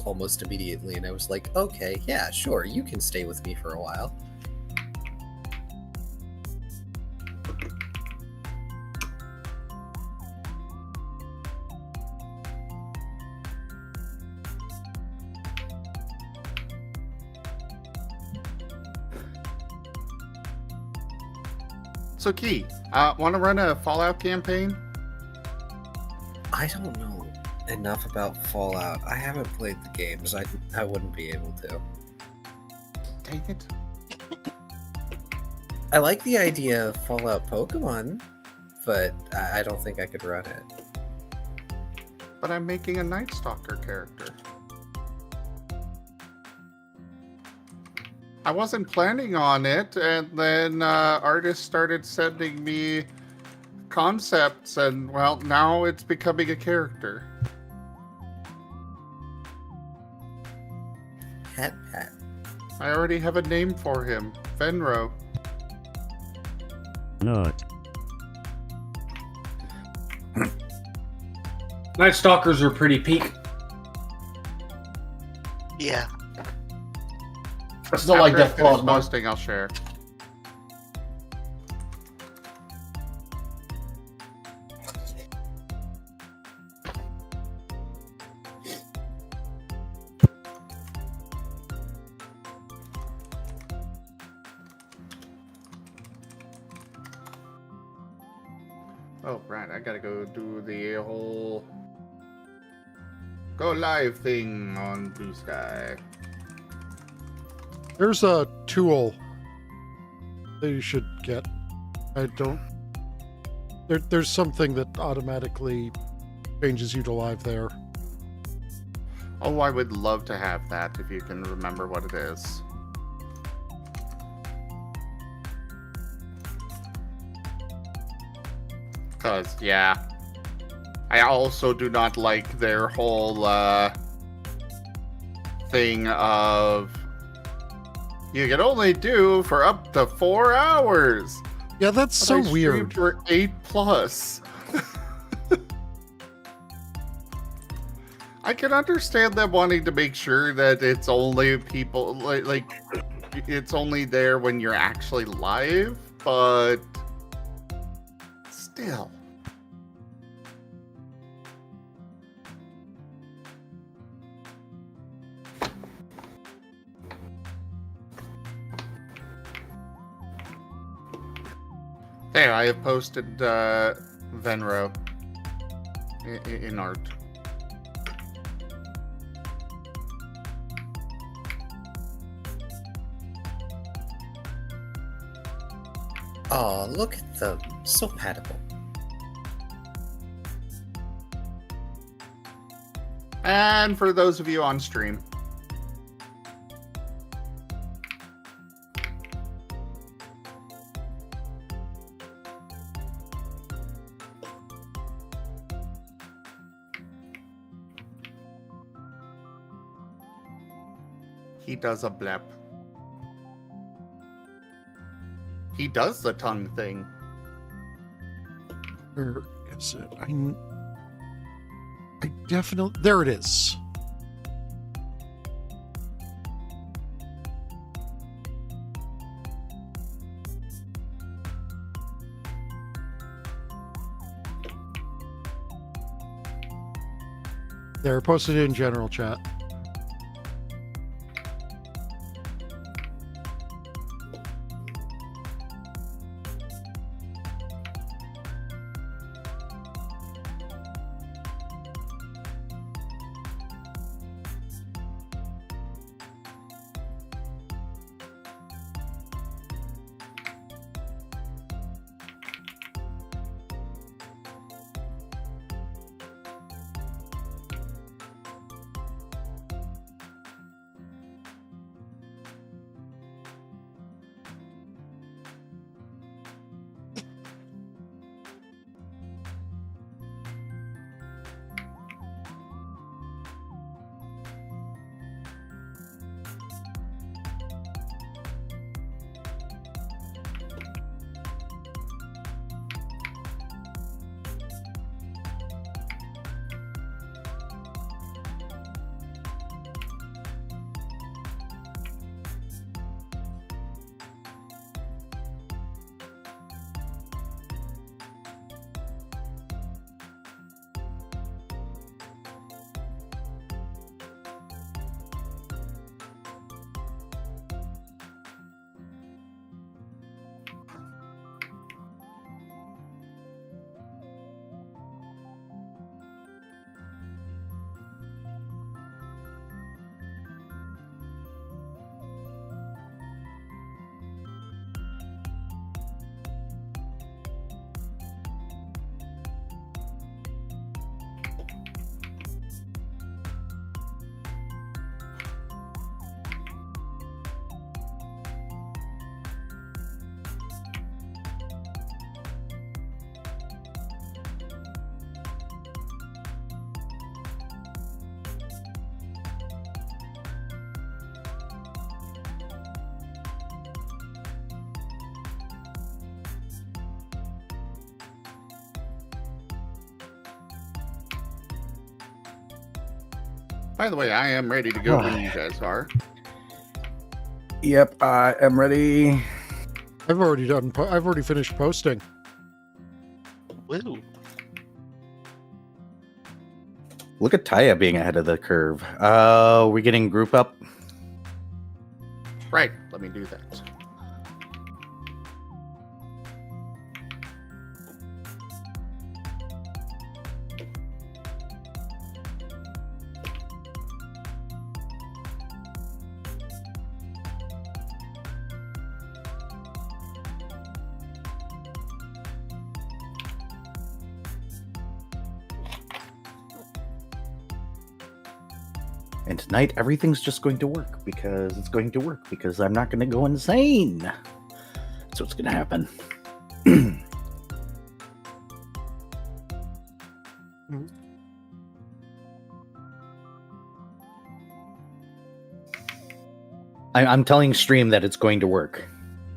house almost immediately, and I was like, okay, yeah, sure, you can stay with me for a while. So, Key, want to run a Fallout campaign? I don't know enough about Fallout. I haven't played the games. I wouldn't be able to. Dang it. I like the idea of Fallout Pokemon, but I don't think I could run it. But I'm making a Night Stalker character. I wasn't planning on it, and then artists started sending me concepts, and, well, now it's becoming a character. Pat Pat. I already have a name for him. Venro. No. Night Stalkers are pretty peak. Yeah. I still like After I Death finish Claws more. posting, I'll share. Oh, right, I gotta go do the whole go live thing on Blue Sky. There's a tool that you should get. I don't... There's something that automatically changes you to live there. Oh, I would love to have that if you can remember what it is. Because, yeah. I also do not like their whole thing of you can only do for up to 4 hours. Yeah, that's But so I streamed weird. for 8+. I can understand them wanting to make sure that it's only people like it's only there when you're actually live, but still. There, I have posted Venro in art. Oh, look at them. So patable. And for those of you on stream, he does a blep. He does the tongue thing. Where is it? I definitely... There it is. There, posted it in general chat. By the way, I am ready to go when you guys are. Yep, I am ready. I've already finished posting. Woo. Look at Taya being ahead of the curve. We're getting group up. Right, let me do that. And tonight, everything's just going to work because it's going to work because I'm not going to go insane. That's what's going to happen. I'm telling stream that it's going to work.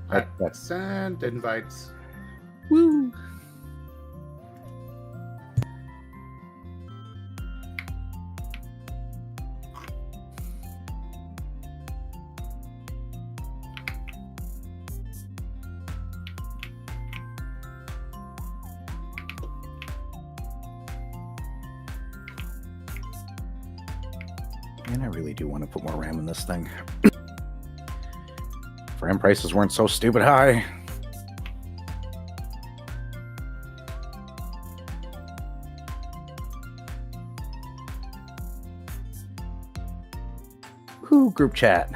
That's Send invites. woo. Man, I really do want to put more RAM in this thing. If RAM prices weren't so stupid high. Whoo, group chat.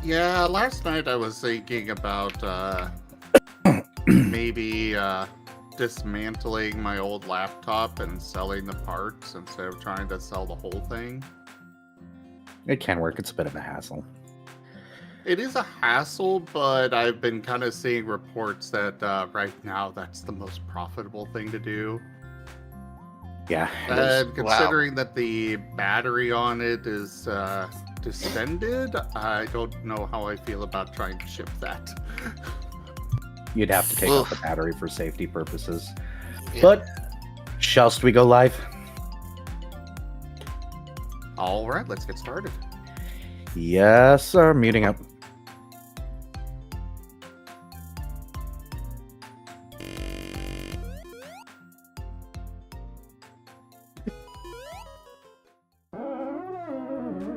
Yeah, last night I was thinking about maybe dismantling my old laptop and selling the parts instead of trying to sell the whole thing. It can work. It's a bit of a hassle. It is a hassle, but I've been kind of seeing reports that right now that's the most profitable thing to do. Yeah. it is. And considering that the battery on it is distended, I don't know how I feel about trying to ship that. You'd have to take out the Oof. battery for safety purposes. Yeah. But, shallst we go live? All right, let's get started. Yes, sir. Muting up.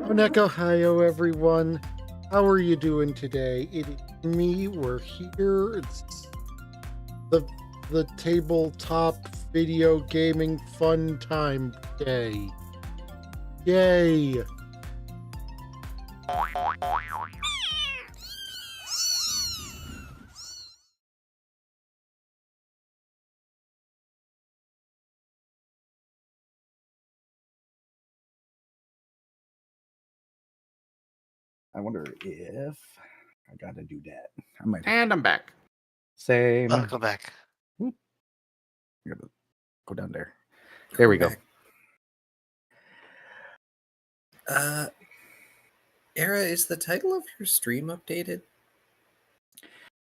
Onekohayo, everyone. How are you doing today? It is me. We're here. It's the tabletop video gaming fun time day. Yay! I wonder if I gotta do that. I might And I'm back. same. Oh, go back. I gotta go down there. There we go. Era, is the title of your stream updated?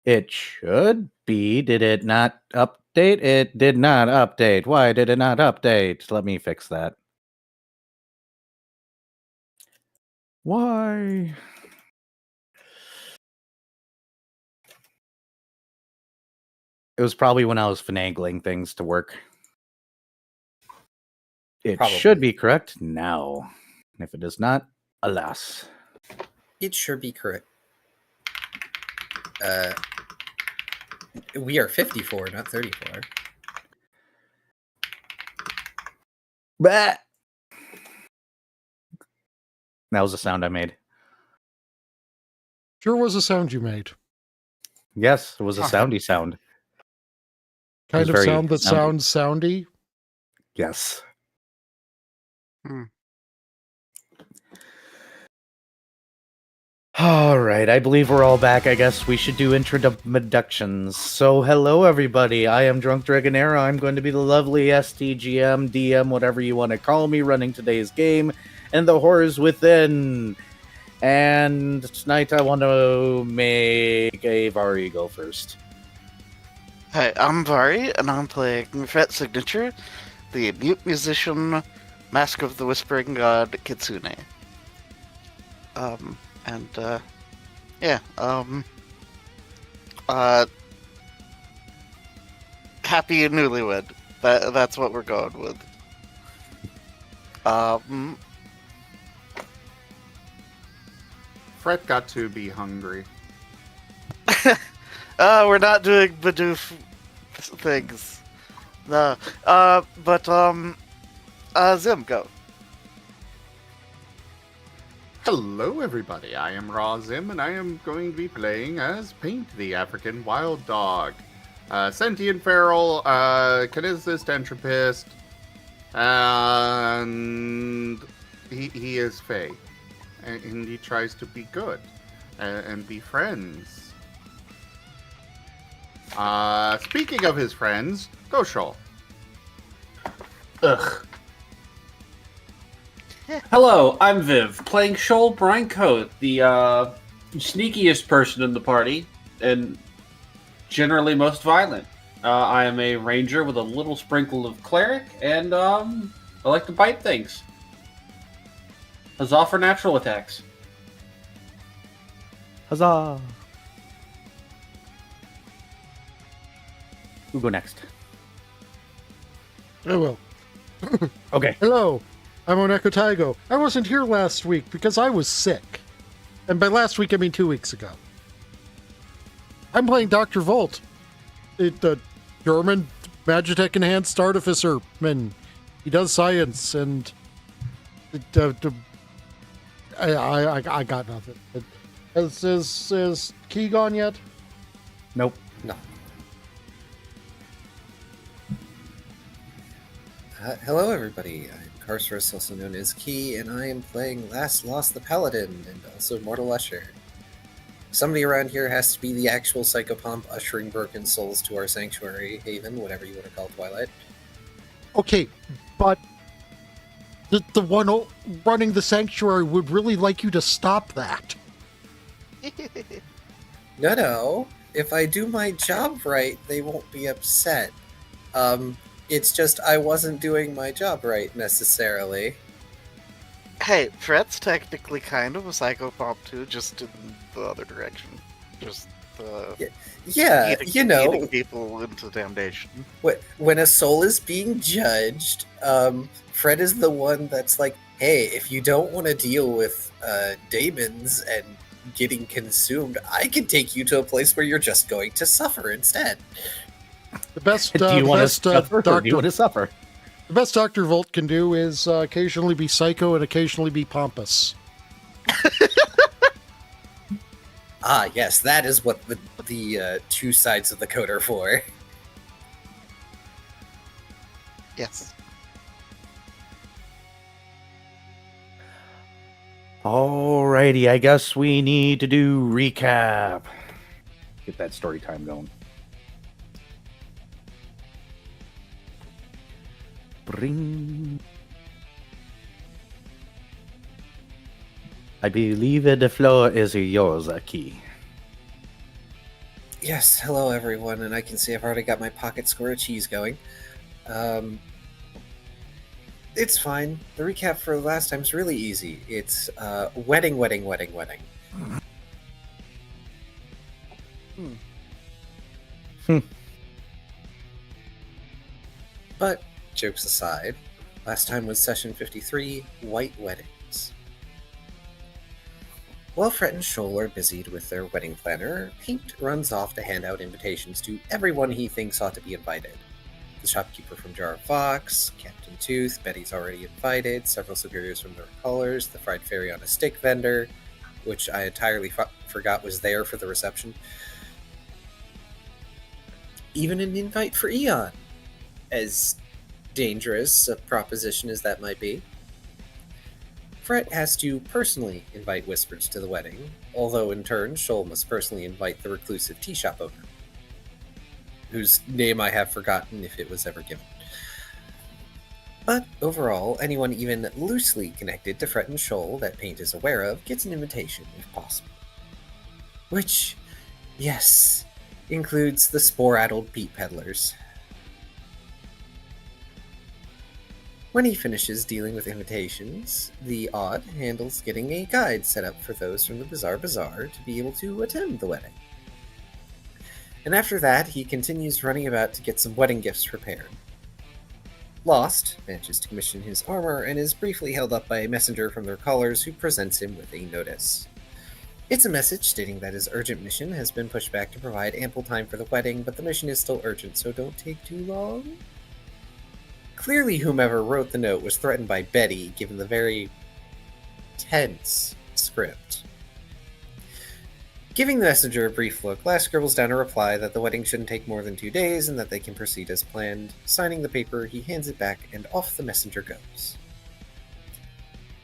It should be. Did it not update? It did not update. Why did it not update? Let me fix that. Why? It was probably when I was finagling things to work. It Probably. should be correct now. And if it is not, alas. It should be correct. We are 54, not 34. Bah! That was a sound I made. Sure was a sound you made. Yes, it was a soundy sound. Kind was of very sound that soundy. sounds soundy. Yes. All right, I believe we're all back. I guess we should do introductions. So, hello everybody. I am Drunk Dragonera. I'm going to be the lovely STGM, DM, whatever you want to call me, running today's game and the horrors within. And tonight I want to make a Vari go first. Hi, I'm Vari, and I'm playing Fat Signature, the mute musician Mask of the Whispering God Kitsune. And yeah, happy and newlywed. That's what we're going with. Fret got to be hungry. We're not doing Bidoof things. No. Zim, go. Hello, everybody. I am Raw Zim, and I am going to be playing as Paint, the African wild dog. Sentient feral, kineticist, entropist, and he is Fey. And he tries to be good and be friends. Speaking of his friends, go Shoal. Ugh. Hello, I'm Viv, playing Shoal Brinecoat, the sneakiest person in the party, and generally most violent. I am a ranger with a little sprinkle of cleric, and I like to bite things. Huzzah for natural attacks. Huzzah! Who go next? I will. Okay. Hello, I'm Oneko Tyago. I wasn't here last week because I was sick. And by last week, I mean 2 weeks ago. I'm playing Dr. Volt, the German Magitech Enhanced Artificer. Man, he does science, and I got nothing. Is Key gone yet? Nope. No. Hello, everybody. I'm Carcerus, also known as Key, and I am playing Last Lost the Paladin, and also Mortal Usher. Somebody around here has to be the actual psychopomp ushering broken souls to our sanctuary, haven, whatever you want to call Twilight. Okay, but the one running the sanctuary would really like you to stop that. No. If I do my job right, they won't be upset. It's just I wasn't doing my job right, necessarily. Hey, Fret's technically kind of a psychopomp too, just in the other direction. Just Yeah, leading people into damnation. When a soul is being judged, Fred is the one that's like, hey, if you don't want to deal with demons and getting consumed, I can take you to a place where you're just going to suffer instead. The best, Do you want to suffer or do you want to suffer? The best Dr. Volt can do is occasionally be psycho and occasionally be pompous. Ah, yes, that is what the two sides of the code are for. Yes. Alrighty, I guess we need to do recap. Get that story time going. Bring. I believe the floor is yours, Key. Yes, hello everyone, and I can see I've already got my pocket square of cheese going. It's fine. The recap for last time is really easy. It's wedding. But, jokes aside, last time was session 53, White Weddings. While Fret and Shoal are busied with their wedding planner, Paint runs off to hand out invitations to everyone he thinks ought to be invited. The shopkeeper from Jar of Fox, Captain Tooth, Betty's already invited, several superiors from North Colors, the fried fairy on a stick vendor, which I entirely forgot was there for the reception. Even an invite for Eon, as dangerous a proposition as that might be. Fret has to personally invite Whispers to the wedding, although in turn Shoal must personally invite the reclusive tea shop owner, whose name I have forgotten if it was ever given. But overall, anyone even loosely connected to Fret and Shoal that Paint is aware of gets an invitation if possible. Which, yes, includes the spore-addled peat peddlers. When he finishes dealing with invitations, the odd handles getting a guide set up for those from the Bizarre Bazaar to be able to attend the wedding. And after that, he continues running about to get some wedding gifts prepared. Lost manages to commission his armor and is briefly held up by a messenger from their callers who presents him with a notice. It's a message stating that his urgent mission has been pushed back to provide ample time for the wedding, but the mission is still urgent, so don't take too long. Clearly, whomever wrote the note was threatened by Betty, given the very tense script. Giving the messenger a brief look, Lass scribbles down a reply that the wedding shouldn't take more than 2 days and that they can proceed as planned. Signing the paper, he hands it back, and off the messenger goes.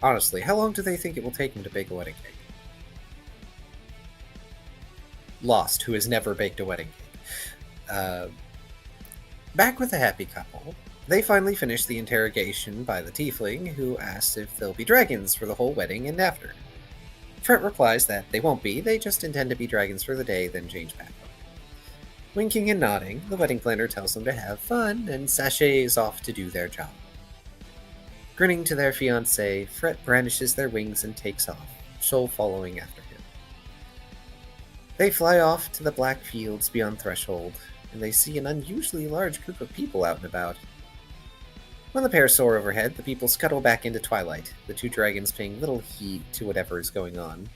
Honestly, how long do they think it will take him to bake a wedding cake? Lost, who has never baked a wedding cake. Back with the happy couple, they finally finish the interrogation by the tiefling, who asks if there'll be dragons for the whole wedding and after. Fret replies that they won't be, they just intend to be dragons for the day, then change back. Winking and nodding, the wedding planner tells them to have fun, and sashays off to do their job. Grinning to their fiancée, Fret brandishes their wings and takes off, Shoal following after him. They fly off to the black fields beyond Threshold, and they see an unusually large group of people out and about. When the pair soar overhead, the people scuttle back into twilight, the two dragons paying little heed to whatever is going on.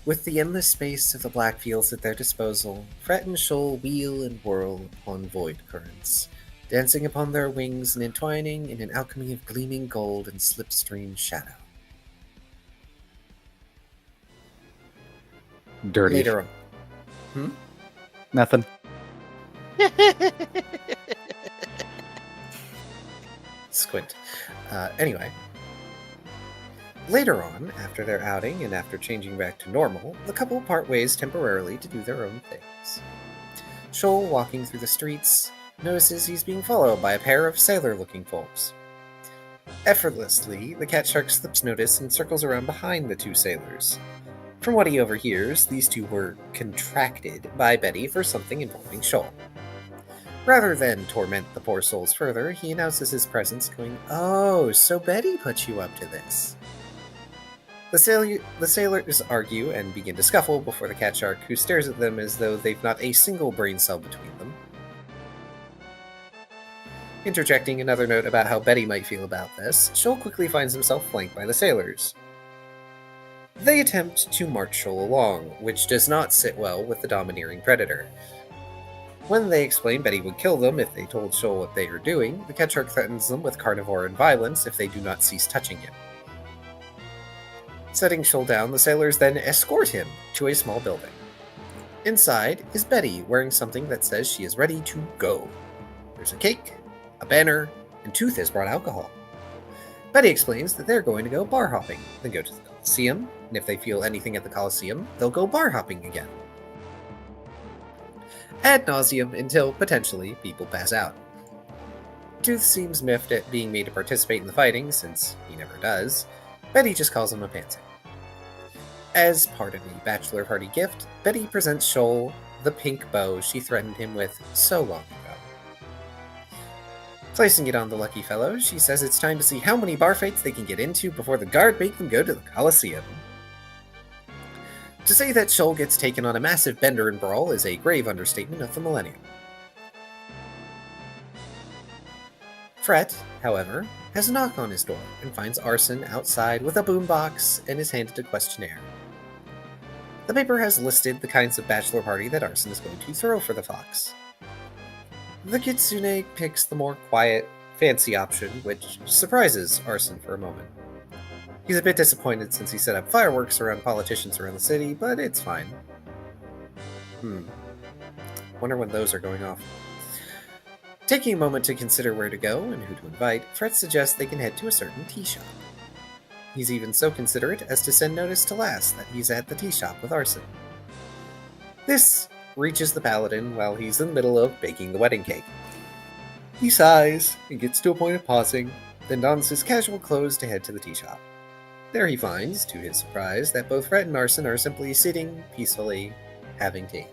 With the endless space of the black fields at their disposal, Fret and Shoal wheel and whirl upon void currents, dancing upon their wings and entwining in an alchemy of gleaming gold and slipstream shadow. Dirty. Later on. Nothing. Squint. Anyway. Later on, after their outing and after changing back to normal, the couple part ways temporarily to do their own things. Shoal, walking through the streets, notices he's being followed by a pair of sailor-looking folks. Effortlessly, the cat shark slips notice and circles around behind the two sailors. From what he overhears, these two were contracted by Betty for something involving Shoal. Rather than torment the poor souls further, he announces his presence, going, "Oh, so Betty put you up to this." The sailors argue and begin to scuffle before the cat shark, who stares at them as though they've not a single brain cell between them. Interjecting another note about how Betty might feel about this, Shoal quickly finds himself flanked by the sailors. They attempt to march Shoal along, which does not sit well with the domineering predator. When they explain Betty would kill them if they told Shoal what they are doing, the cat shark threatens them with carnivore and violence if they do not cease touching him. Setting Shoal down, the sailors then escort him to a small building. Inside is Betty, wearing something that says she is ready to go. There's a cake, a banner, and Tooth has brought alcohol. Betty explains that they're going to go bar hopping, then go to the Coliseum, and if they feel anything at the Coliseum, they'll go bar hopping again. Ad nauseum until, potentially, people pass out. Tooth seems miffed at being made to participate in the fighting, since he never does. Betty just calls him a pansy. As part of a bachelor party gift, Betty presents Shoal the pink bow she threatened him with so long ago. Placing it on the lucky fellow, she says it's time to see how many bar fights they can get into before the guard make them go to the Coliseum. To say that Shoal gets taken on a massive bender and brawl is a grave understatement of the millennium. Fret, however, has a knock on his door and finds Arson outside with a boombox and is handed a questionnaire. The paper has listed the kinds of bachelor party that Arson is going to throw for the fox. The kitsune picks the more quiet, fancy option, which surprises Arson for a moment. He's a bit disappointed since he set up fireworks around politicians around the city, but it's fine. Wonder when those are going off. Taking a moment to consider where to go and who to invite, Fret suggests they can head to a certain tea shop. He's even so considerate as to send notice to Lass that he's at the tea shop with Arson. This reaches the paladin while he's in the middle of baking the wedding cake. He sighs and gets to a point of pausing, then dons his casual clothes to head to the tea shop. There he finds, to his surprise, that both Fret and Arson are simply sitting peacefully, having tea.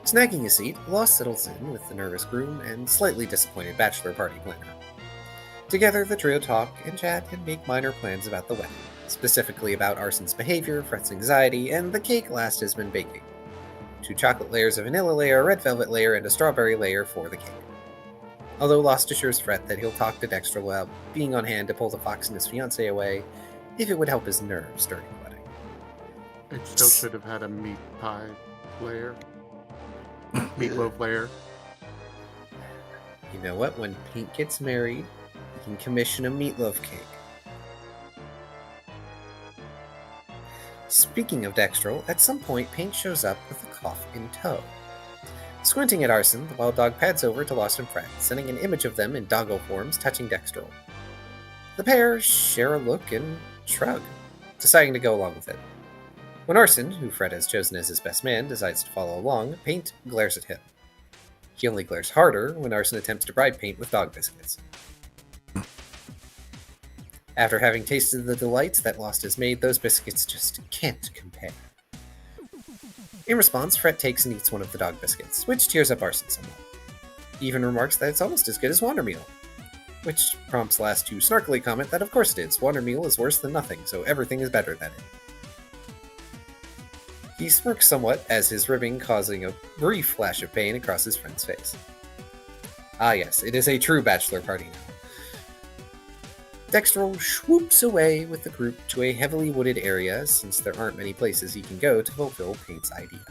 Snagging a seat, Lost settles in with the nervous groom and slightly disappointed bachelor party planner. Together, the trio talk and chat and make minor plans about the wedding, specifically about Arson's behavior, Fret's anxiety, and the cake Last has been baking. 2 chocolate layers, a vanilla layer, a red velvet layer, and a strawberry layer for the cake. Although Lost assures Fret that he'll talk to Dexter about being on hand to pull the fox and his fiancée away if it would help his nerves during the wedding. It still should have had a meat pie layer. Meatloaf layer. You know what? When Pink gets married, he can commission a meatloaf cake. Speaking of Dextrel, at some point Pink shows up with a cough in tow. Squinting at Arson, the wild dog pads over to Lost and Fret, sending an image of them in doggo forms touching Dextrel. The pair share a look and shrug, deciding to go along with it. When Arson, who Fred has chosen as his best man, decides to follow along, Paint glares at him. He only glares harder when Arson attempts to bribe Paint with dog biscuits. After having tasted the delights that Lost has made, those biscuits just can't compare. In response, Fret takes and eats one of the dog biscuits, which tears up Arson somewhat. He even remarks that it's almost as good as Wandermeal, which prompts Last to snarkily comment that of course it is. Wandermeal is worse than nothing, so everything is better than it. He smirks somewhat as his ribbing causing a brief flash of pain across his friend's face. Ah yes, it is a true bachelor party now. Dextrel swoops away with the group to a heavily wooded area since there aren't many places he can go to fulfill Paint's idea.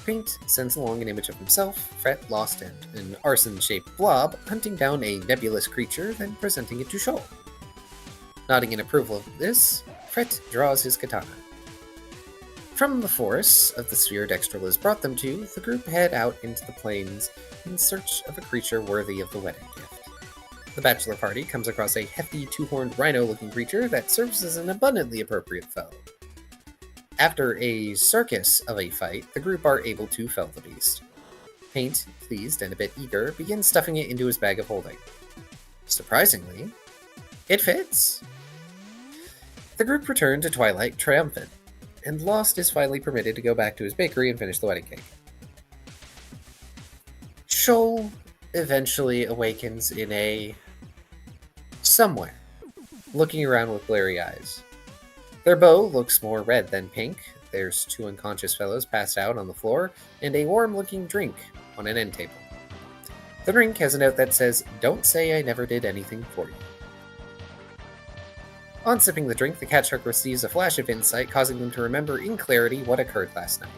Paint sends along an image of himself, Fret, Lost, and an arson-shaped blob hunting down a nebulous creature, then presenting it to Shoal. Nodding in approval of this, Fret draws his katana. From the forests of the sphere Dextrel has brought them to, the group head out into the plains in search of a creature worthy of the wedding gift. The bachelor party comes across a hefty 2-horned rhino-looking creature that serves as an abundantly appropriate foe. After a circus of a fight, the group are able to fell the beast. Paint, pleased and a bit eager, begins stuffing it into his bag of holding. Surprisingly, it fits! The group return to Twilight triumphant, and Lost is finally permitted to go back to his bakery and finish the wedding cake. Shoal eventually awakens in a... somewhere, looking around with glary eyes. Their bow looks more red than pink, there's 2 unconscious fellows passed out on the floor, and a warm-looking drink on an end table. The drink has a note that says, "Don't say I never did anything for you." On sipping the drink, the cat shark receives a flash of insight, causing them to remember in clarity what occurred last night.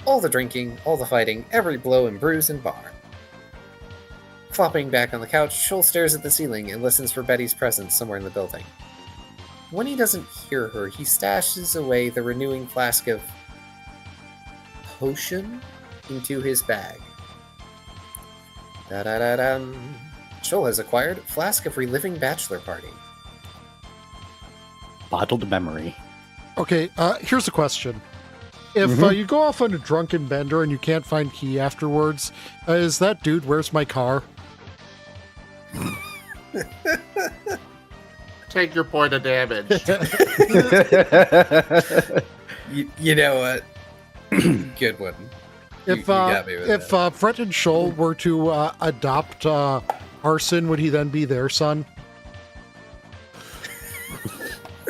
All the drinking, all the fighting, every blow and bruise and bar. Flopping back on the couch, Shoal stares at the ceiling and listens for Betty's presence somewhere in the building. When he doesn't hear her, he stashes away the renewing flask of potion into his bag. Da-da-da-dum. Shoal has acquired Flask of Reliving Bachelor Party. Bottled memory. Okay, here's a question. If you go off on a drunken bender and you can't find key afterwards, is that dude, where's my car? Take your point of damage. You know what? Good one. You got me with that. Fret and Shoal were to adopt Arson, would he then be their son?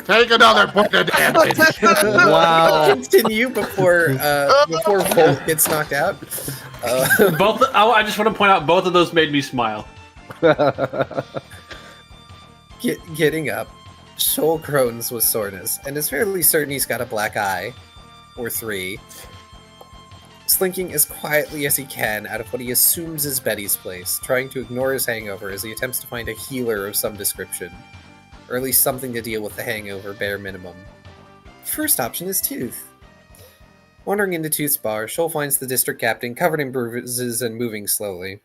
Take another point of damage. Wow. Continue before Volt gets knocked out. Both. Oh, I just want to point out both of those made me smile. Getting up, Shoal groans with soreness and is fairly certain he's got a black eye, or 3. Slinking as quietly as he can out of what he assumes is Betty's place, trying to ignore his hangover as he attempts to find a healer of some description. Or at least something to deal with the hangover, bare minimum. First option is Tooth. Wandering into Tooth's bar, Shoal finds the district captain covered in bruises and moving slowly.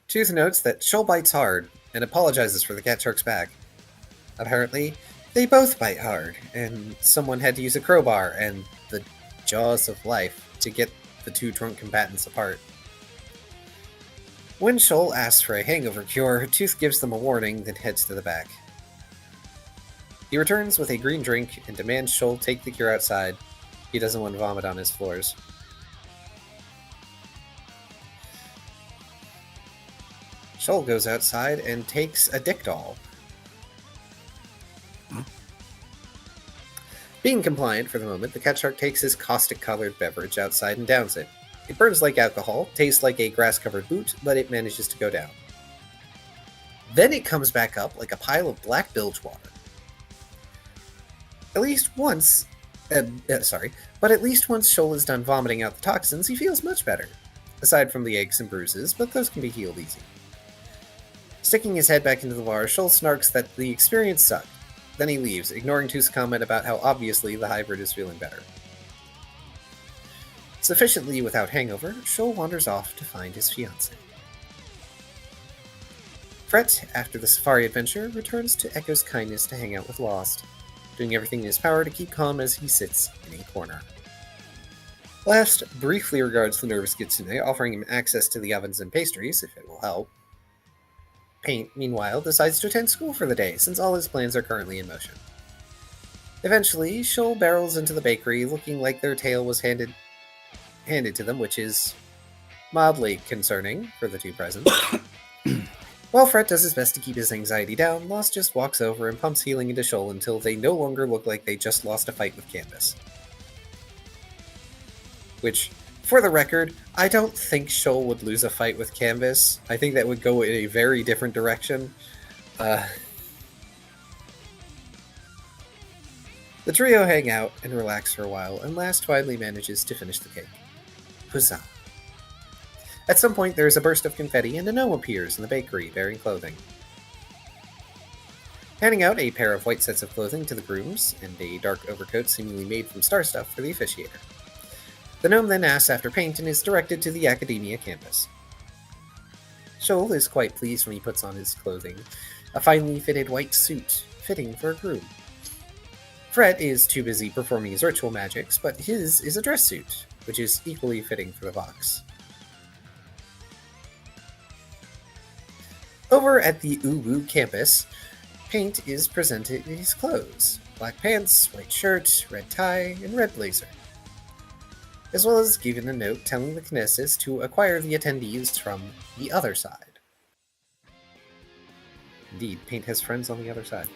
Tooth notes that Shoal bites hard and apologizes for the cat shark's back. Apparently, they both bite hard, and someone had to use a crowbar and the jaws of life to get the 2 drunk combatants apart. When Shoal asks for a hangover cure, Tooth gives them a warning, then heads to the back. He returns with a green drink and demands Shoal take the cure outside, He doesn't want to vomit on his floors. Shoal goes outside and takes a dick doll. Being compliant for the moment, the cat shark takes his caustic-colored beverage outside and downs it. It burns like alcohol, tastes like a grass-covered boot, but it manages to go down. Then it comes back up like a pile of black bilge water. At least once... but at least once Shoal is done vomiting out the toxins, he feels much better. Aside from the aches and bruises, but those can be healed easy. Sticking his head back into the bar, Shoal snarks that the experience sucked. Then he leaves, ignoring Tooth's comment about how obviously the hybrid is feeling better. Sufficiently without hangover, Shoal wanders off to find his fiancée. Fret, after the safari adventure, returns to Echo's kindness to hang out with Lost, doing everything in his power to keep calm as he sits in a corner. Last briefly regards the nervous Kitsune, offering him access to the ovens and pastries, if it will help. Paint, meanwhile, decides to attend school for the day, since all his plans are currently in motion. Eventually, Shoal barrels into the bakery, looking like their tail was handed to them, which is mildly concerning for the two present. While Fret does his best to keep his anxiety down, Lost just walks over and pumps healing into Shoal until they no longer look like they just lost a fight with Canvas. Which, for the record, I don't think Shoal would lose a fight with Canvas. I think that would go in a very different direction. The trio hang out and relax for a while, and Last finally manages to finish the cake. Huzzah. At some point, there is a burst of confetti, and a gnome appears in the bakery, bearing clothing. Handing out a pair of white sets of clothing to the grooms, and a dark overcoat seemingly made from star stuff for the officiator. The gnome then asks after paint and is directed to the Academia campus. Shoal is quite pleased when he puts on his clothing, a finely fitted white suit, fitting for a groom. Fret is too busy performing his ritual magics, but his is a dress suit, which is equally fitting for the Vox. Over at the Uwu campus, Paint is presented in his clothes: black pants, white shirt, red tie, and red blazer. As well as given a note telling the Kinesis to acquire the attendees from the other side. Indeed, Paint has friends on the other side.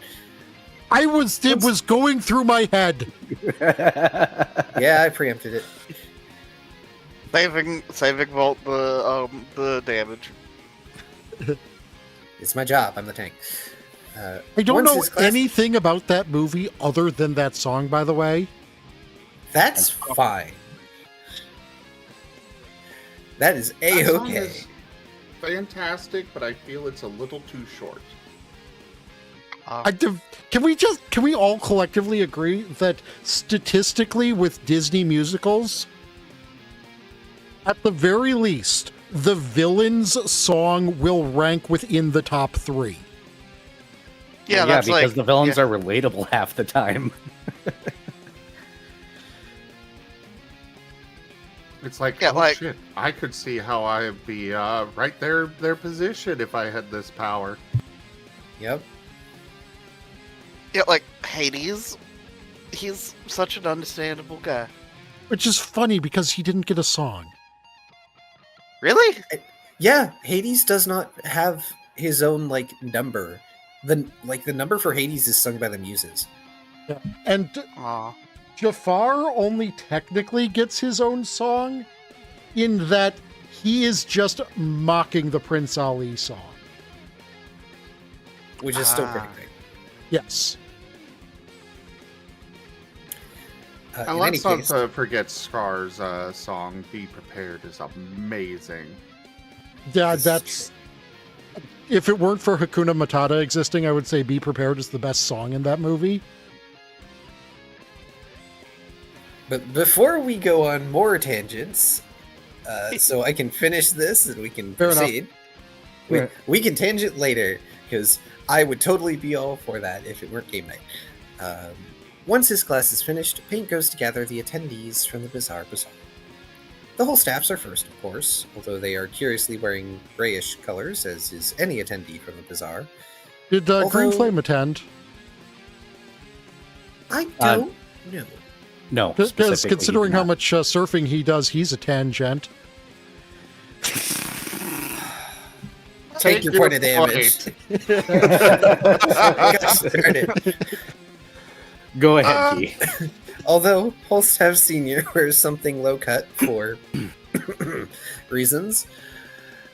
It was going through my head. Yeah, I preempted it. Saving Vault the damage. It's my job, I'm the tank. I don't once know his class- anything about that movie other than that song, by the way. That's fine. That is That song A-okay. is fantastic, but I feel it's a little too short. Can we all collectively agree that statistically with Disney musicals, at the very least, the villain's song will rank within the top 3. Yeah, that's because like the villains yeah. are relatable half the time. It's like, Yeah, oh like- shit, I could see how I'd be right their position if I had this power. Yep. Yeah, like Hades. He's such an understandable guy. Which is funny because he didn't get a song. Really? Yeah, Hades does not have his own, number. The number for Hades is sung by the Muses. And Aw. Jafar only technically gets his own song in that he is just mocking the Prince Ali song. Which is still pretty great. Yes. And In let's any not case, forget Scar's song, Be Prepared, is amazing. Yeah, This is that's... If it weren't for Hakuna Matata existing, I would say Be Prepared is the best song in that movie. but before we go on more tangents, so I can finish this and we can Fair enough. proceed. We can tangent later, because I would totally be all for that if it weren't game night. Once his class is finished, Paint goes to gather the attendees from the Bazaar. The whole staffs are first, of course, although they are curiously wearing grayish colors, as is any attendee from the Bazaar. Did Green Although- Flame attend? I don't know. No, Because specifically, considering how not. much surfing he does, he's a tangent. Take your point of damage. Got started. Go ahead, Key. Although Holstaff Sr. wears something low cut for reasons,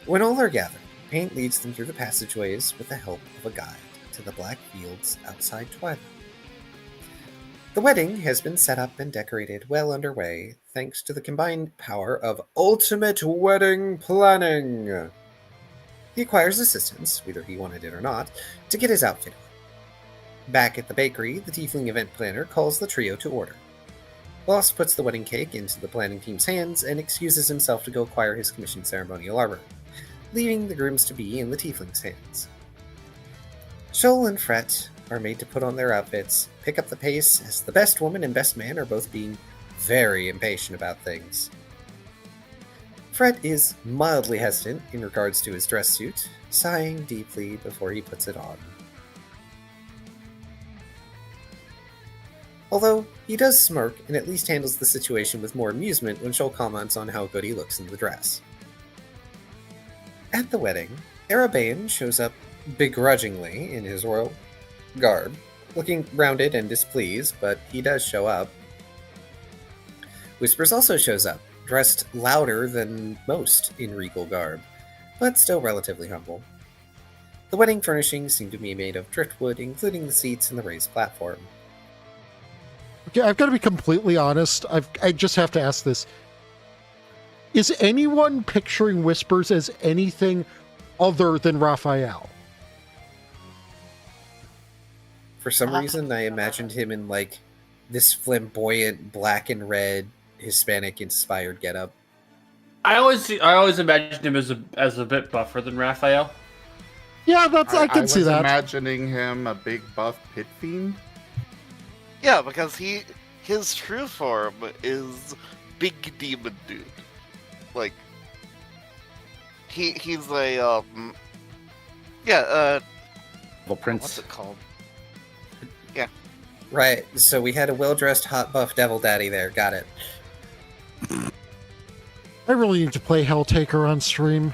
when all are gathered, Paint leads them through the passageways with the help of a guide to the black fields outside Twilight. The wedding has been set up and decorated well underway thanks to the combined power of ultimate wedding planning. He acquires assistance, whether he wanted it or not, to get his outfit on. Back at the bakery, the tiefling event planner calls the trio to order. Lost puts the wedding cake into the planning team's hands and excuses himself to go acquire his commissioned ceremonial armor, leaving the grooms-to-be in the tiefling's hands. Shoal and Fret are made to put on their outfits, pick up the pace, as the best woman and best man are both being very impatient about things. Fret is mildly hesitant in regards to his dress suit, sighing deeply before he puts it on. Although, he does smirk and at least handles the situation with more amusement when Shoal comments on how good he looks in the dress. At the wedding, Arabaean shows up begrudgingly in his royal garb, looking rounded and displeased, but he does show up. Whispers also shows up, dressed louder than most in regal garb, but still relatively humble. The wedding furnishings seem to be made of driftwood, including the seats and the raised platform. Okay, I've got to be completely honest. I just have to ask this. Is anyone picturing Whispers as anything other than Raphael? For some reason, I imagined him in, like, this flamboyant black and red Hispanic-inspired getup. I always imagined him as a bit buffer than Raphael. Yeah, I can see that. I was imagining him a big buff pit fiend. Yeah, because his true form is big demon dude. Like he's a Little Prince. what's it called? Right, so we had a well-dressed hot buff devil daddy there, got it. I really need to play Helltaker on stream.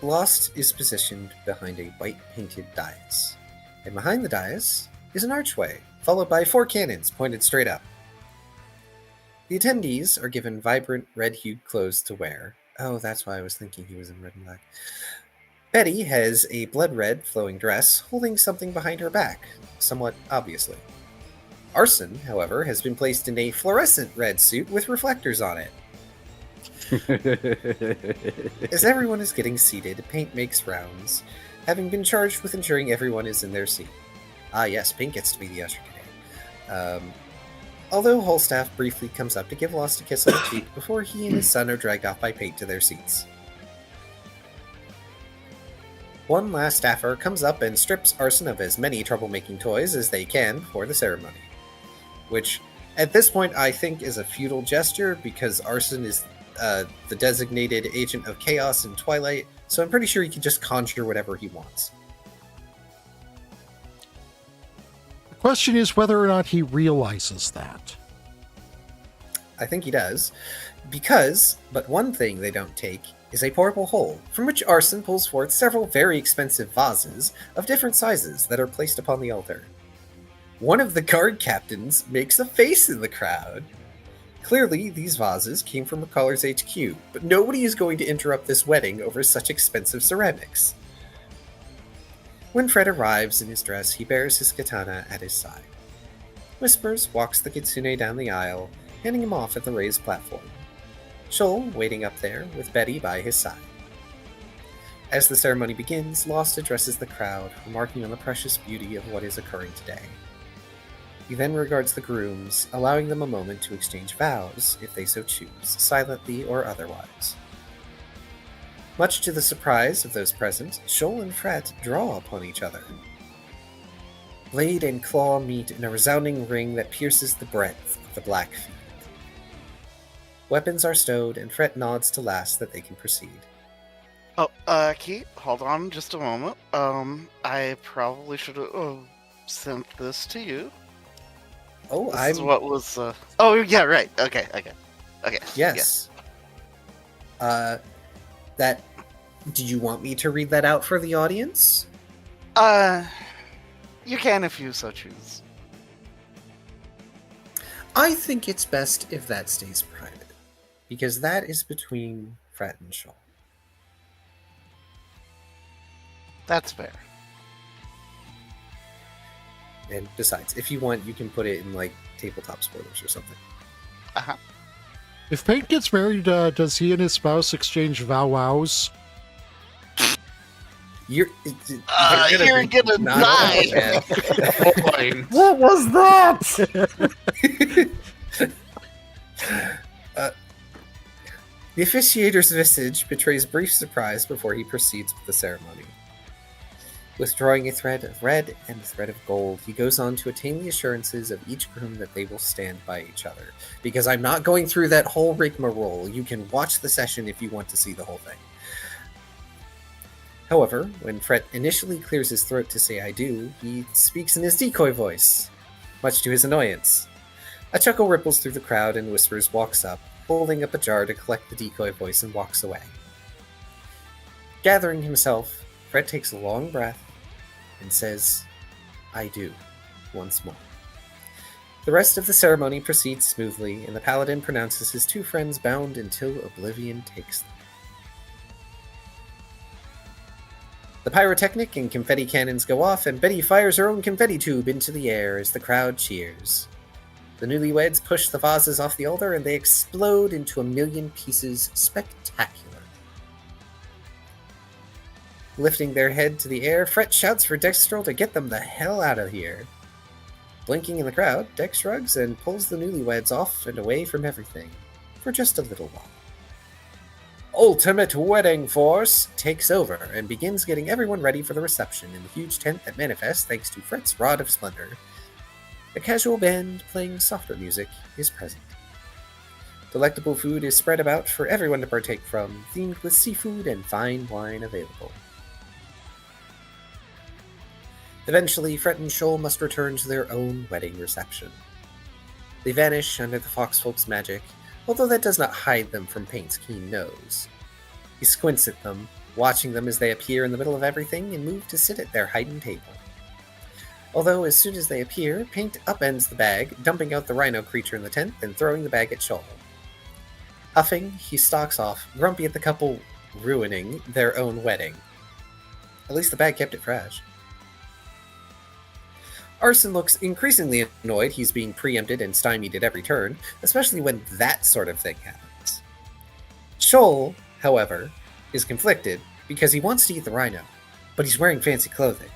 Lost is positioned behind a white-painted dais, and behind the dais is an archway, followed by 4 cannons pointed straight up. The attendees are given vibrant red-hued clothes to wear. Oh, that's why I was thinking he was in red and black. Betty has a blood-red flowing dress, holding something behind her back, somewhat obviously. Arson, however, has been placed in a fluorescent red suit with reflectors on it. As everyone is getting seated, Paint makes rounds, having been charged with ensuring everyone is in their seat. Ah yes, Paint gets to be the usher today. Although Holstaff briefly comes up to give Lost a kiss on the cheek before he and his son are dragged off by Paint to their seats. One last staffer comes up and strips Arson of as many troublemaking toys as they can for the ceremony. Which, at this point, I think is a futile gesture because Arson is the designated agent of chaos in Twilight, so I'm pretty sure he can just conjure whatever he wants. The question is whether or not he realizes that. I think he does, but one thing they don't take is a portable hole, from which Arson pulls forth several very expensive vases of different sizes that are placed upon the altar. One of the guard captains makes a face in the crowd. Clearly, these vases came from McCuller's HQ, but nobody is going to interrupt this wedding over such expensive ceramics. When Fred arrives in his dress, he bears his katana at his side. Whispers walks the kitsune down the aisle, handing him off at the raised platform. Shoal waiting up there, with Betty by his side. As the ceremony begins, Lost addresses the crowd, remarking on the precious beauty of what is occurring today. He then regards the grooms, allowing them a moment to exchange vows, if they so choose, silently or otherwise. Much to the surprise of those present, Shoal and Fret draw upon each other. Blade and claw meet in a resounding ring that pierces the breadth of the black field. Weapons are stowed, and Fret nods to Lass that they can proceed. Oh, Kate, hold on just a moment. I probably should have sent this to you. Oh, This is what was. Oh yeah, right. Okay. Yes. That. Did you want me to read that out for the audience? You can if you so choose. I think it's best if that stays private, because that is between Fret and Shaw. That's fair. And besides, if you want, you can put it in like tabletop spoilers or something. If Paint gets married, does he and his spouse exchange vows? You're You're gonna not die. man. Fine. What was that? The officiator's visage betrays brief surprise before he proceeds with the ceremony. Withdrawing a thread of red and a thread of gold, he goes on to attain the assurances of each groom that they will stand by each other. Because I'm not going through that whole rigmarole. You can watch the session if you want to see the whole thing. However, when Fret initially clears his throat to say I do, he speaks in his decoy voice, much to his annoyance. A chuckle ripples through the crowd and Whispers walks up, holding up a jar to collect the decoy voice and walks away. Gathering himself, Fret takes a long breath and says, I do, once more. The rest of the ceremony proceeds smoothly, and the paladin pronounces his two friends bound until oblivion takes them. The pyrotechnic and confetti cannons go off, and Betty fires her own confetti tube into the air as the crowd cheers. The newlyweds push the vases off the altar, and they explode into a million pieces spectacular. Lifting their head to the air, Fret shouts for Dextrol to get them the hell out of here. Blinking in the crowd, Dex shrugs and pulls the newlyweds off and away from everything, for just a little while. Ultimate Wedding Force takes over and begins getting everyone ready for the reception in the huge tent that manifests thanks to Fret's Rod of Splendor. A casual band playing softer music is present. Delectable food is spread about for everyone to partake from, themed with seafood and fine wine available. Eventually, Fret and Shoal must return to their own wedding reception. They vanish under the foxfolk's magic, although that does not hide them from Paint's keen nose. He squints at them, watching them as they appear in the middle of everything and move to sit at their hidden table. Although as soon as they appear, Paint upends the bag, dumping out the rhino creature in the tent, then throwing the bag at Shoal. Huffing, he stalks off, grumpy at the couple ruining their own wedding. At least the bag kept it fresh. Arson looks increasingly annoyed he's being preempted and stymied at every turn, especially when that sort of thing happens. Shoal, however, is conflicted because he wants to eat the rhino, but he's wearing fancy clothing.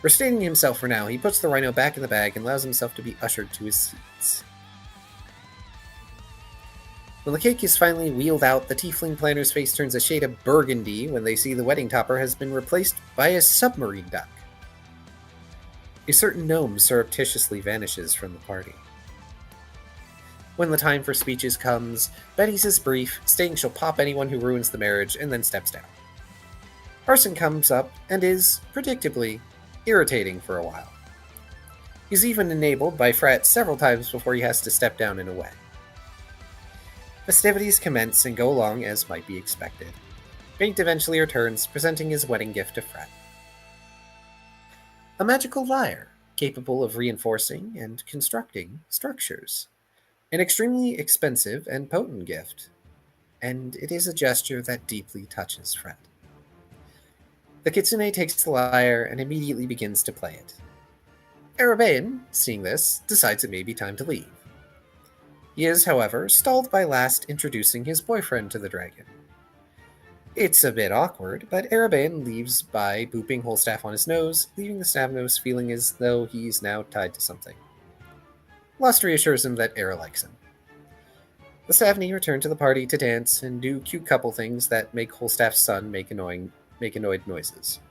Restraining himself for now, he puts the rhino back in the bag and allows himself to be ushered to his seats. When the cake is finally wheeled out, the tiefling planner's face turns a shade of burgundy when they see the wedding topper has been replaced by a submarine duck. A certain gnome surreptitiously vanishes from the party. When the time for speeches comes, Betty's is brief, stating she'll pop anyone who ruins the marriage, and then steps down. Arson comes up and is, predictably, irritating for a while. He's even enabled by Fret several times before he has to step down and away. Festivities commence and go along as might be expected. Paint eventually returns, presenting his wedding gift to Fret. A magical lyre, capable of reinforcing and constructing structures. An extremely expensive and potent gift, and it is a gesture that deeply touches Fret. The kitsune takes the lyre and immediately begins to play it. Arabean, seeing this, decides it may be time to leave. He is, however, stalled by Last introducing his boyfriend to the dragon. It's a bit awkward, but Arabean leaves by booping Holstaff on his nose, leaving the Snavnos feeling as though he's now tied to something. Lust reassures him that Era likes him. The Stavni return to the party to dance and do cute couple things that make Holstaff's son make annoyed noises.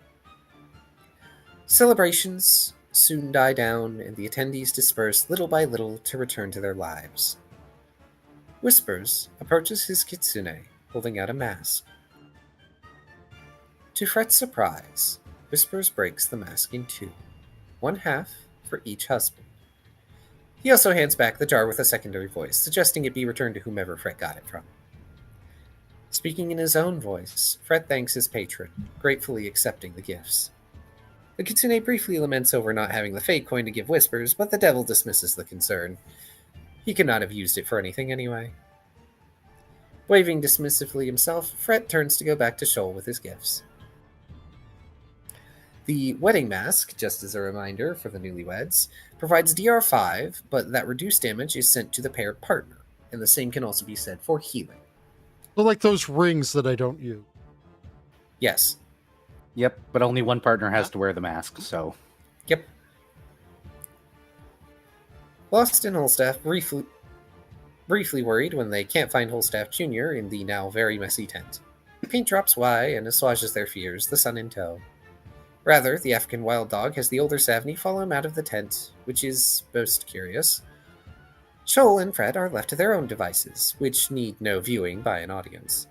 Celebrations soon die down, and the attendees disperse little by little to return to their lives. Whispers approaches his kitsune, holding out a mask. To Fret's surprise, Whispers breaks the mask in two, one half for each husband. He also hands back the jar with a secondary voice, suggesting it be returned to whomever Fret got it from. Speaking in his own voice, Fret thanks his patron, gratefully accepting the gifts. The kitsune briefly laments over not having the fake coin to give whispers, but the devil dismisses the concern. He could not have used it for anything anyway. Waving dismissively himself, Fret turns to go back to Shoal with his gifts. The wedding mask, just as a reminder for the newlyweds, provides DR5, but that reduced damage is sent to the paired partner, and the same can also be said for healing. So like those rings that I don't use. Yes. Yep, but only one partner has to wear the mask, so... Yep. Lost and Holstaff briefly worried when they can't find Holstaff Jr. in the now very messy tent. Paint drops Y and assuages their fears, the sun in tow. Rather, the African wild dog has the older Savni follow him out of the tent, which is most curious. Shoal and Fred are left to their own devices, which need no viewing by an audience.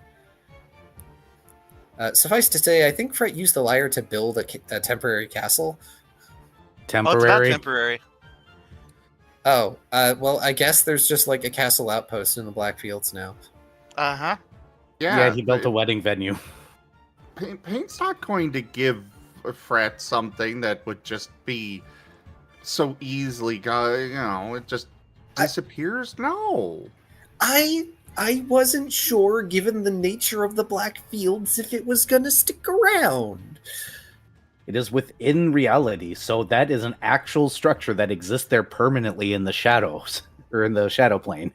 Suffice to say, I think Fred used the lyre to build a temporary castle. Oh, it's not temporary. Oh, well, I guess there's just like a castle outpost in the Blackfields now. Uh-huh. Yeah, he built a wedding venue. Paint's not going to give Fret something that would just be so easily, it just disappears. No. I wasn't sure, given the nature of the Blackfields, if it was gonna stick around. It is within reality, so that is an actual structure that exists there permanently in the shadows, or in the shadow plane.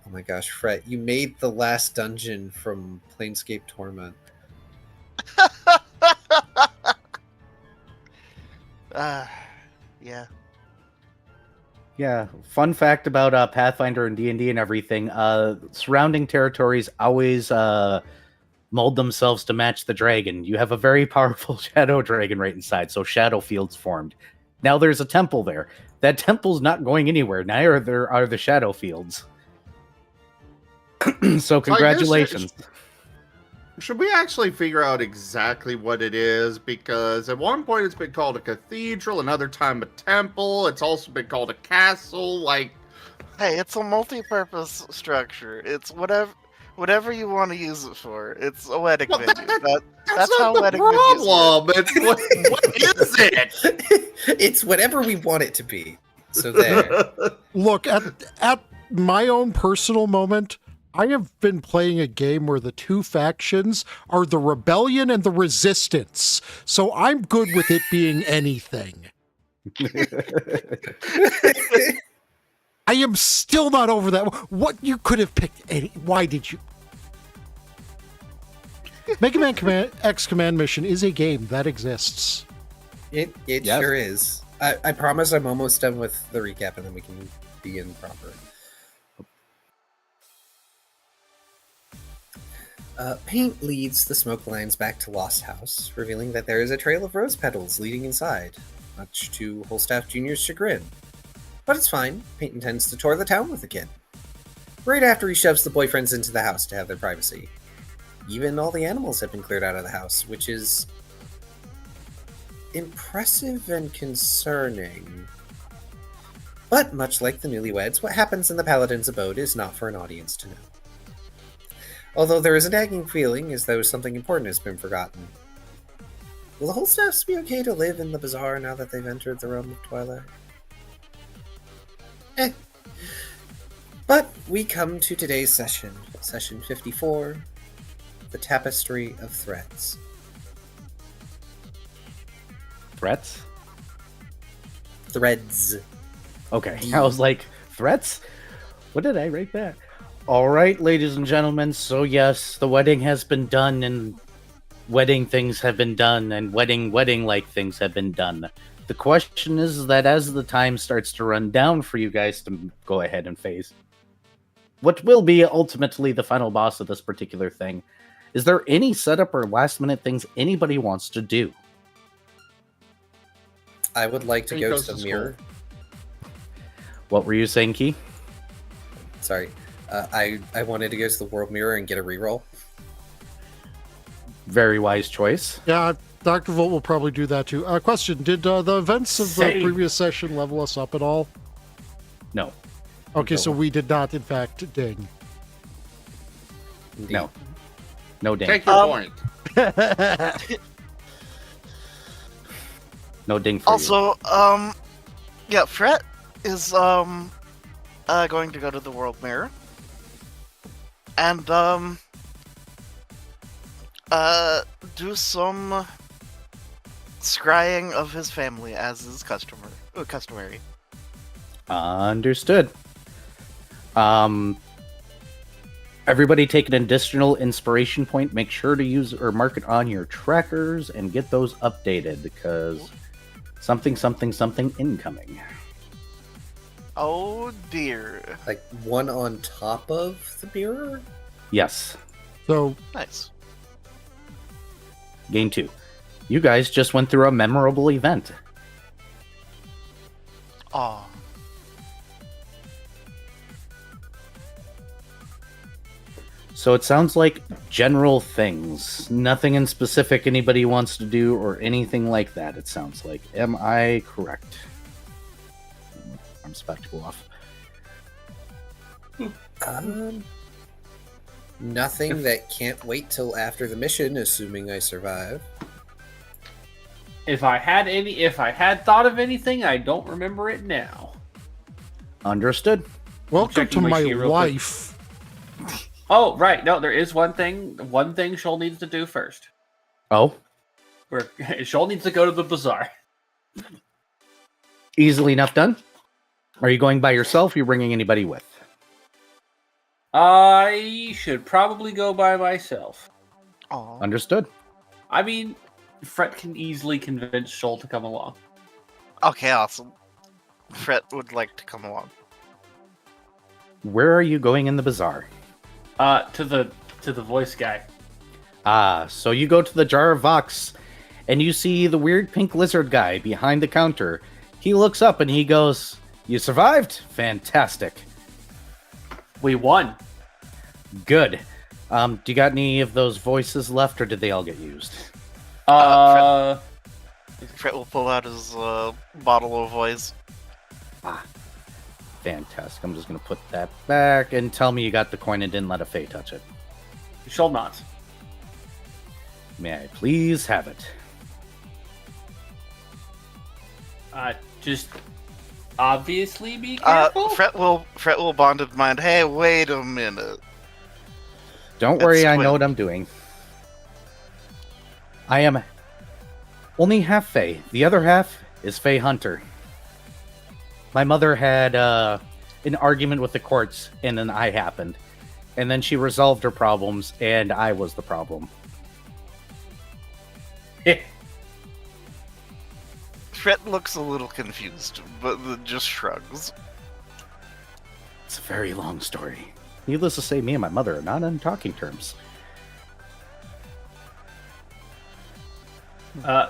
Oh my gosh, Fret, you made the last dungeon from Planescape Torment. Yeah. Yeah, fun fact about Pathfinder and D&D and everything, surrounding territories always mold themselves to match the dragon. You have a very powerful shadow dragon right inside, so shadow fields formed. Now there's a temple there. That temple's not going anywhere. Now there are the shadow fields. So congratulations. Should we actually figure out exactly what it is? Because at one point it's been called a cathedral, another time a temple. It's also been called a castle. Like, hey, it's a multi-purpose structure. It's whatever you want to use it for. It's a wedding venue. That's not how the wedding venues work. problem. It's what is it? It's whatever we want it to be. So there. Look, at my own personal moment, I have been playing a game where the two factions are the rebellion and the resistance. So I'm good with it being anything. I am still not over that. What you could have picked why did you? Mega Man X Command Mission is a game that exists. It Yep. sure is. I promise I'm almost done with the recap and then we can begin proper. Paint leads the smoke lines back to Lost House, revealing that there is a trail of rose petals leading inside, much to Holstaff Jr.'s chagrin. But it's fine. Paint intends to tour the town with the kid. Right after he shoves the boyfriends into the house to have their privacy. Even all the animals have been cleared out of the house, which is impressive and concerning. But much like the newlyweds, what happens in the Paladin's abode is not for an audience to know. Although there is a nagging feeling as though something important has been forgotten. Will the Holstaffs be okay to live in the bazaar now that they've entered the realm of Twilight? But we come to today's session, session 54, the Tapestry of Threads. Threats? Threads. Okay, I was like, threats? What did I write that? All right, ladies and gentlemen, so yes, the wedding has been done, and wedding things have been done, and wedding-like things have been done. The question is that as the time starts to run down for you guys to go ahead and face what will be ultimately the final boss of this particular thing, is there any setup or last-minute things anybody wants to do? I would like to He go goes to the to mirror. What were you saying, Key? Sorry. I wanted to go to the world mirror and get a reroll. Very wise choice. Yeah, Dr. Volt will probably do that too. Question, did the events of the previous session level us up at all? No. Okay, so we did not, in fact, ding. Indeed. No. No ding. Take your point. No ding for you. Also, yeah, Fret is going to go to the World Mirror and do some scrying of his family as is customary. Understood. Everybody take an additional inspiration point. Make sure to use or mark it on your trackers and get those updated because something incoming. Oh dear. Like one on top of the mirror? Yes. So, Nice. Game 2. You guys just went through a memorable event. Aw. So it sounds like general things. Nothing in specific anybody wants to do or anything like that, it sounds like. Am I correct? I'm spectacle off. Nothing that can't wait till after the mission, assuming I survive. If I had thought of anything, I don't remember it now. Understood. welcome to checking my my sheet real quick. life. Oh, right. No, there is one thing Shoal needs to do first. Oh, Shoal needs to go to the bazaar. easily enough done. Are you going by yourself? Or are you bringing anybody with? I should probably go by myself. Aw. Understood. I mean, Fret can easily convince Shoal to come along. Okay, awesome. Fret would like to come along. Where are you going in the bazaar? To the voice guy. So you go to the Jar of Vox, and you see the weird pink lizard guy behind the counter. He looks up and he goes, "You survived? Fantastic. We won. Good. Do you got any of those voices left, or did they all get used?" Fret will pull out his bottle of voice. Fantastic. I'm just going to put that back and tell me you got the coin and didn't let a Fae touch it. Shoal not. May I please have it? Just obviously be careful. Fret will bonded mind. Hey, wait a minute. Don't worry, I know Squid. what I'm doing. I am only half Fae. The other half is Fae Hunter. My mother had an argument with the courts, and then I happened. And then she resolved her problems, and I was the problem. Fret looks a little confused, but just shrugs. It's a very long story. Needless to say, me and my mother are not on talking terms.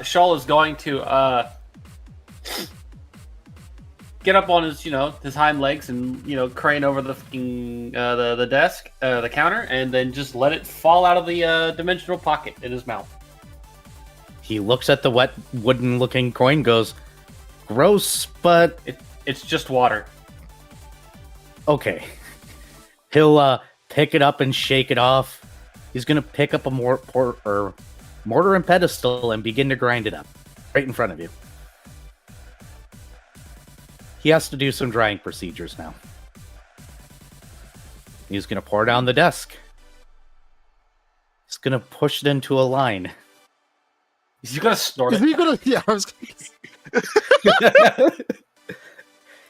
Shoal is going to get up on his, his hind legs and, crane over the fucking, the desk, the counter, and then just let it fall out of the dimensional pocket in his mouth. He looks at the wet, wooden-looking coin, goes, "Gross, but It's just water. okay." He'll pick it up and shake it off. He's gonna pick up a mortar and pedestal and begin to grind it up right in front of you. He has to do some drying procedures now. He's gonna pour down the desk. He's gonna push it into a line. He's gonna snort Is it. he gonna? Yeah, I was.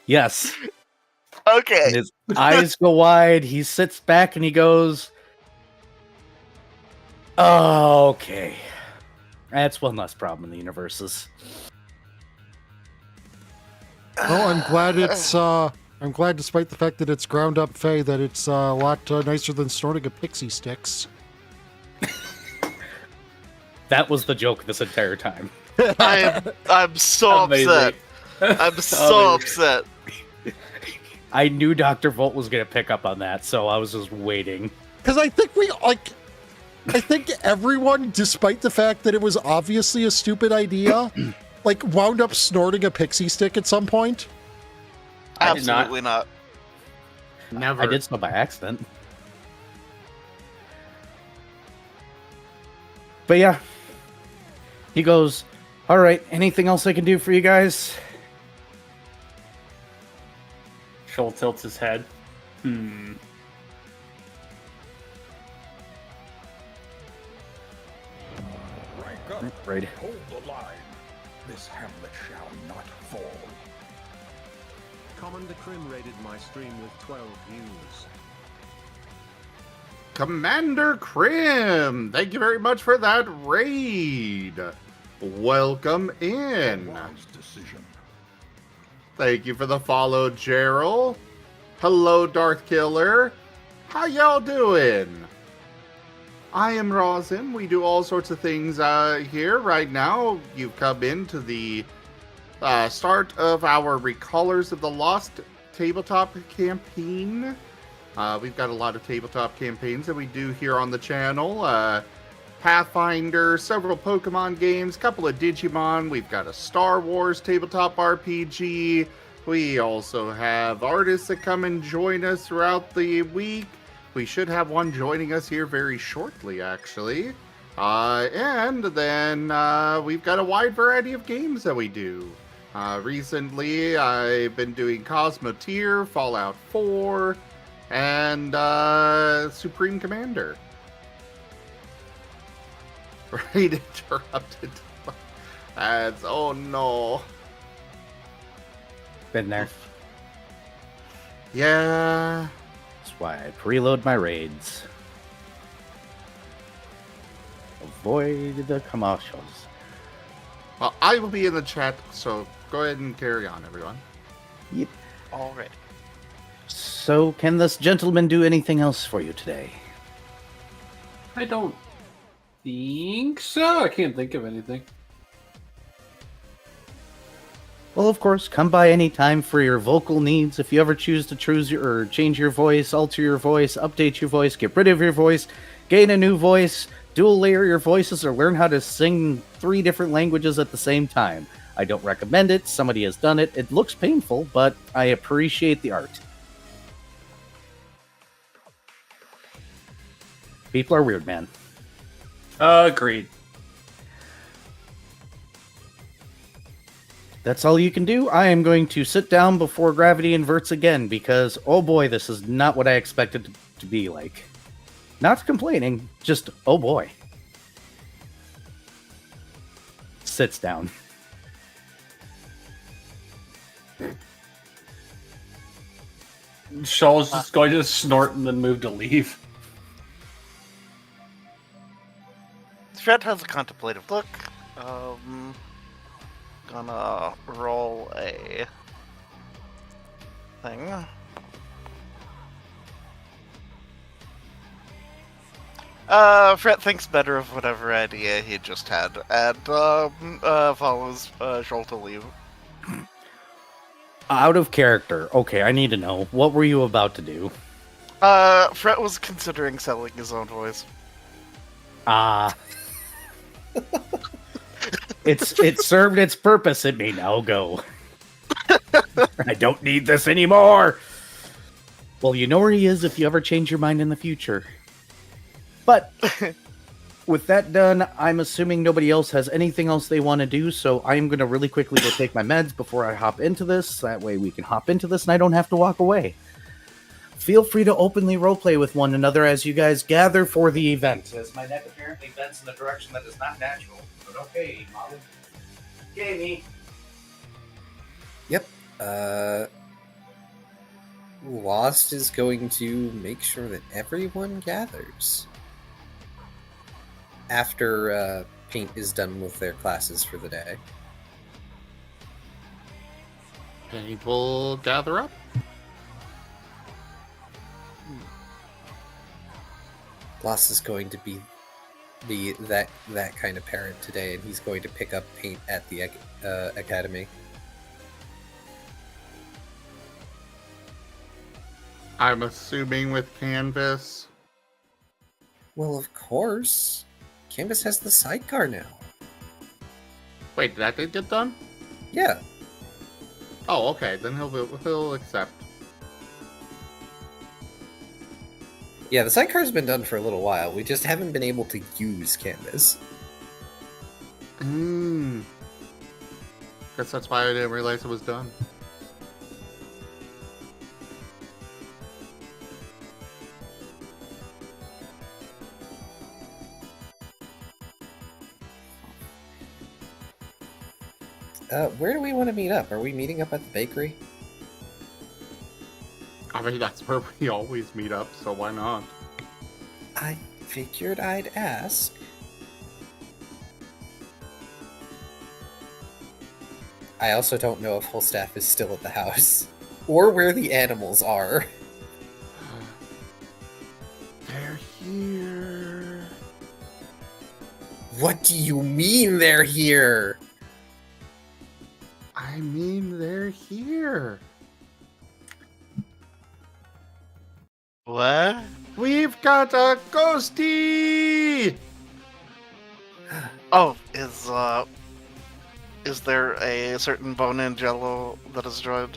Yes. Okay. And his eyes go wide. He sits back and he goes, "Oh, okay. That's one less problem in the universes." Well, I'm glad it's. I'm glad, despite the fact that it's ground up Fae, that it's a lot nicer than snorting a pixie sticks. That was the joke this entire time. I'm so Amazing. upset. I'm so Amazing. upset. I knew Dr. Volt was going to pick up on that, so I was just waiting. Because I think I think everyone, despite the fact that it was obviously a stupid idea, wound up snorting a pixie stick at some point. I did not. Absolutely not. Never. I did so by accident. But yeah, he goes, all right, anything else I can do for you guys? Shoal tilts his head. Right. Hold the line. This hamlet shall not fall. Commander Krim raided my stream with 12 views. Commander Krim, thank you very much for that raid. Welcome in. Wise decision. Thank you for the follow, Gerald. Hello, Darth Killer. How y'all doing? I am Rosin. We do all sorts of things here right now. You've come into the start of our Recallers of the Lost tabletop campaign. We've got a lot of tabletop campaigns that we do here on the channel. Pathfinder, several Pokemon games, couple of Digimon. We've got a Star Wars tabletop RPG. We also have artists that come and join us throughout the week. We should have one joining us here very shortly, actually. And then we've got a wide variety of games that we do. Recently, I've been doing Cosmoteer, Fallout 4, and Supreme Commander. Right, interrupted. Ads. Oh no. Been there. Yeah. That's why I preload my raids. Avoid the commercials. Well, I will be in the chat, so go ahead and carry on, everyone. Yep. Already. So, can this gentleman do anything else for you today? I don't think so. I can't think of anything. Well, of course, come by any time for your vocal needs. If you ever choose to change your voice, alter your voice, update your voice, get rid of your voice, gain a new voice, dual layer your voices, or learn how to sing 3 different languages at the same time. I don't recommend it. Somebody has done it. It looks painful, but I appreciate the art. People are weird, man. Agreed. That's all you can do. I am going to sit down before gravity inverts again because, oh boy, this is not what I expected it to be like. Not complaining, just, oh boy. Sits down. Shoal's just going to snort and then move to leave. Fred has a contemplative look. Gonna roll a thing. Fred thinks better of whatever idea he just had and follows Shoal to leave. Out of character. Okay, I need to know. What were you about to do? Fred was considering selling his own voice. It served its purpose. It may now go. I don't need this anymore. Well, you know where he is if you ever change your mind in the future. But with that done, I'm assuming nobody else has anything else they want to do, so I'm going to really quickly go take my meds before I hop into this. That way we can hop into this and I don't have to walk away. Feel free to openly roleplay with one another as you guys gather for the event. As my neck apparently bends in a direction that is not natural. But okay, Molly. Jamie. Yep. Lost is going to make sure that everyone gathers after Paint is done with their classes for the day. People gather up. Lost is going to be that kind of parent today, and he's going to pick up Paint at the academy. I'm assuming with Canvas. Well, of course. Canvas has the sidecar now. Wait, did that get done? Yeah. Oh, okay. Then he'll accept. Yeah, the sidecar's been done for a little while. We just haven't been able to use Canvas. Guess that's why I didn't realize it was done. Where do we want to meet up? Are we meeting up at the bakery? I mean, that's where we always meet up, so why not? I figured I'd ask. I also don't know if Holstaff is still at the house, or where the animals are. They're here. What do you mean they're here? I mean, they're here. What? We've got a ghosty! Oh, is there a certain bone in jello that is droid?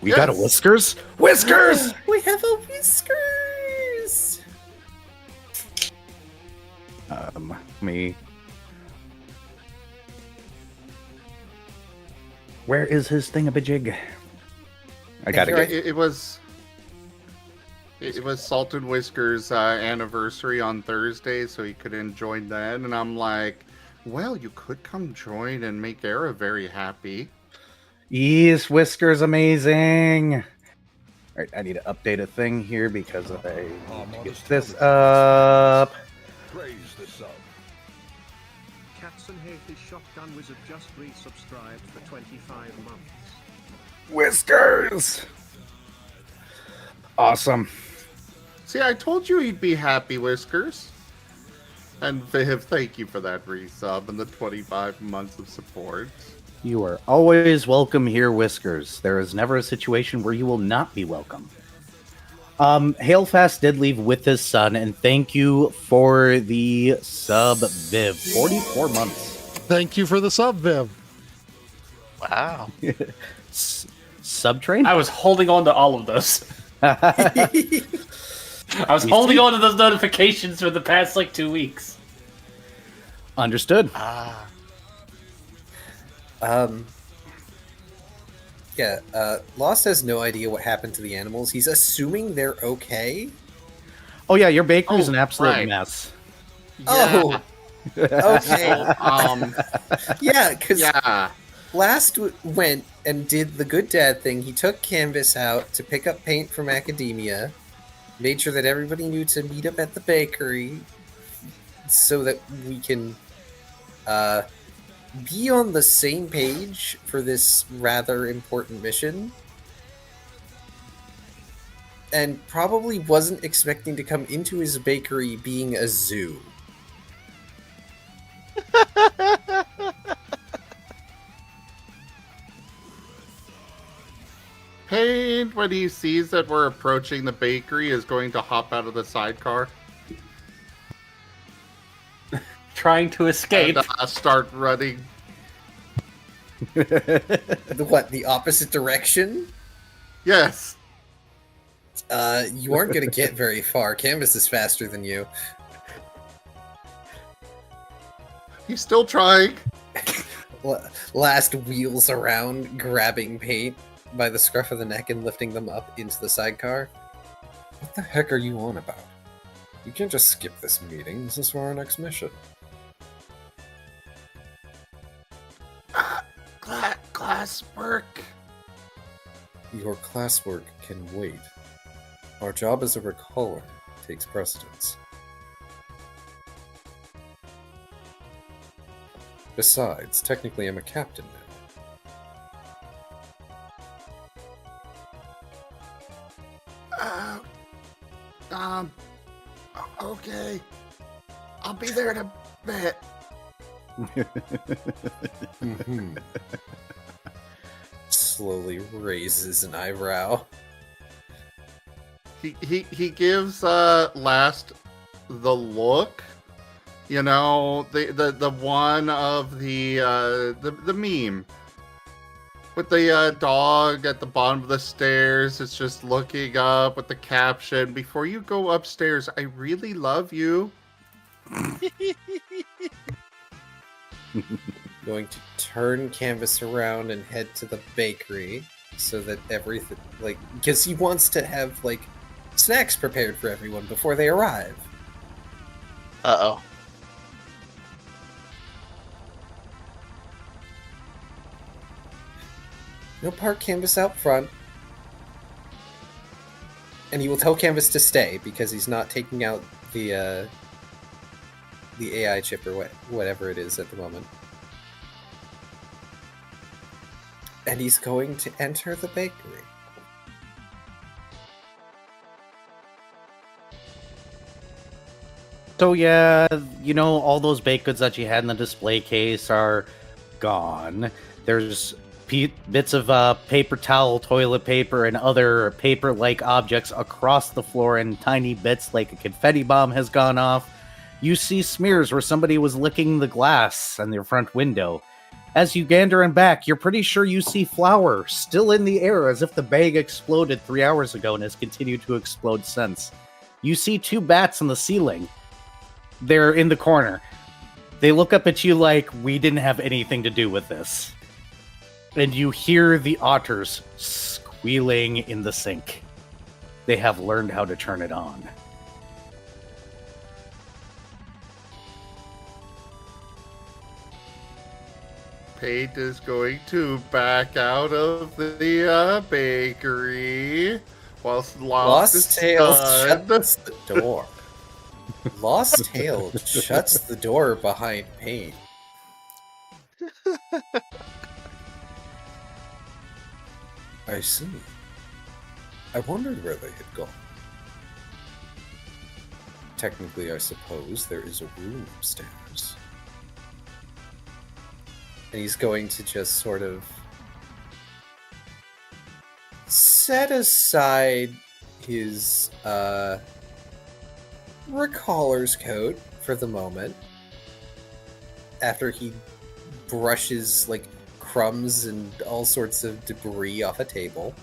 We got a Yes. Whiskers? Whiskers! We have a Whiskers! Me. Where is his thingamajig? I gotta Here, get. It was Salt and Whiskers' anniversary on Thursday, so he couldn't join then. And I'm like, well, you could come join and make Era very happy. Yes, Whiskers, amazing. All right, I need to update a thing here because I need to get this up. Praise the sub. Cats and Hatey Shotgun Wizard just resubscribed for 25 months. Whiskers! Awesome. See, I told you he'd be happy, Whiskers. And Viv, thank you for that resub and the 25 months of support. You are always welcome here, Whiskers. There is never a situation where you will not be welcome. Hailfast did leave with his son, and thank you for the sub, Viv. 44 months. Thank you for the sub, Viv. Wow. Subtrain? I was holding on to all of those. I was holding on to those notifications for the past, 2 weeks. Understood. Lost has no idea what happened to the animals. He's assuming they're okay. Oh yeah, your bakery's an absolute right. mess. Oh, okay. Yeah, because Yeah. Last went and did the good dad thing. He took Canvas out to pick up paint from academia, made sure that everybody knew to meet up at the bakery so that we can be on the same page for this rather important mission. And probably wasn't expecting to come into his bakery being a zoo. Pain, when he sees that we're approaching the bakery, is going to hop out of the sidecar Trying to escape. and start running. The opposite direction? Yes. You aren't going to get very far. Canvas is faster than you. He's still trying. Last wheels around, grabbing paint by the scruff of the neck and lifting them up into the sidecar. What the heck are you on about? You can't just skip this meeting. This is for our next mission. Classwork. Your classwork can wait. Our job as a recaller takes precedence. Besides, technically I'm a captain now. Okay. I'll be there in a bit. Slowly raises an eyebrow. He gives Last the look. You know, the one of the meme. with the dog at the bottom of the stairs. It's just looking up with the caption, "Before you go upstairs, I really love you." Going to turn Canvas around and head to the bakery so that everything, like, because he wants to have, like, snacks prepared for everyone before they arrive. Uh-oh. He'll park Canvas out front. And he will tell Canvas to stay because he's not taking out the AI chip or whatever it is at the moment. And he's going to enter the bakery. So yeah, you know, all those baked goods that you had in the display case are gone. There's bits of paper towel, toilet paper, and other paper-like objects across the floor in tiny bits, like a confetti bomb has gone off. You see smears where somebody was licking the glass on their front window. As you gander in back, you're pretty sure you see flour still in the air as if the bag exploded 3 hours ago and has continued to explode since. You see 2 bats on the ceiling. They're in the corner. They look up at you like, we didn't have anything to do with this. And you hear the otters squealing in the sink. They have learned how to turn it on. Paint is going to back out of the bakery whilst Lost Tail stunned. shuts the door. Lost Tail shuts the door behind Paint. I see. I wondered where they had gone. Technically, I suppose there is a room upstairs. And he's going to just sort of set aside his recaller's coat for the moment after he brushes like crumbs and all sorts of debris off a table.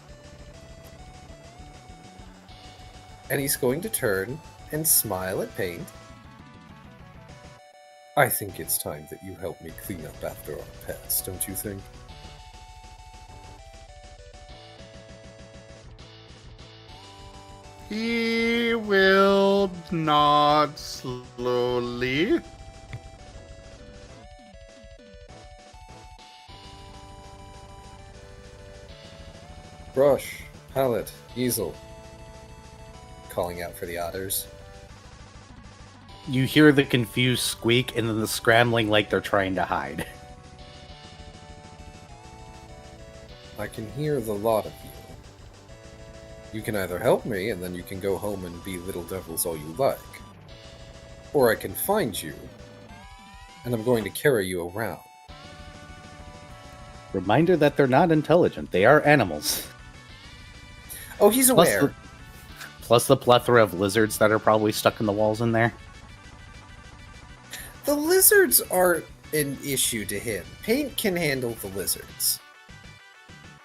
And he's going to turn and smile at Paint. I think it's time that you help me clean up after our pets, don't you think? He will nod slowly. Brush, palette, easel. Calling out for the otters. You hear the confused squeak and then the scrambling like they're trying to hide. I can hear the lot of you. You can either help me and then you can go home and be little devils all you like. Or I can find you, and I'm going to carry you around. Reminder that they're not intelligent. They are animals. Oh, he's aware. Plus the plethora of lizards that are probably stuck in the walls in there. The lizards are an issue to him. Paint can handle the lizards.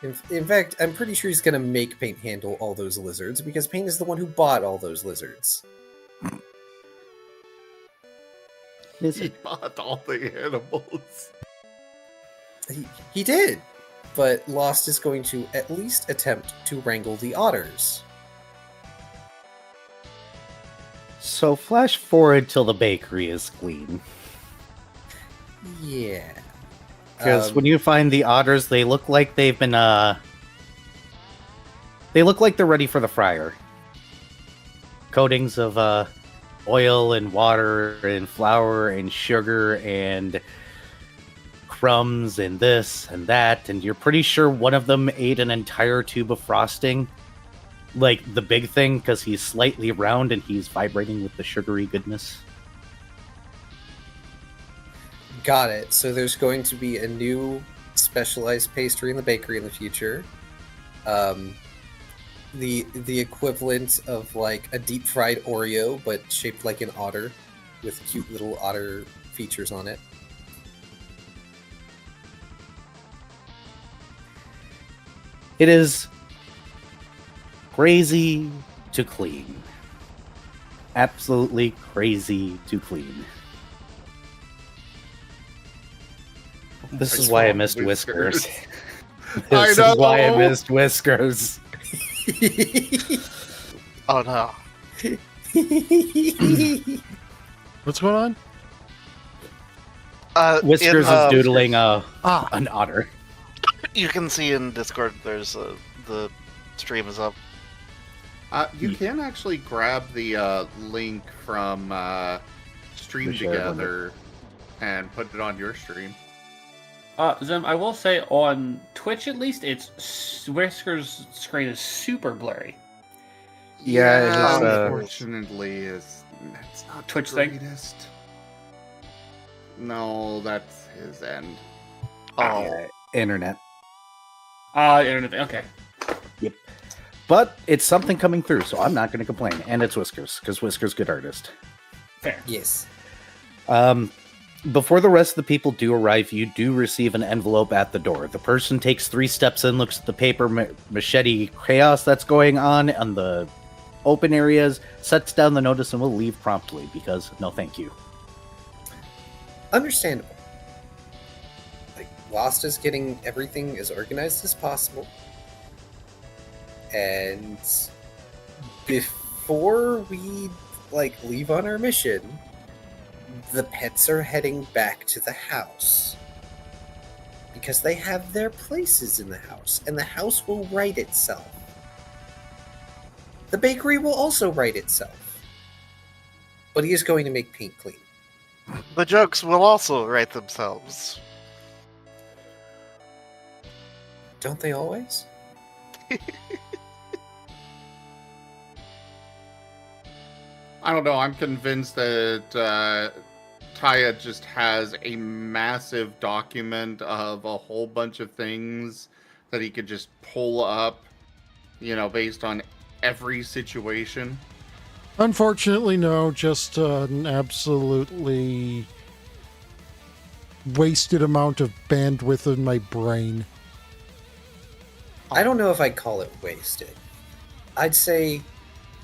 In fact, I'm pretty sure he's going to make Paint handle all those lizards, because Paint is the one who bought all those lizards. He bought all the animals. He did, but Lost is going to at least attempt to wrangle the otters. So flash forward till the bakery is clean. Yeah. Because when you find the otters, they look like they've been, they look like they're ready for the fryer. Coatings of, oil and water and flour and sugar and crumbs and this and that, and you're pretty sure one of them ate an entire tube of frosting. Like, the big thing, because he's slightly round and he's vibrating with the sugary goodness. Got it. So there's going to be a new specialized pastry in the bakery in the future. The equivalent of like a deep fried Oreo, but shaped like an otter, with cute little otter features on it. It is crazy to clean. Absolutely crazy to clean. This is why I missed Whiskers. This is why I missed Whiskers. Oh no. What's going on? Whiskers is doodling an otter. You can see in Discord there's the stream is up. You can actually grab the link from Stream Together and put it on your stream. Zim, I will say on Twitch at least, Whisker's screen is super blurry. Yeah, unfortunately, it's not Twitch the thing? greatest. No, that's his end. Yeah, internet. Internet. Okay. Yep. But it's something coming through, so I'm not going to complain. And it's Whiskers, because Whiskers' good artist. Fair. Yes. Before the rest of the people do arrive, you do receive an envelope at the door. The person takes 3 steps in, looks at the paper machete chaos that's going on the open areas, sets down the notice, and will leave promptly because no thank you. Understandable. Like, Lost is getting everything as organized as possible. And before we leave on our mission, the pets are heading back to the house. Because they have their places in the house, and the house will right itself. The bakery will also right itself. But he is going to make paint clean. The jokes will also write themselves. Don't they always? I don't know. I'm convinced that Taya just has a massive document of a whole bunch of things that he could just pull up, based on every situation. Unfortunately, no. Just an absolutely wasted amount of bandwidth in my brain. I don't know if I'd call it wasted. I'd say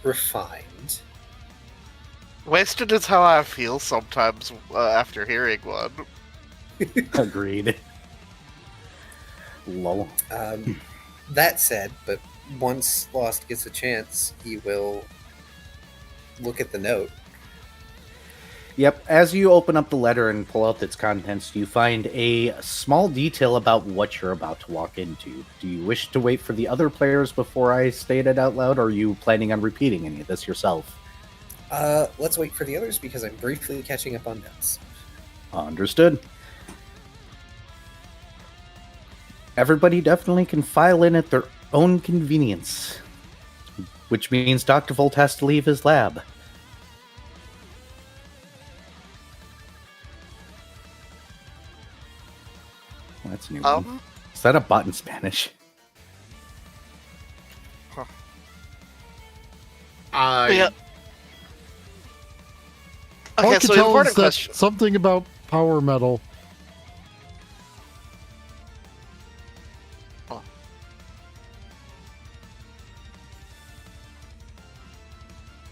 refined. Wasted is how I feel sometimes after hearing one. Agreed. Lol. That said, but once Lost gets a chance, he will look at the note. Yep, as you open up the letter and pull out its contents, you find a small detail about what you're about to walk into. Do you wish to wait for the other players before I state it out loud, or are you planning on repeating any of this yourself? Let's wait for the others because I'm briefly catching up on notes. Understood. Everybody definitely can file in at their own convenience, which means Dr. Volt has to leave his lab. Well, that's a new one. Is that a bot in Spanish? Yeah. All I Okay, can so tell important is that question. something about power metal.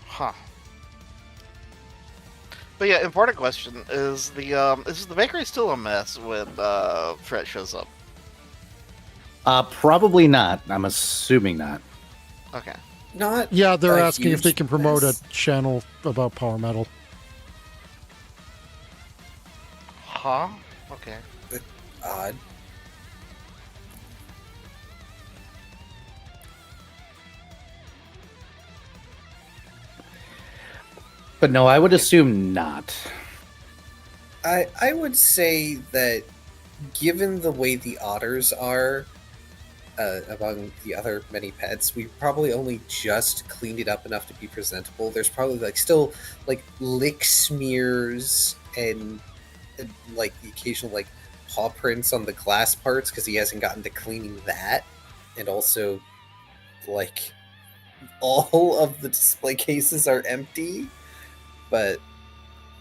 Huh. But yeah, important question is the bakery still a mess when Fred shows up? Probably not. I'm assuming not. Okay. Not. Yeah, they're a asking if they huge can promote mess. a channel about power metal. Huh? Okay. Odd. But no, I would assume not. I would say that given the way the otters are among the other many pets, we probably only just cleaned it up enough to be presentable. There's probably still lick smears and the occasional paw prints on the glass parts because he hasn't gotten to cleaning that, and also all of the display cases are empty. But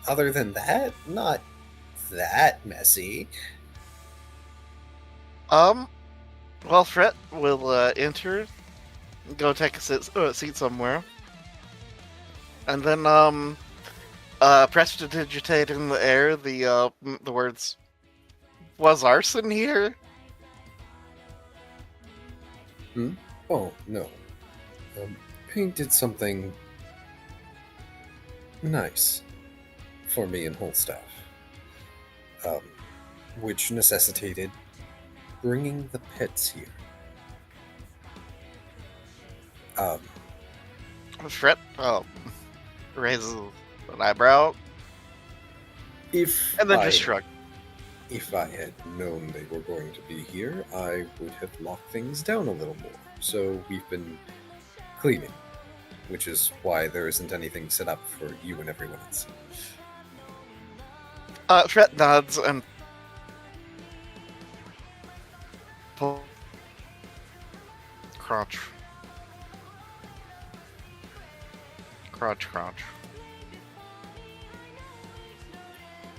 other than that, not that messy. Well, Fret will enter, go take a seat somewhere, and then prestidigitate in the air the words, "Was arson here?" Oh, no. Paint did something nice for me and Holstaff, which necessitated bringing the pets here. Fret raises an eyebrow If and then I, just shrug. If I had known they were going to be here, I would have locked things down a little more. So we've been cleaning, which is why there isn't anything set up for you and everyone else. Fret nods and pull. Crunch. Crunch, crunch.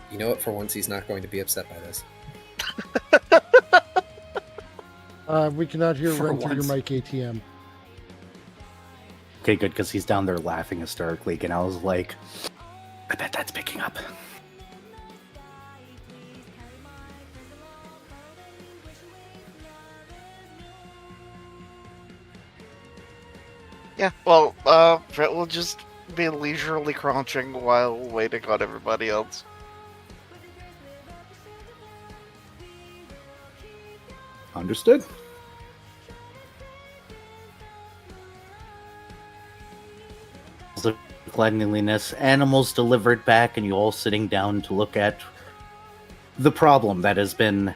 You know what? For once, he's not going to be upset by this. We cannot hear For right through your once. mic, ATM. Okay, good, because he's down there laughing hysterically, and I was like, I bet that's picking up. Yeah, well, Fret will just be leisurely crunching while waiting on everybody else. Understood. The cleanliness, animals delivered back, and you all sitting down to look at the problem that has been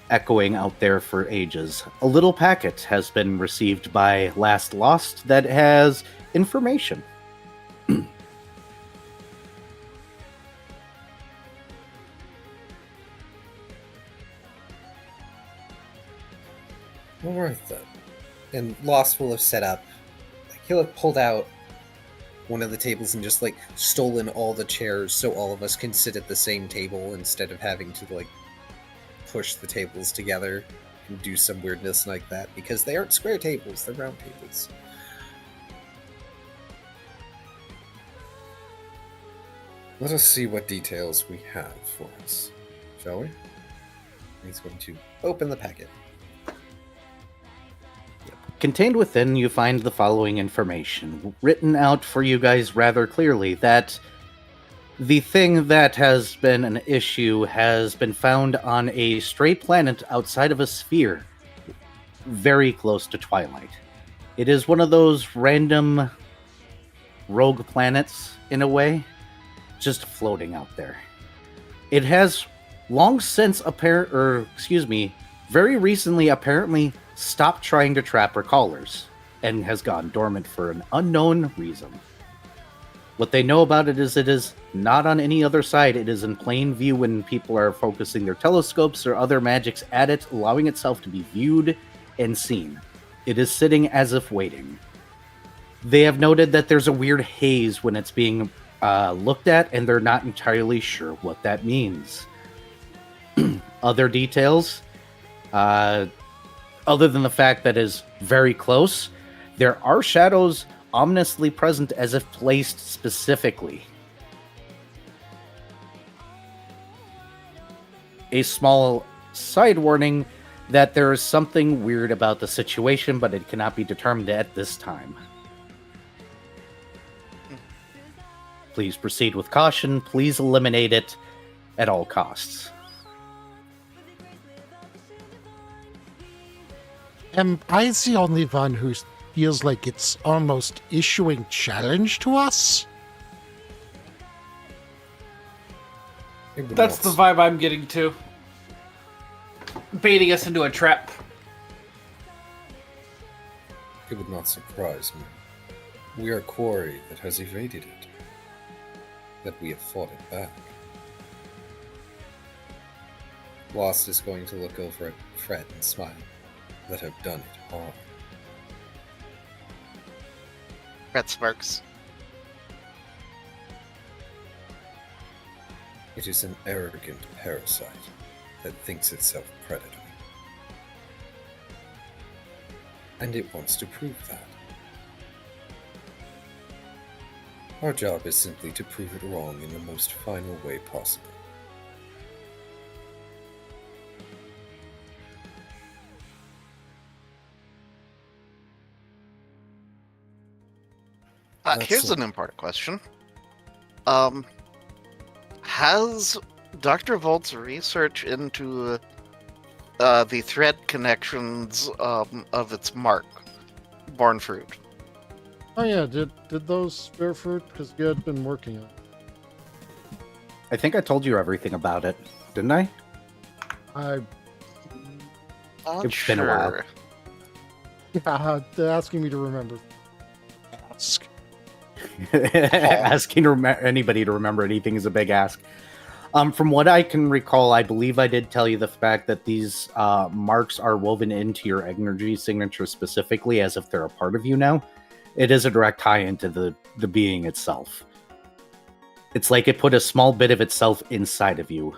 echoing out there for ages. A little packet has been received by Last Lost that has information. All right, then. And Lost will have set up. He'll have pulled out one of the tables and just, stolen all the chairs so all of us can sit at the same table instead of having to, push the tables together and do some weirdness like that, because they aren't square tables, they're round tables. Let us see what details we have for us, shall we? He's going to open the packet. Contained within, you find the following information, written out for you guys rather clearly, that the thing that has been an issue has been found on a stray planet outside of a sphere, very close to Twilight. It is one of those random rogue planets, in a way, just floating out there. It has long since very recently apparently stopped trying to trap recallers and has gone dormant for an unknown reason. What they know about it is not on any other side. It is in plain view when people are focusing their telescopes or other magics at it, allowing itself to be viewed and seen. It is sitting as if waiting. They have noted that there's a weird haze when it's being looked at, and they're not entirely sure what that means. Other details, other than the fact that it is very close, there are shadows ominously present as if placed specifically. A small side warning that there is something weird about the situation, but it cannot be determined at this time. Please proceed with caution. Please eliminate it at all costs. Am I the only one who feels like it's almost issuing challenge to us? That's the vibe I'm getting to. Baiting us into a trap. It would not surprise me. We are a quarry that has evaded it. That we have fought it back. Lost is going to look over at Fred and smile. That have done it all. Fret smirks. It is an arrogant parasite that thinks itself predatory. and it wants to prove that. Our job is simply to prove it wrong in the most final way possible. Here's That's an important question. Has Dr. Volt's research into the thread connections of its mark borne fruit? Oh yeah, did those bear fruit? Because you had been working on it. I think I told you everything about it, didn't I? Not Been a while. sure. They're asking me to remember. Ask. Asking anybody to remember anything is a big ask. From what I can recall, I believe I did tell you the fact that these marks are woven into your energy signature specifically as if they're a part of you now. It is a direct tie into the being itself. It's like it put a small bit of itself inside of you.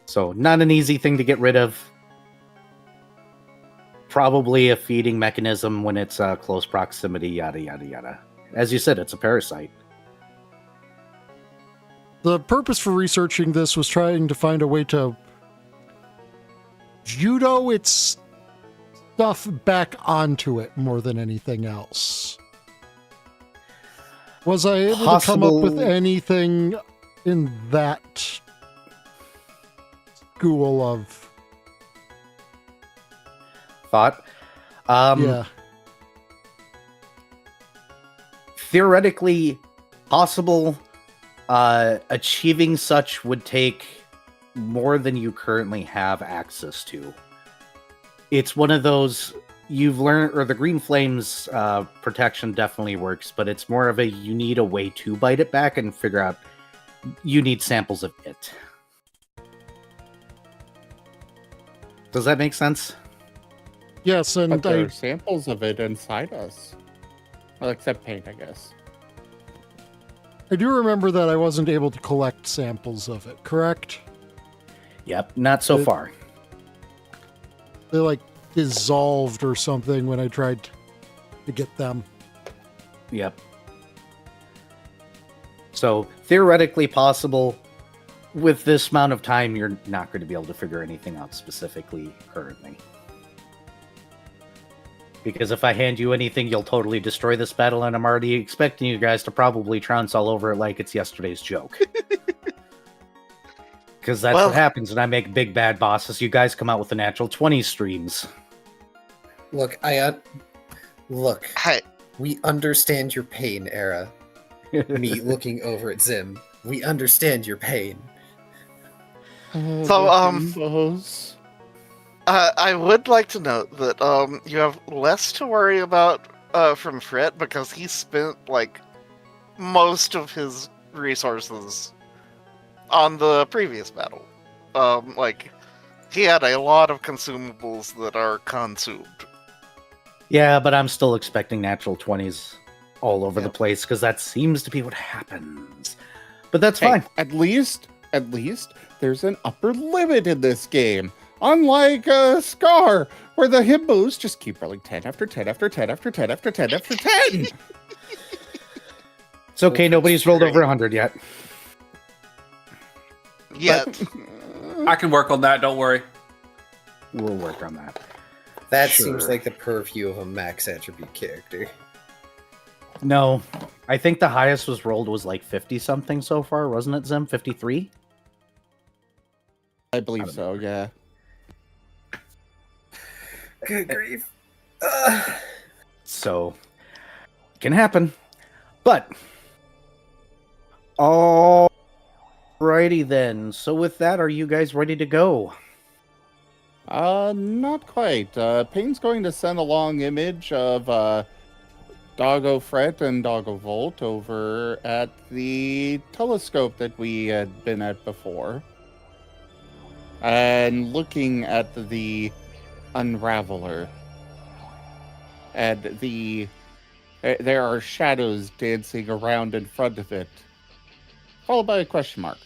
So, not an easy thing to get rid of. Probably a feeding mechanism when it's close proximity, yada, yada, yada. As you said, it's a parasite. The purpose for researching this was trying to find a way to judo its stuff back onto it more than anything else. Was I able to come up with anything in that school of thought? Yeah. Theoretically possible. Achieving such would take more than you currently have access to. It's one of those you've learned, or the green flames protection definitely works, but it's more of a you need a way to bite it back and figure out you need samples of it. Does that make sense? Yes, and But there are samples of it inside us. Well, except paint, I guess. I do remember that I wasn't able to collect samples of it, correct? Yep, not so far. They like dissolved or something when I tried to get them. Yep. So, theoretically possible. With this amount of time, you're not going to be able to figure anything out specifically currently. Because if I hand you anything, you'll totally destroy this battle, and I'm already expecting you guys to probably trounce all over it like it's yesterday's joke. Because that's what happens when I make big bad bosses. You guys come out with the natural 20 streams. Look, we understand your pain, Era. Me looking over at Zim. We understand your pain. So, I would like to note that you have less to worry about from Fred because he spent like most of his resources on the previous battle. Like he had a lot of consumables that are consumed. Yeah, but I'm still expecting natural 20s all over the place because that seems to be what happens. But that's fine. At least there's an upper limit in this game. Unlike Scar, where the himbos just keep rolling 10 after 10 after 10 after 10 after 10 after 10. It's okay, nobody's rolled over 100 yet. Yeah. I can work on that, don't worry. We'll work on that. That seems like the purview of a max attribute character. No, I think the highest was rolled was like 50 something so far, wasn't it, Zim? 53? I believe so, yeah. Good grief. So, can happen. But, alrighty then. So with that, are you guys ready to go? Not quite. Payne's going to send a long image of Doggo Fret and Doggo Volt over at the telescope that we had been at before. And looking at the Unraveler. And there are shadows dancing around in front of it. Followed by a question mark.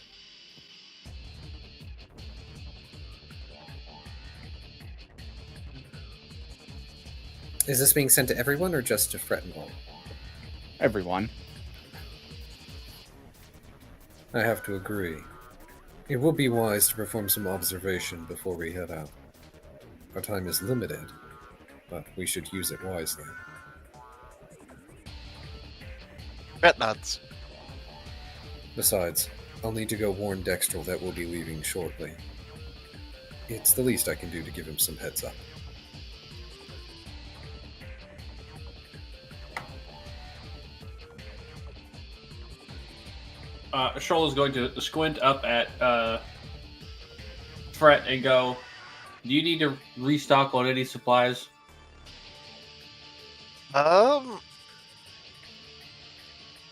Is this being sent to everyone or just to Fret and Wall? Everyone. I have to agree. It will be wise to perform some observation before we head out. Our time is limited, but we should use it wisely. Ret nods. Besides, I'll need to go warn Dextrel that we'll be leaving shortly. It's the least I can do to give him some heads up. Shoal is going to squint up at Fret and go, do you need to restock on any supplies?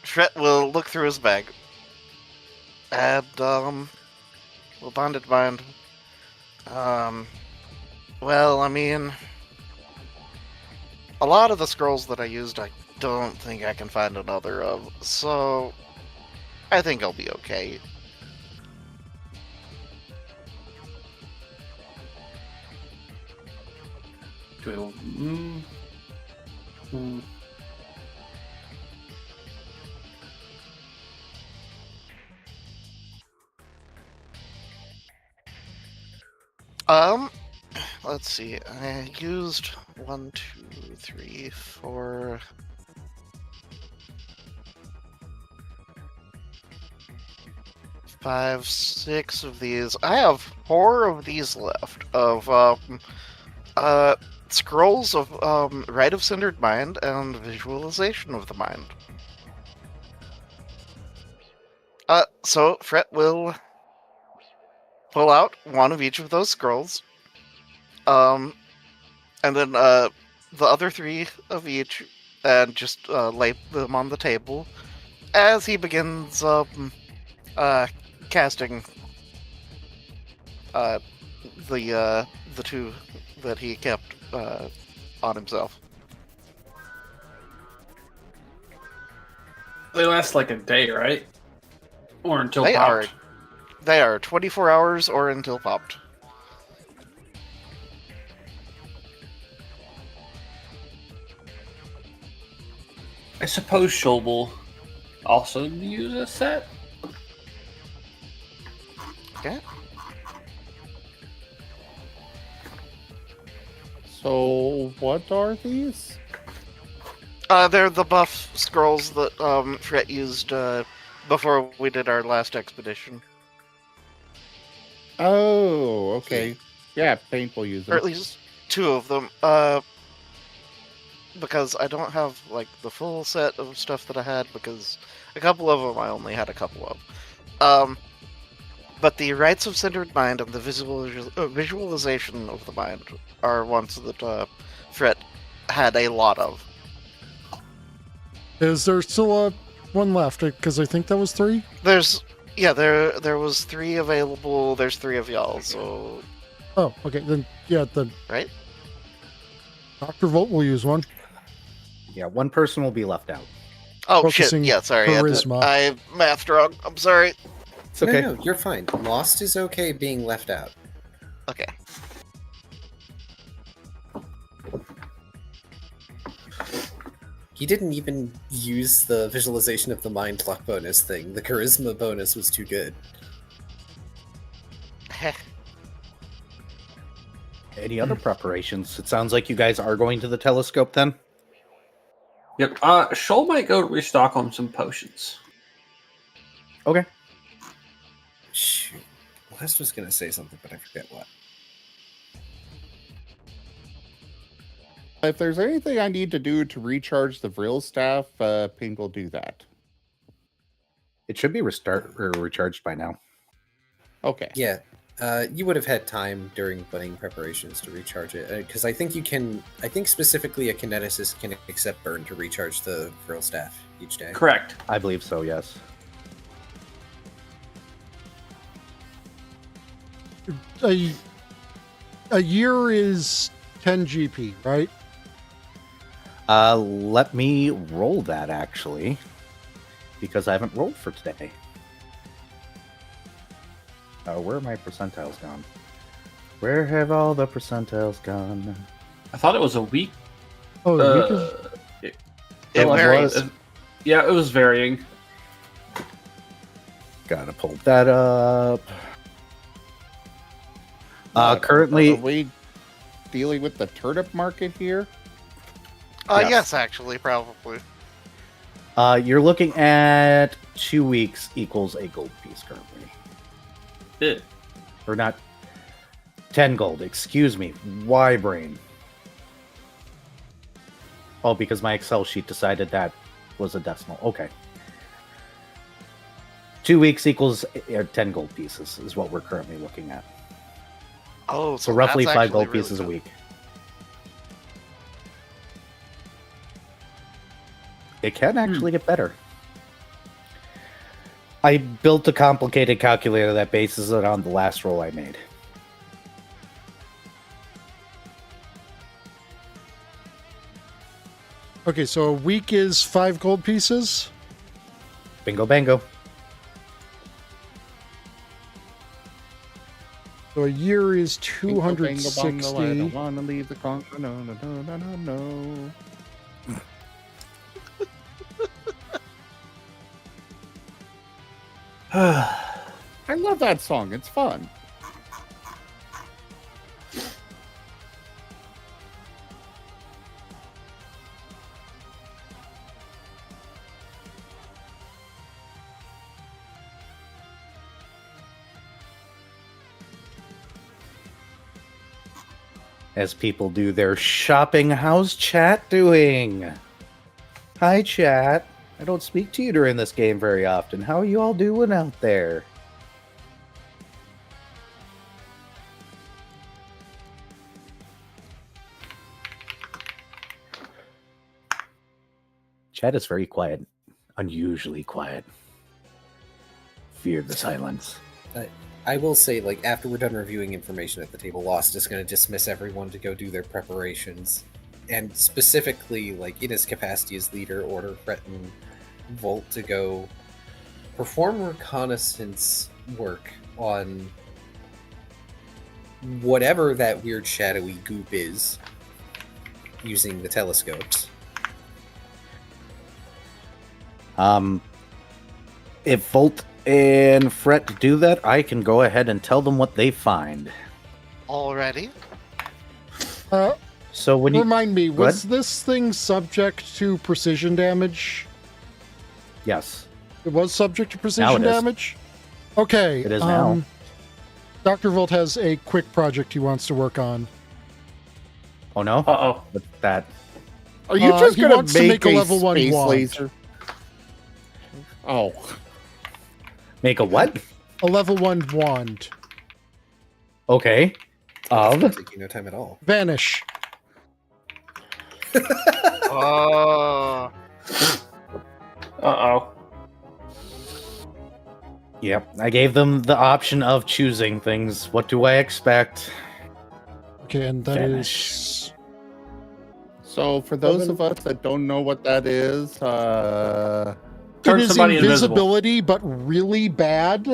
Fret will look through his bag. And, will bonded mind. Well, I mean, a lot of the scrolls that I used, I don't think I can find another of, so I think I'll be okay. Let's see. I used 1, 2, 3, 4. 5, 6 of these. I have 4 of these left of scrolls of Rite of Cindered Mind and Visualization of the Mind. So Fret will pull out one of each of those scrolls, and then the other 3 of each, and just lay them on the table as he begins casting the 2 that he kept on himself. They last like a day, right? Or until popped. They are 24 hours or until popped. I suppose Shoal will also use a set. Okay. So, what are these? They're the buff scrolls that Fret used before we did our last expedition. Oh, okay. Yeah, Paint will use them. Or at least 2 of them. Because I don't have like the full set of stuff that I had, because a couple of them I only had a couple of. But the Rites of Centered Mind and the Visualization of the Mind are ones that Fret had a lot of. Is there still one left? Because I think that was 3. There was 3 available. There's 3 of y'all. So. Oh, okay. Then Right. Dr. Volt will use one. Yeah, one person will be left out. Oh Focusing shit! Yeah, sorry. charisma. I mathed wrong. I'm sorry. It's okay. No, you're fine. Lost is okay being left out. Okay. He didn't even use the visualization of the mind luck bonus thing. The charisma bonus was too good. Any other preparations? It sounds like you guys are going to the telescope then? Yep. Shoal might go restock on some potions. Okay. Shoot. West was going to say something, but I forget what. If there's anything I need to do to recharge the Vril staff, Paint will do that. It should be recharged by now. Okay. Yeah. You would have had time during wedding preparations to recharge it. Because I think I think specifically a kineticist can accept burn to recharge the Vril staff each day. Correct. I believe so, yes. A year is 10 GP, right? Let me roll that, actually. Because I haven't rolled for today. Where are my percentiles gone? Where have all the percentiles gone? I thought it was a week Oh, the week is... It, It was- varies. yeah, it was varying. Gotta pull that up. Are Currently, we dealing with the turnip market here? Yes. Yes, actually, probably. you're looking at 2 weeks equals a gold piece currently. Eh. Or not 10 gold, excuse me. Why brain? Oh, because my Excel sheet decided that was a decimal. Okay. 2 weeks equals 10 gold pieces is what we're currently looking at. Oh, So roughly that's 5 actually gold really pieces a good. week. It can actually get better. I built a complicated calculator that bases it on the last roll I made. Okay, so a week is 5 gold pieces. Bingo bango. So a year is Bingo, bango, bongo, I 260. don't wanna leave the conquer. No, no, no, no, no, no. I love that song. It's fun. As people do their shopping, how's chat doing? Hi, chat. I don't speak to you during this game very often. How are you all doing out there? Chat is very quiet. Unusually quiet. Fear the silence. I will say, like, after we're done reviewing information at the table, Lost is going to dismiss everyone to go do their preparations. And specifically, like, in his capacity as leader, order Fret and Volt to go perform reconnaissance work on whatever that weird shadowy goop is using the telescopes. If Volt and Fret do that, I can go ahead and tell them what they find. Already? So when you Remind me, Go was this thing subject to precision damage? yes, It was subject to Now precision it is. damage? Okay. It is now. Dr. Volt has a quick project he wants to work on. oh no, Uh-oh. what's that? Are you just he gonna wants to make make a level 1 space wand. laser? Oh, Make a what? A level 1 wand. Okay. It'll take you no time at all. Vanish. Oh. Uh-oh. Yep. I gave them the option of choosing things. What do I expect? Okay, and that Vanish. is... so for those of us that don't know what that is, Turn It is somebody invisible. invisibility, but really bad.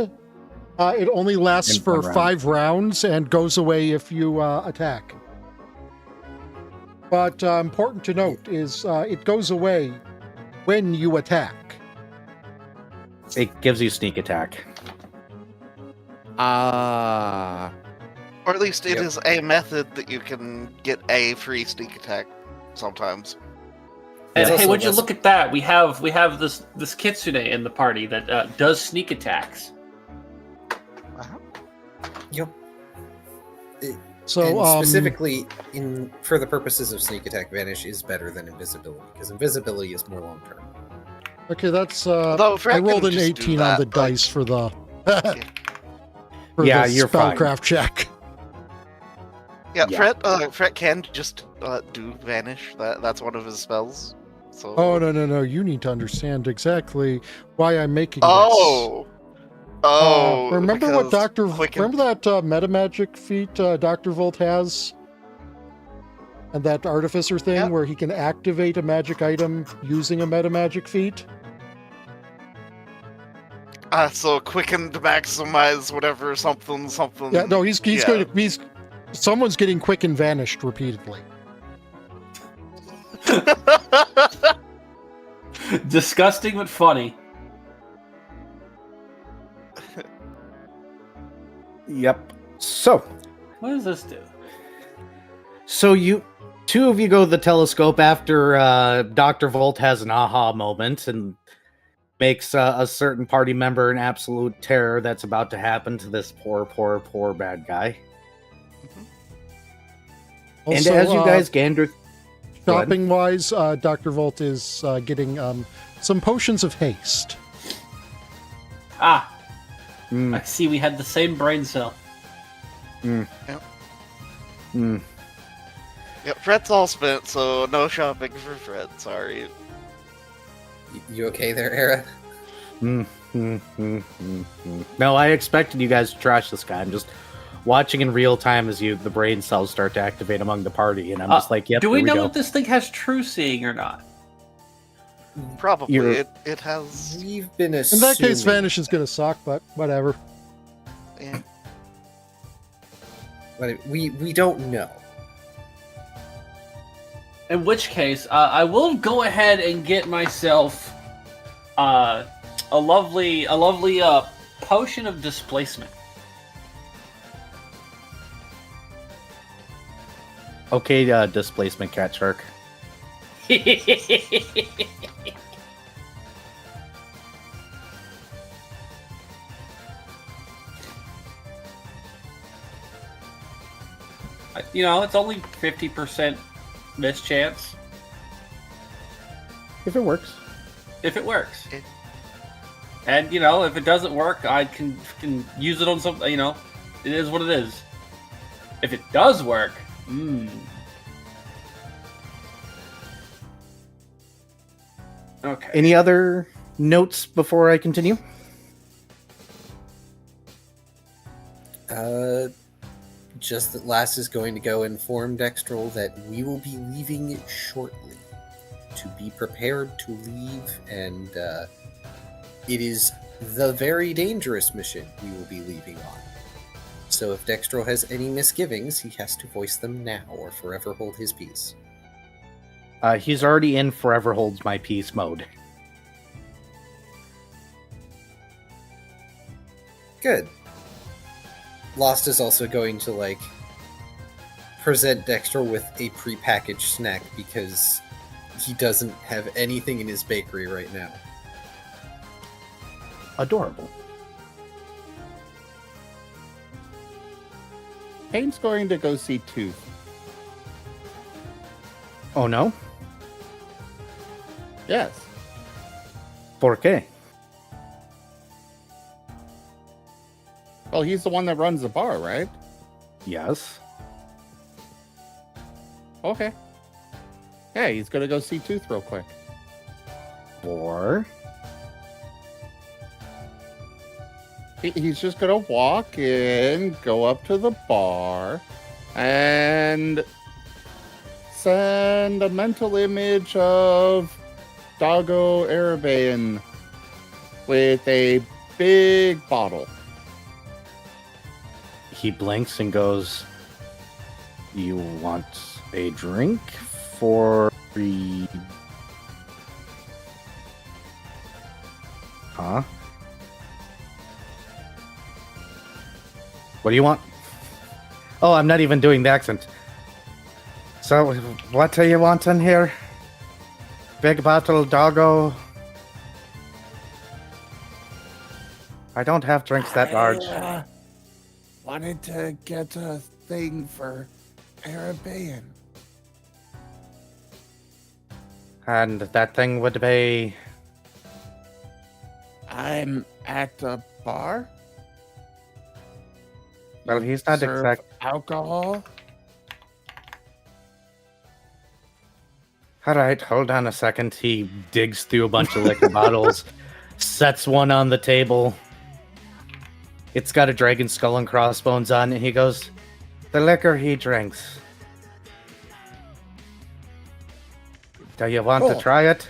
It only lasts In for one round. 5 rounds and goes away if you attack. But important to note is it goes away when you attack. It gives you sneak attack. ah, Or at least it Yep. is a method that you can get a free sneak attack sometimes. And There's hey, also would you less- look at that? We have this kitsune in the party that does sneak attacks. Yep. So And specifically, for the purposes of sneak attack, Vanish is better than invisibility, because invisibility is more long term. okay, that's Though I Fred rolled can an just do 18 on that, the like- dice for the Yeah, you're fine. spellcraft check. Yeah, Yeah. Fret can just do vanish. That's one of his spells. So. Oh no! You need to understand exactly why I'm making Oh. Oh. this. Remember what because Doctor? Quicken- Remember that meta magic feat Doctor Volt has, and that artificer thing Yeah. where he can activate a magic item using a meta magic feat. So quicken to maximize whatever something. Yeah, no, he's Yeah. going to someone's getting quick and vanished repeatedly. Disgusting but funny. Yep. So, What does this do? so you two of you go to the telescope after Dr. Volt has an aha moment and makes a certain party member an absolute terror that's about to happen to this poor bad guy. And Also, as you guys gander... Go ahead. shopping wise, Dr. Volt is getting some potions of haste. Ah, Mm, I see we had the same brain cell. mm, Yep. mm. Yep, Fred's all spent, so no shopping for Fred. Sorry. You okay there, Era? No, I expected you guys to trash this guy. I'm just watching in real time as the brain cells start to activate among the party, and I'm just like, yep, Do we here know go. if this thing has true seeing or not? Probably. You're- It has. We've been In assuming. that case, Vanish is going to suck, but whatever. Yeah. But we don't know. In which case, I will go ahead and get myself a lovely potion of displacement. Okay, displacement cat shark. You know, it's only 50% mischance If it works. if it works. Okay. And you know, if it doesn't work, I can use it on something. You know, it is what it is. If it does work, okay. Any other notes before I continue? Just that Lass is going to go inform Dextrol that we will be leaving shortly. To be prepared to leave, and it is the very dangerous mission we will be leaving on. So if Dextrol has any misgivings, he has to voice them now or forever hold his peace. He's already in forever holds my peace mode. Good. Lost is also going to, present Dextrol with a prepackaged snack because he doesn't have anything in his bakery right now. Adorable. Kane's going to go see Tooth. Oh no? Yes. ¿Por qué? Well, he's the one that runs the bar, right? Yes. Okay. Yeah, he's gonna go see Tooth real quick. Or... He's just gonna walk in, go up to the bar, and send a mental image of Tyago Arabian with a big bottle. He blinks and goes, "You want a drink for free?" Huh? What do you want? Oh, I'm not even doing the accent. So, what do you want in here? Big bottle doggo? I don't have drinks that large. Wanted to get a thing for Arabian. And that thing would be... I'm at a bar. Well, he's not Serve exact... alcohol. Alright, hold on a second. He digs through a bunch of liquor bottles, sets one on the table. It's got a dragon skull and crossbones on it. He goes, "The liquor he drinks. Do you want to Cool. try it?"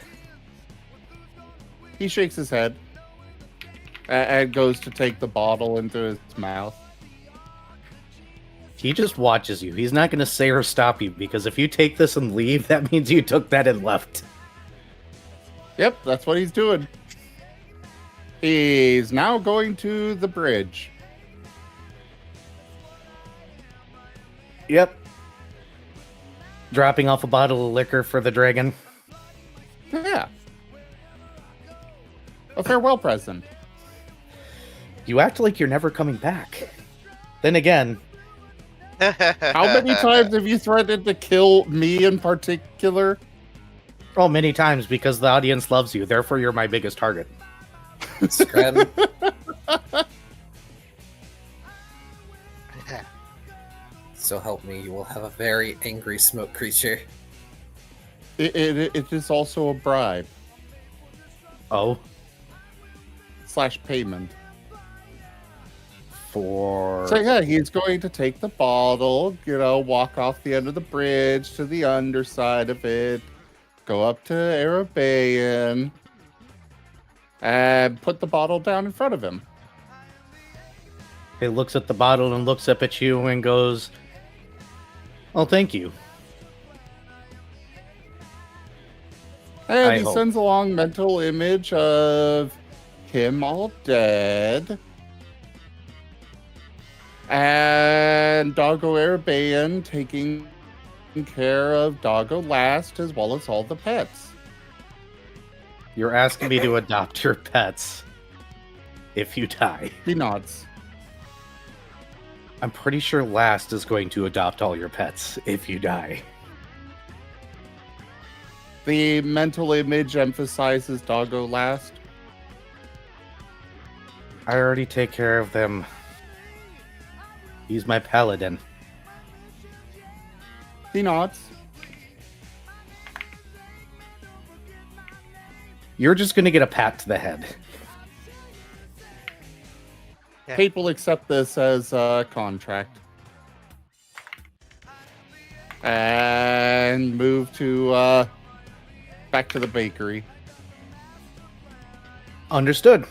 He shakes his head and goes to take the bottle into his mouth. He just watches you. He's not going to say or stop you, because if you take this and leave, that means you took that and left. Yep, that's what he's doing. He's now going to the bridge. Yep. Dropping off a bottle of liquor for the dragon. Yeah. A farewell present. You act like you're never coming back. Then again, How many times have you threatened to kill me in particular? oh, many times, because the audience loves you. Therefore, you're my biggest target. Scram. So help me, you will have a very angry smoke creature. It is also a bribe Oh, / payment. for... So yeah, he's going to take the bottle, walk off the end of the bridge to the underside of it, go up to Arabaean, and put the bottle down in front of him. He looks at the bottle and looks up at you and goes, "Oh, thank you." And I he hope. sends along mental image of him all dead. And Doggo Arabaean taking care of Doggo last, as well as all the pets. You're asking me to adopt your pets if you die. He nods. I'm pretty sure Last is going to adopt all your pets if you die. The mental image emphasizes Doggo last. I already take care of them. He's my paladin. He nods. You're just going to get a pat to the head. Yeah. Kate will accept this as a contract. And move to back to the bakery. Understood.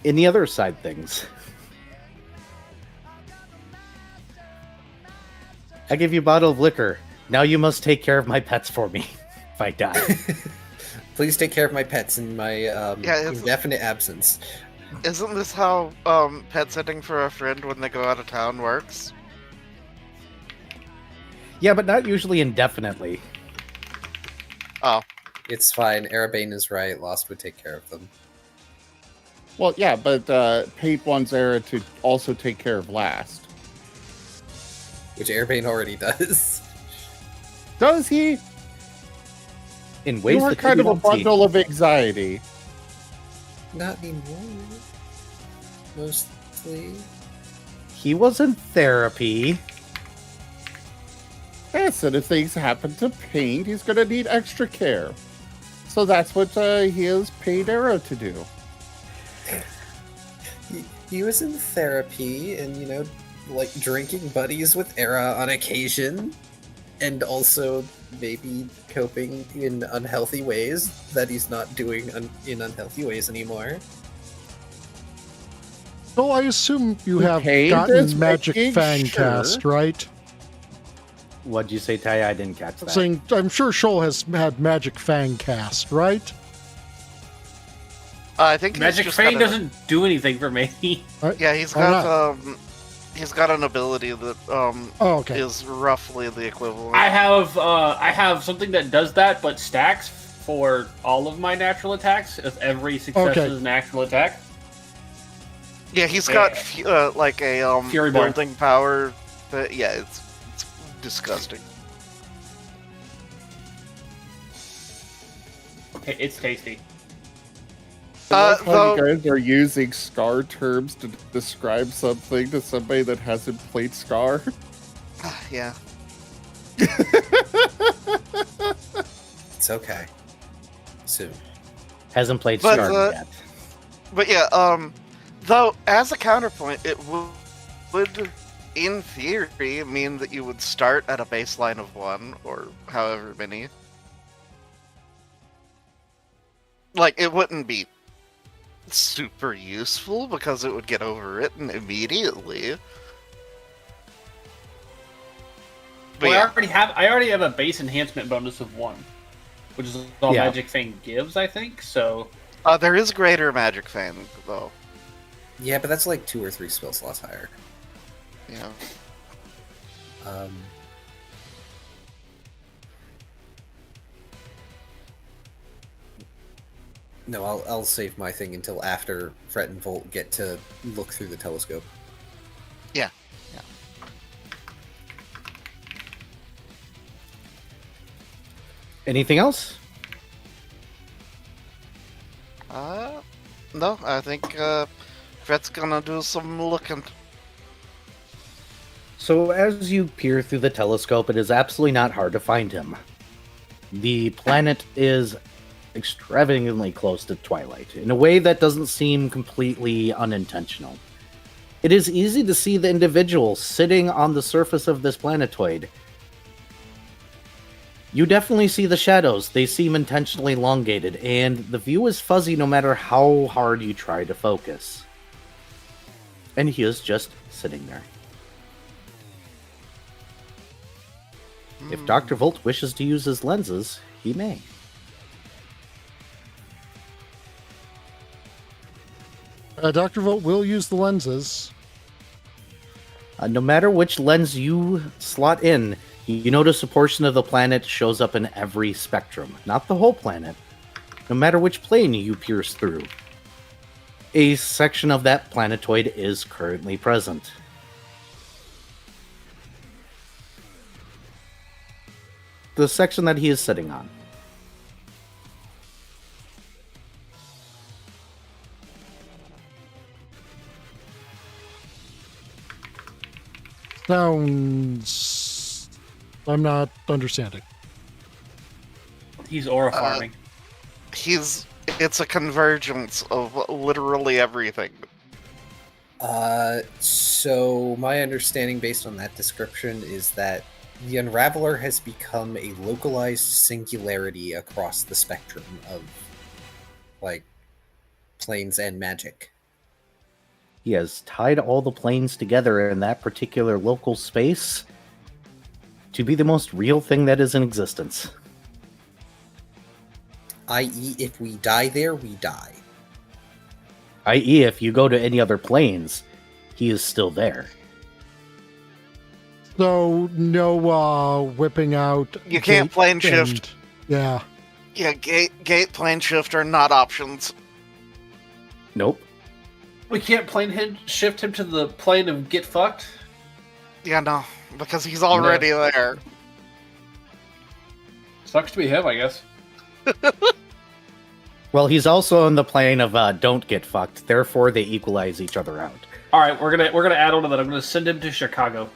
In the other side things, I give you a bottle of liquor. Now you must take care of my pets for me if I die. Please take care of my pets in my it's- indefinite absence. Isn't this how pet sitting for a friend when they go out of town works? Yeah, but not usually indefinitely. Oh, It's fine. Arabaean is right. Lost would take care of them. Well, yeah, but Pate wants Era to also take care of last. Which Arabaean already does. Does he? In ways You are that kind you of a won't see. bundle of anxiety. Not anymore. Mostly. He was in therapy. Yes, and if things happen to Paint, he's going to need extra care. So that's what he has paid Era to do. He was in therapy and, like drinking buddies with Era on occasion. And also maybe coping in unhealthy ways that he's not doing in unhealthy ways anymore. So I assume you have Okay, gotten just Magic making Fang sure. cast, right? What'd you say, Ty? I didn't catch that. Saying, I'm sure Shoal has had Magic Fang cast, right? I think he's Magic just Fang got a- doesn't do anything for me. Yeah, he's Why not? got he's got an ability that Oh, okay. is roughly the equivalent. I have something that does that, but stacks for all of my natural attacks. If every success Okay. is an actual attack. Yeah, he's got like a Fury Ball. holding power. That, yeah, it's disgusting. It's tasty. I love how though- you guys are using Scar terms to describe something to somebody that hasn't played Scar. Yeah. It's okay. Soon. Hasn't played But, Scar yet. But yeah, though as a counterpoint, it would, in theory, mean that you would start at a baseline of 1 or however many. Like, it wouldn't be super useful because it would get overwritten immediately. Well, yeah. I already have a base enhancement bonus of 1, which is all Yeah. Magic Fang gives, I think. So There is greater magic fan though. Yeah, but that's like 2 or 3 spell slots higher. Yeah. No, I'll save my thing until after Fret and Volt get to look through the telescope. Yeah. Anything else? No, I think Fred's gonna do some looking. So as you peer through the telescope, it is absolutely not hard to find him. The planet is extravagantly close to twilight, in a way that doesn't seem completely unintentional. It is easy to see the individual sitting on the surface of this planetoid. You definitely see the shadows. They seem intentionally elongated, and the view is fuzzy no matter how hard you try to focus. And he is just sitting there. If Dr. Volt wishes to use his lenses, he may. Dr. Volt will use the lenses. No matter which lens you slot in, you notice a portion of the planet shows up in every spectrum. Not the whole planet. No matter which plane you pierce through. A section of that planetoid is currently present. The section that he is sitting on. Sounds... I'm not understanding. he's aura farming. It's a convergence of literally everything. So my understanding based on that description is that the Unraveler has become a localized singularity across the spectrum of, like, planes and magic. He has tied all the planes together in that particular local space to be the most real thing that is in existence. I.e., if we die there, we die. I.e., if you go to any other planes, he is still there. So, no whipping out... You can't gate plane shift. and- Yeah. Yeah, gate, plane shift are not options. Nope. We can't shift him to the plane of get fucked. Yeah, no, because he's already there. Sucks to be him, I guess. Well, he's also on the plane of don't get fucked, therefore they equalize each other out. All right, we're gonna add on to that. I'm gonna send him to Chicago.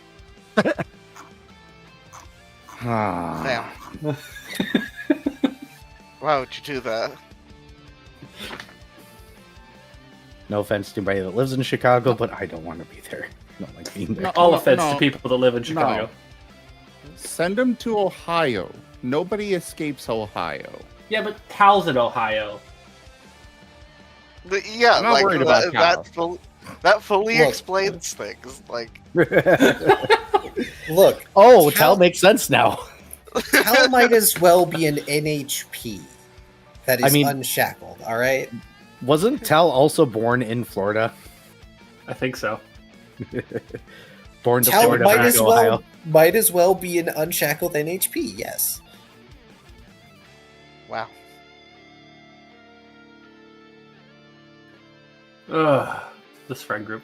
Ah. Damn. Why would you do that? No offense to anybody that lives in Chicago, but I don't want to be there. I don't like being there. No. All offense no. to people that live in Chicago. Send him to Ohio. Nobody escapes Ohio. Yeah, but Cal's in Ohio. But yeah, I'm not like worried about Cal. that fully Look. explains things. Like, Look, Oh, Cal- Tal makes sense now. Cal might as well be an NHP that is I mean- unshackled, alright? Wasn't Tal also born in Florida? I think so. Born to Cal Florida, might back as to well Ohio. might as well be an unshackled NHP, yes. wow. Ugh, this friend group.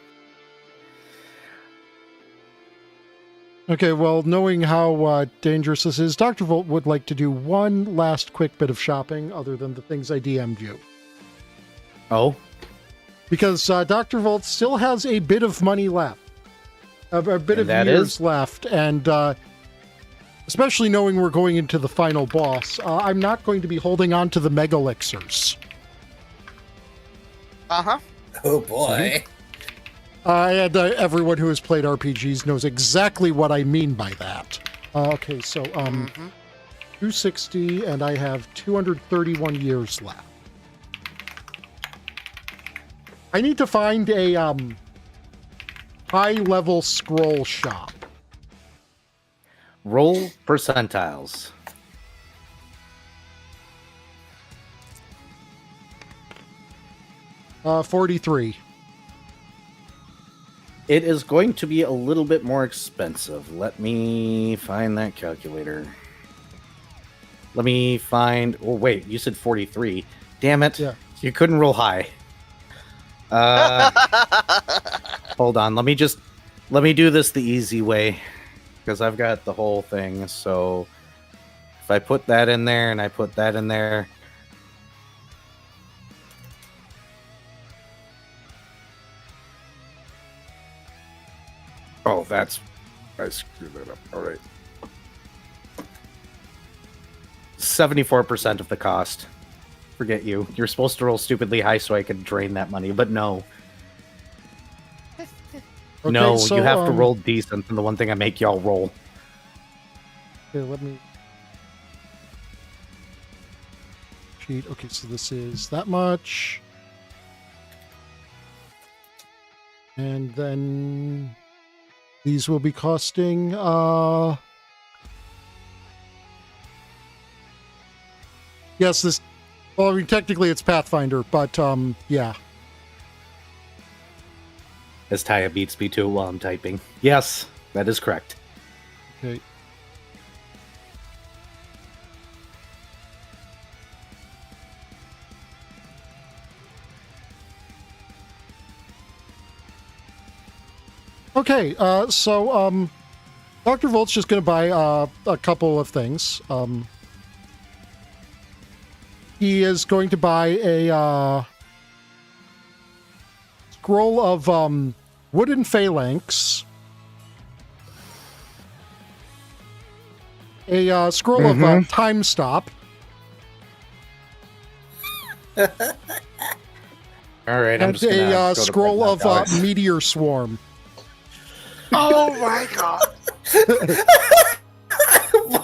Okay, well, knowing how dangerous this is, Dr. Volt would like to do one last quick bit of shopping other than the things I DM'd you. Oh, Because Dr. Volt still has a bit of money left. A bit And of that years is? left. And especially knowing we're going into the final boss, I'm not going to be holding on to the Mega Elixirs. Uh-huh. Oh boy. And everyone who has played RPGs knows exactly what I mean by that. Okay, so 260, and I have 231 years left. I need to find a high-level scroll shop. Roll percentiles. Uh, 43. It is going to be a little bit more expensive. Let me find that calculator. Let me find... Oh, wait. You said 43. Damn it. Yeah. You couldn't roll high. Hold on. Let me do this the easy way. Because I've got the whole thing. So if I put that in there and I put that in there... Oh, that's... I screwed that up. All right. 74% of the cost. Forget you. You're supposed to roll stupidly high so I could drain that money, but no. Okay, No, so, you have to roll decent, and the one thing I make y'all roll. Okay, let me... Sheet. Okay, so this is that much. And then... These will be costing, Yes, this... Well, I mean, technically it's Pathfinder, but, yeah. As Taya beats me to it while I'm typing. Yes, that is correct. Okay. Okay, so Dr. Volt's just going to buy a couple of things. He is going to buy a scroll of wooden phalanx, a scroll of time stop. All right, I'm And just gonna go a to scroll bed of now. meteor swarm. Oh my god!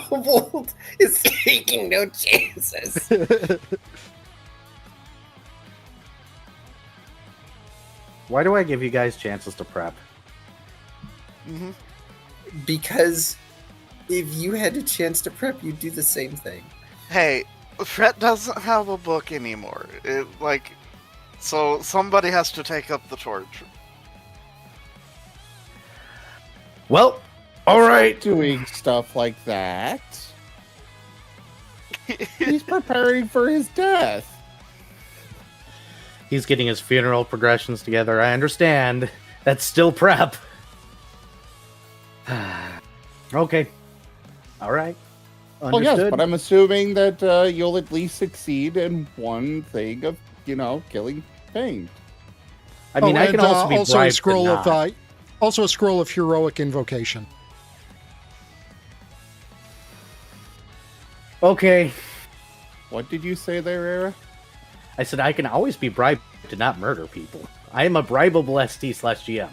Volt is taking no chances. Why do I give you guys chances to prep? Hmm. Because if you had a chance to prep, you'd do the same thing. Hey, Fret doesn't have a book anymore. So somebody has to take up the torch. Well, all right. Doing stuff like that. He's preparing for his death. He's getting his funeral progressions together. I understand. That's still prep. Okay. All right. Oh Understood. yes, but I'm assuming that you'll at least succeed in one thing of, killing Pain. I mean, I can also be also a bribed to scroll not. of also a scroll of heroic invocation. Okay. What did you say there, Era? I said I can always be bribed to not murder people. I am a bribable ST/GM.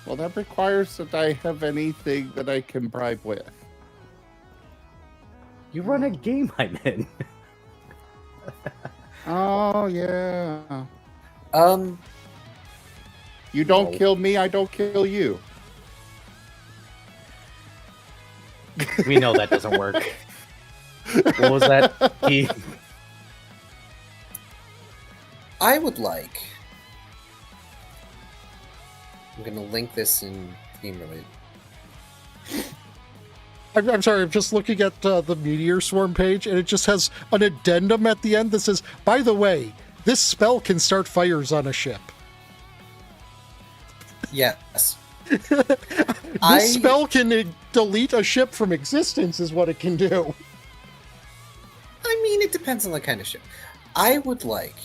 Well, that requires that I have anything that I can bribe with. You run a game I'm in. Oh, yeah. You don't No. kill me, I don't kill you. We know that doesn't work. What was that? I would like. I'm going to link this in theme related. I'm sorry, I'm just looking at the meteor swarm page, and it just has an addendum at the end that says, by the way, this spell can start fires on a ship. Yes. This spell can delete a ship from existence is what it can do. I mean, it depends on the kind of ship. I would like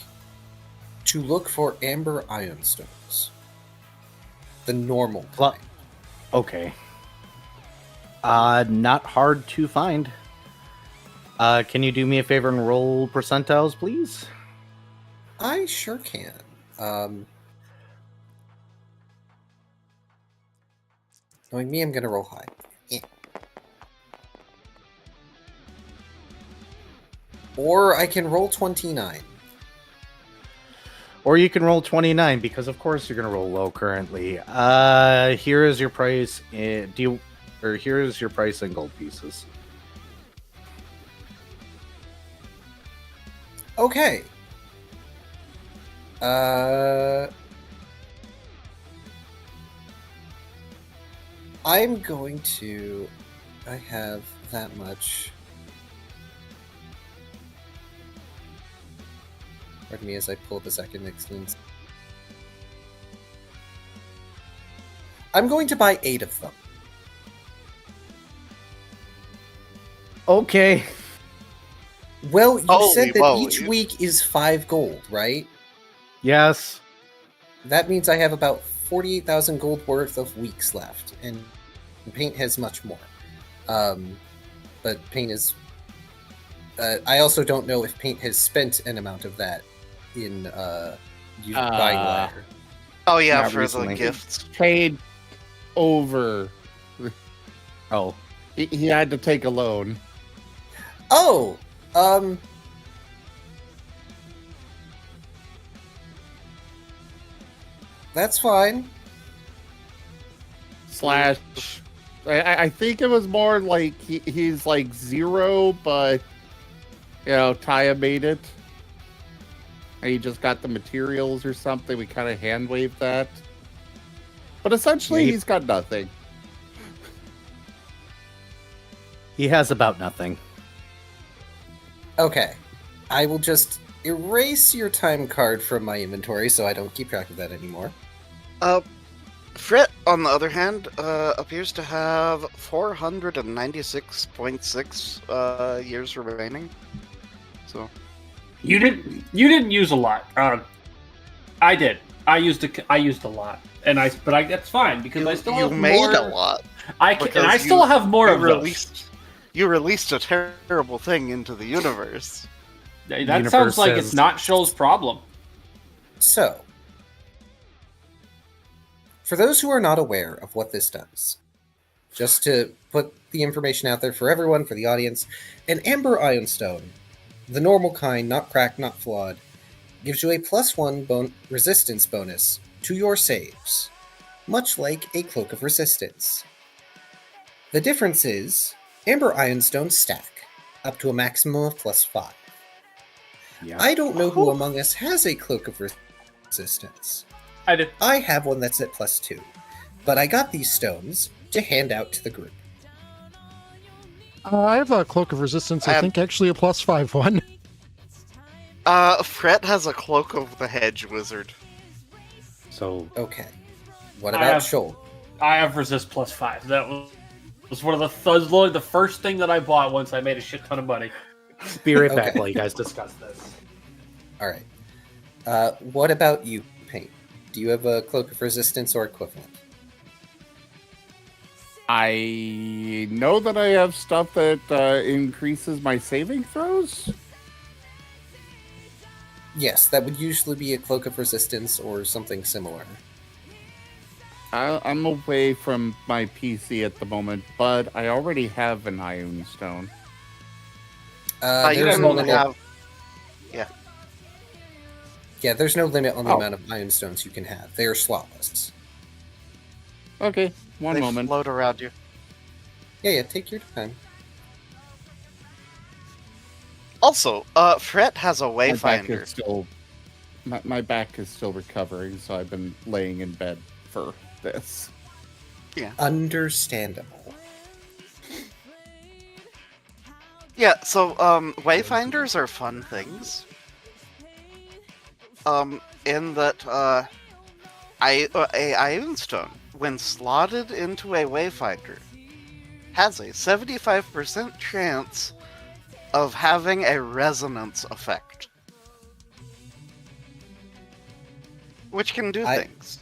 to look for amber ion stones. The normal kind. Okay. Not hard to find. Can you do me a favor and roll percentiles, please? I sure can. Knowing me, I'm going to roll high. Eh. Or I can roll 29. Or you can roll 29, because of course you're going to roll low currently. Here is your price. or here's your price in gold pieces. Okay. I'm going to. I have that much. Pardon me as I pull the second instance. I'm going to buy 8 of them. Okay. Well, you Holy said that moly. each week is 5 gold, right? Yes. That means I have about 48,000 gold worth of weeks left, and Paint has much more. But Paint is... I also don't know if Paint has spent an amount of that in buying ladder. Oh yeah, Not for recently. the gifts. Paid over. Oh. He had to take a loan. Oh! That's fine. Slash. I think it was more like he's like 0, but Taya made it. And he just got the materials or something. We kind of hand waved that. But essentially, he's got nothing. He has about nothing. Okay. I will just erase your time card from my inventory so I don't keep track of that anymore. Frit, on the other hand, appears to have 496.6 years remaining. So You didn't use a lot. I did. I used a lot, and that's fine because I still you have made more. a lot. I still have more of those. You released a terrible thing into the universe. That sounds like it's not Shoal's problem. So, for those who are not aware of what this does, just to put the information out there for everyone, for the audience, an Amber Ironstone, the normal kind, not cracked, not flawed, gives you a +1 resistance bonus to your saves, much like a Cloak of Resistance. The difference is, Amber Ironstones stack, up to a maximum of +5. Yeah. I don't know who among us has a Cloak of Resistance. I did. I have one that's at +2, but I got these stones to hand out to the group. I have a Cloak of Resistance, I think actually a +5 one. Fret has a Cloak of the Hedge Wizard. So Okay. What about Shoal? I have resist +5. That was one of the first thing that I bought once I made a shit ton of money. be right back Okay. while you guys discuss this. Alright. What about you, Paint? Do you have a Cloak of Resistance or equivalent? I know that I have stuff that increases my saving throws. Yes, that would usually be a Cloak of Resistance or something similar. I'm away from my PC at the moment, but I already have an Iron Stone. You There's can no only limit. have. Yeah, there's no limit on the Oh. amount of Iron Stones you can have. They are slotless. Okay, one They moment. float around you. Yeah, take your time. Also, Fret has a My back Wayfinder. is still my back is still recovering, so I've been laying in bed for this. Understandable. Yeah, so Wayfinders are fun things. In that a Ironstone, when slotted into a Wayfinder, has a 75% chance of having a resonance effect, which can do things.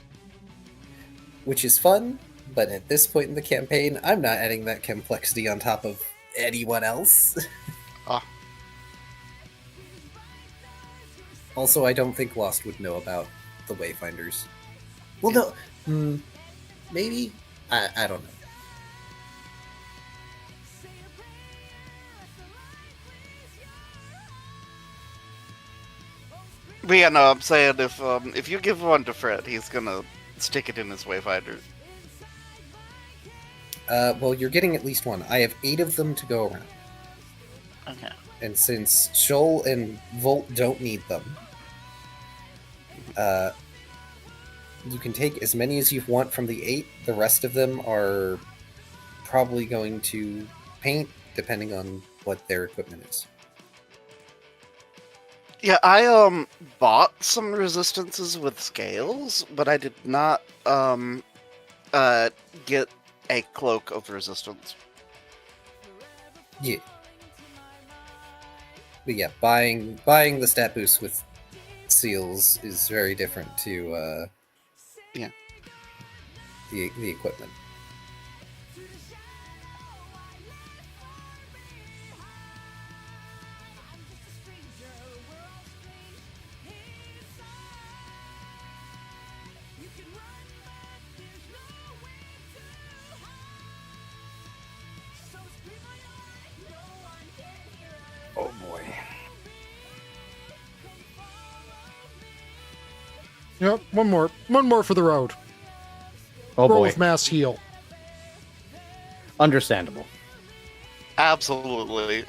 Which is fun, but at this point in the campaign, I'm not adding that complexity on top of anyone else. Ah. Also, I don't think Lost would know about the Wayfinders. Well, no. Maybe? I don't know. But yeah, no, I'm saying if you give one to Fred, he's gonna stick it in his Wayfinder. Well, you're getting at least one. I have 8 of them to go around. Okay. And since Shoal and Volt don't need them, you can take as many as you want from the 8. The rest of them are probably going to paint, depending on what their equipment is. Yeah, I bought some resistances with scales, but I did not get a cloak of resistance. Yeah. But yeah, buying the stat boost with seals is very different to Yeah. the equipment. Oh boy. Yep, one more. One more for the road. Oh Roll boy. of mass heal. Understandable. Absolutely.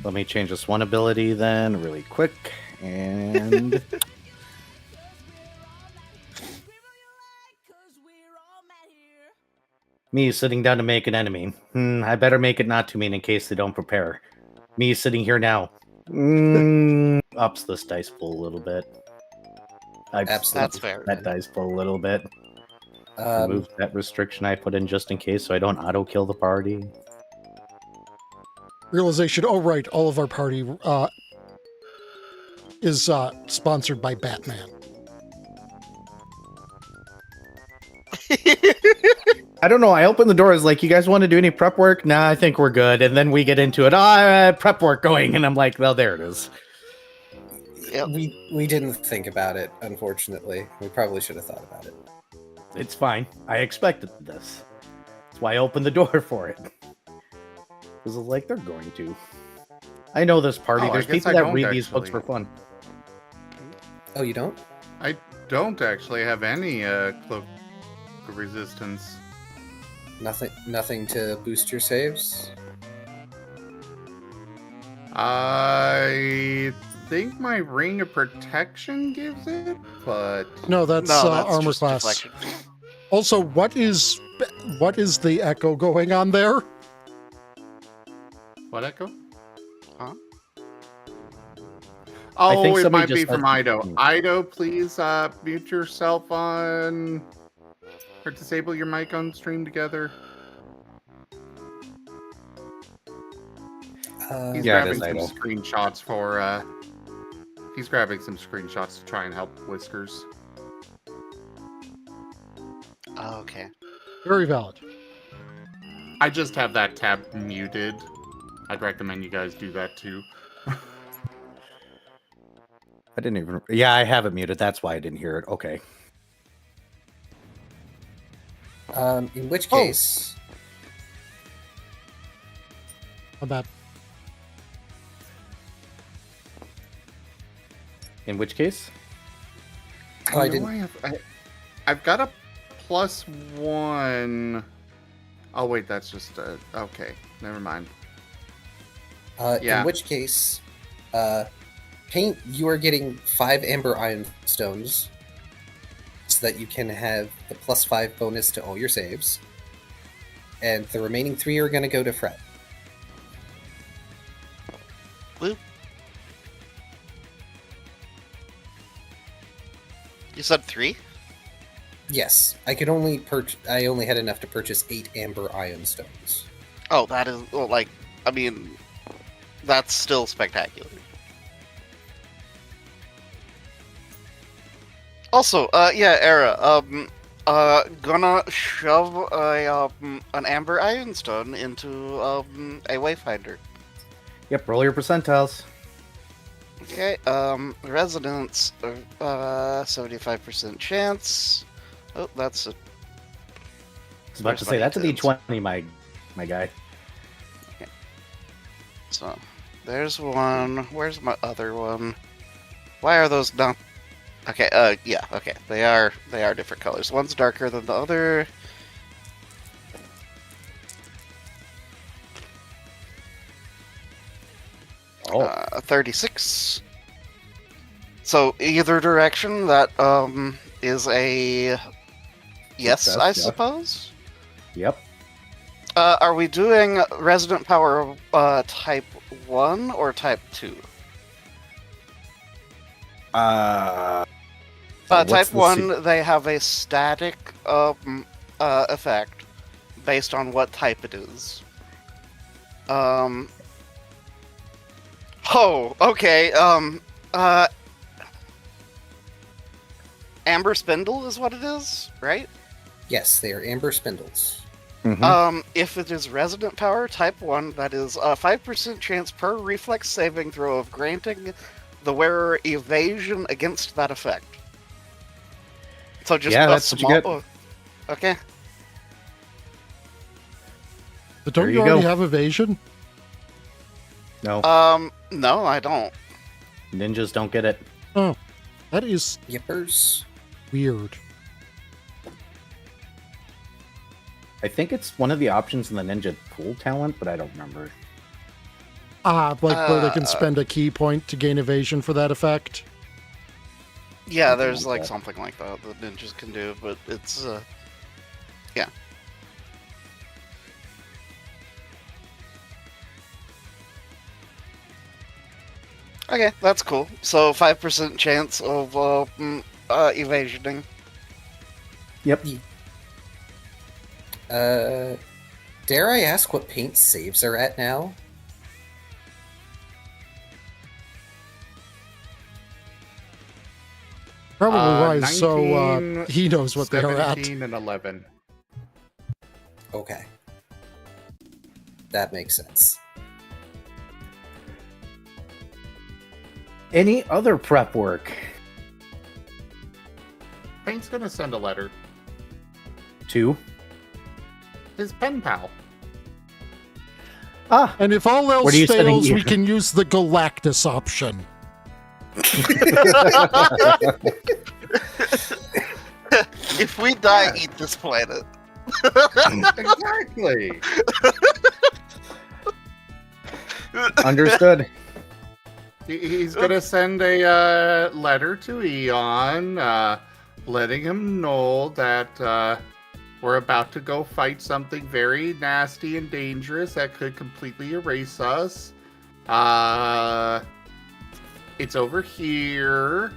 Let me change this one ability then really quick. And me sitting down to make an enemy. I better make it not too mean in case they don't prepare. Me sitting here now. Ups this dice pool a little bit. Absolutely. That's fair. That dice pool a little bit. Um, Remove that restriction I put in just in case so I don't auto-kill the party. Realization, oh right, all of our party is sponsored by Batman. I don't know. I opened the doors like, you guys want to do any prep work? Nah, I think we're good. And then we get into it. Prep work going. And I'm like, well, there it is. Yep. we didn't think about it, unfortunately. We probably should have thought about it. It's fine. I expected this. That's why I opened the door for it. Because it's like, they're going to. I know this party. Oh, I There's guess people I that don't read these books actually. for fun. Oh, you don't? I don't actually have any cloak of resistance. Nothing to boost your saves? I think my ring of protection gives it, but No, that's, No, that's armor just class. deflection. Also, what is the echo going on there? what echo? Huh? I think Oh, it somebody might be just from said- Ido. Ido, please mute yourself on or disable your mic on stream together. He's Yeah, it grabbing is some Ido. screenshots for. He's grabbing some screenshots to try and help Whiskers. Oh, okay. Very valid. I just have that tab muted. I'd recommend you guys do that too. I didn't even... Yeah, I have it muted. That's why I didn't hear it. Okay. In which case, My bad. In which case? Oh, I know didn't- I've got a +1. Oh wait, that's just okay. Never mind. Yeah. in which case, paint, you are getting 5 amber iron stones so that you can have the +5 bonus to all your saves. And the remaining 3 are going to go to Fred. Woo. You said 3? Yes, I could only I only had enough to purchase 8 amber iron stones. Oh, that is, well, like, I mean, that's still spectacular. Also, yeah, Era, gonna shove an amber ironstone into, a wayfinder. Yep, roll your percentiles. Okay, resonance, 75% chance. Oh, that's a... I was about to say, that's a D20, my guy. So, there's one. Where's my other one? Why are those not... Okay, yeah, okay. They are different colors. One's darker than the other. Oh. 36. So either direction, that is a yes, Success, I yeah. suppose. Yep. Are we doing resident power type 1 or type 2? What's Type the 1, they have a static effect based on what type it is. Oh, okay. Amber Spindle is what it is, right? Yes, they are amber spindles. Mhm. If it is resident power type 1, that is a 5% chance per reflex saving throw of granting the wearer evasion against that effect. So just Yeah, a that's what you small. get. Okay. But don't There you you already go. have evasion? No, No, I don't. ninjas don't get it. Oh, that is Yippers. weird. I think it's one of the options in the ninja pool talent, but I don't remember. Like where they can Uh, spend a key point to gain evasion for that effect. Yeah, Something there's like like that. something like that that ninjas can do, but it's yeah. Okay, that's cool. So 5% chance of evasioning. Yep. Dare I ask what paint saves are at now? Probably wise, so 19, he knows what they're at. 17, and 11. Okay. That makes sense. Any other prep work? Paint's gonna send a letter. 2. His pen pal. Ah, And if all else What are you sending fails, we here? can use the Galactus option. If we die, eat this planet. Exactly. understood. He's gonna send a letter to Eon, letting him know that we're about to go fight something very nasty and dangerous that could completely erase us. It's over here.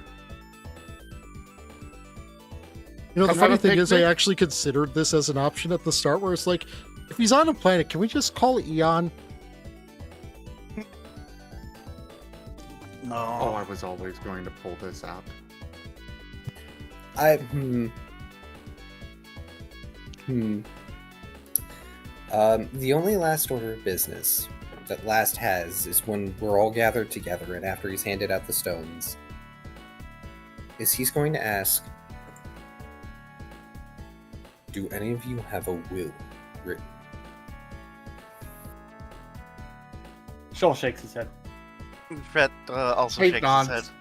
You know, the Come on funny a thing is, I picnic? actually considered this as an option at the start, where it's like, if he's on a planet, can we just call Eon? No. Oh, I was always going to pull this out. The only last order of business that Last has is when we're all gathered together and after he's handed out the stones, is he's going to ask, do any of you have a will written? Shoal shakes his head. Fred also Hey, shakes Don. his head.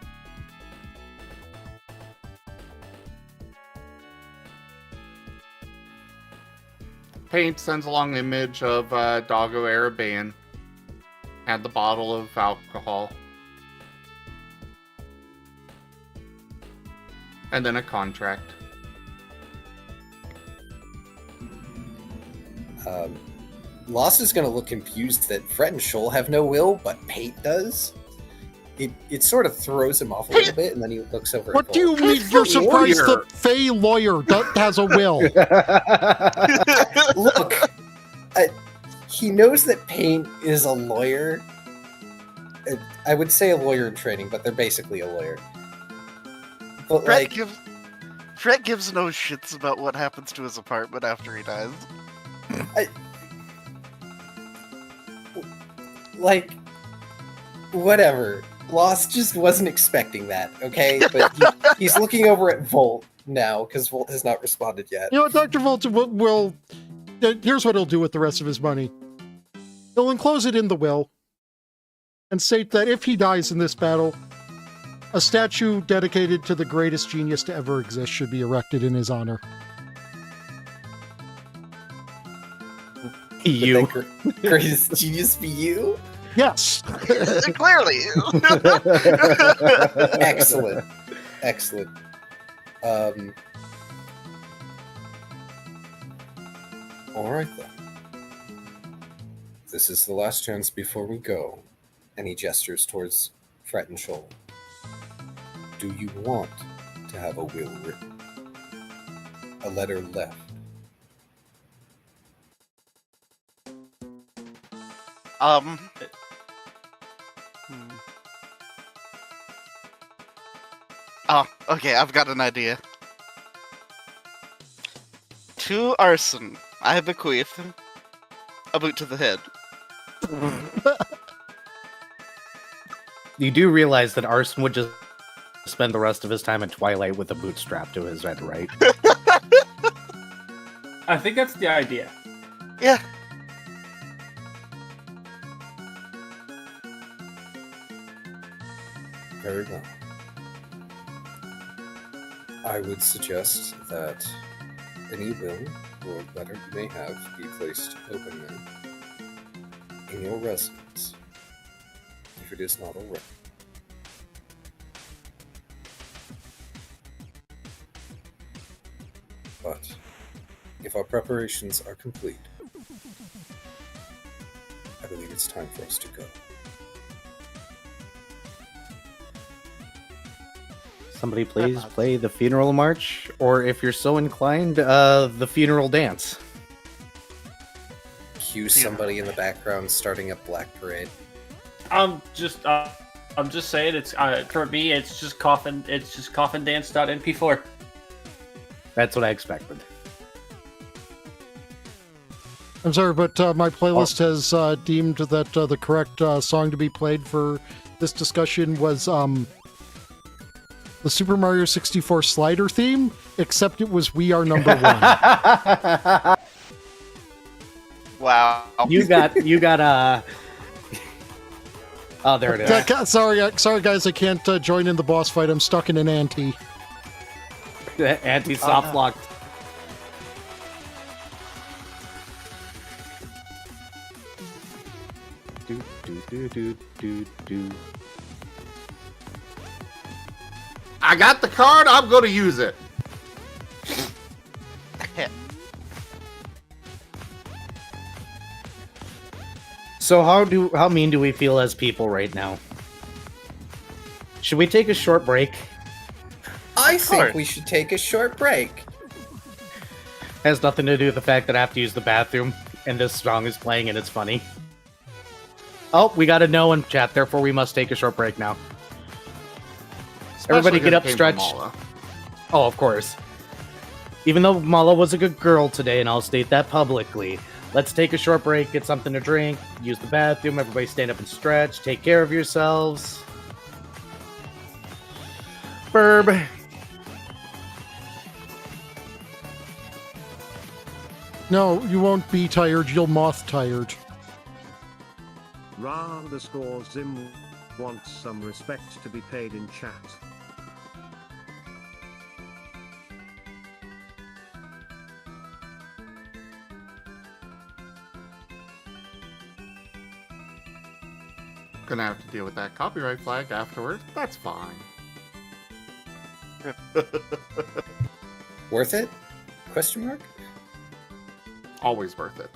Paint sends along an image of Doggo Araban and the bottle of alcohol. And then a contract. Lost is going to look confused that Fred and Shoal have no will, but Paint does. It sort of throws him off a little bit, and then he looks over. What at do you Volt. mean you're surprised lawyer. that Fey Lawyer has a will? Look, he knows that Paint is a lawyer. I would say a lawyer in training, but they're basically a lawyer. But Fred gives no shits about what happens to his apartment after he dies. Whatever. Lost just wasn't expecting that, okay? But he's looking over at Volt now, because Volt has not responded yet. You know what, Dr. Volt will here's what he'll do with the rest of his money. He'll enclose it in the will and state that if he dies in this battle, a statue dedicated to the greatest genius to ever exist should be erected in his honor. You. Would that greatest genius be you? Yes. Clearly. Excellent. Excellent. Alright then. This is the last chance before we go. And he gestures towards Fret and Shoal. Do you want to have a will written? A letter left? Oh, okay, I've got an idea. To Arson, I bequeath a boot to the head. You do realize that Arson would just spend the rest of his time in Twilight with a boot strapped to his head, right? I think that's the idea. Yeah. Very well. I would suggest that any will or letter you may have be placed openly in your residence, if it is not already. But if our preparations are complete, I believe it's time for us to go. Somebody please play the funeral march, or if you're so inclined, the funeral dance. Cue somebody in the background starting a Black Parade. I'm just saying, it's for me. It's just coffin dance.mp4. That's what I expected. I'm sorry, but my playlist has deemed that the correct song to be played for this discussion was the Super Mario 64 slider theme, except it was We Are Number One. Wow. You got oh, there it is. Sorry guys, I can't join in the boss fight. I'm stuck in an ante. Anti-soft locked. Do. I got the card. I'm going to use it. So how mean do we feel as people right now? Should we take a short break? I think we should take a short break. Has nothing to do with the fact that I have to use the bathroom and this song is playing and it's funny. Oh, we got a no in chat, therefore we must take a short break now. Everybody get up, stretch. Oh, of course. Even though Mala was a good girl today, and I'll state that publicly, let's take a short break, get something to drink, use the bathroom, everybody stand up and stretch, take care of yourselves. Burb. No, you won't be tired, you'll moth tired. Rawr_Zim wants some respect to be paid in chat. Gonna have to deal with that copyright flag afterward. That's fine. Worth it? Question mark? Always worth it.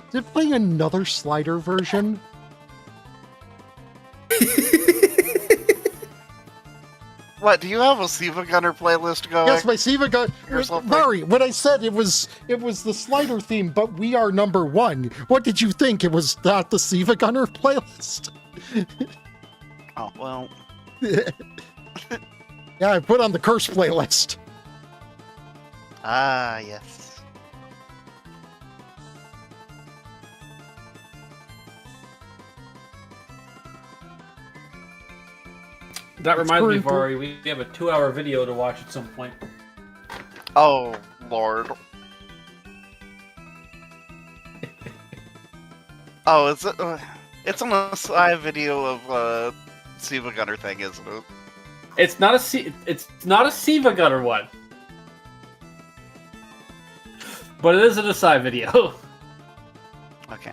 Is it playing another slider version? What, do you have a Siva Gunner playlist going? Yes, my Siva Gunner. Or something? Mari, when I said it was the slider theme, but We Are Number One, what did you think? It was not the Siva Gunner playlist? Oh, well. Yeah, I put on the Curse playlist. Ah, yes. That reminds me, pretty cool. Vari, we have a 2-hour video to watch at some point. Oh, Lord. Oh, is it? It's on a side video of Siva Gunner thing, isn't it? It's not a Siva Gunner one. But it is an aside video. Okay.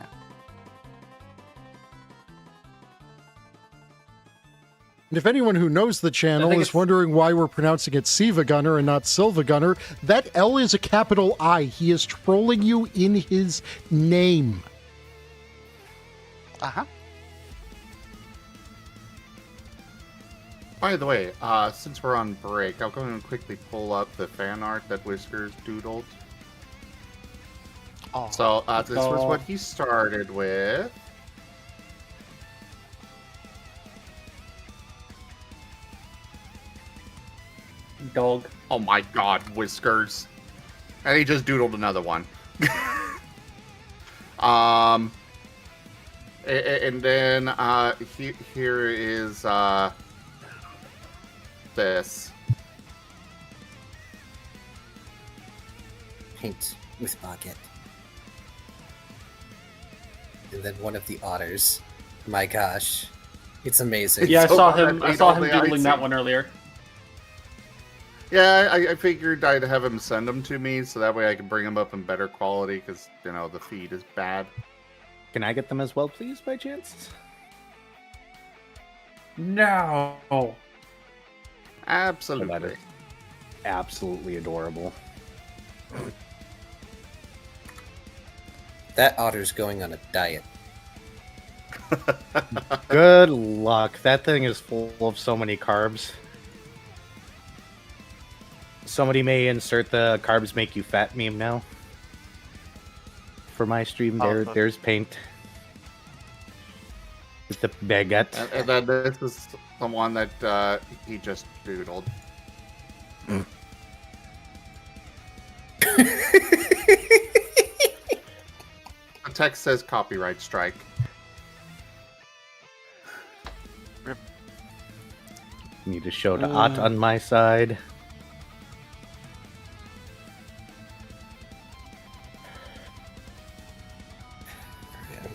And if anyone who knows the channel think is it's- wondering why we're pronouncing it Siva Gunner and not Silva Gunner, that L is a capital I. He is trolling you in his name. Uh huh. By the way, since we're on break, I'll go and quickly pull up the fan art that Whiskers doodled. Oh. So this was Oh. what he started with. Dog. Oh my god, Whiskers. And he just doodled another one. And then here is this. Paint with baguette. And then one of the otters. My gosh. It's amazing. Yeah, I So saw glad him. I I made saw all him the doodling that icing. one earlier. Yeah, I figured I'd have him send them to me so that way I can bring them up in better quality because, you know, the feed is bad. Can I get them as well, please, by chance? No. Absolutely. Absolutely adorable. That otter's going on a diet. Good luck. That thing is full of so many carbs. Somebody may insert the carbs make you fat meme now. For my stream, there's paint. With the baguette. And then this is the one that he just doodled. The text says copyright strike. Need to show the art on my side.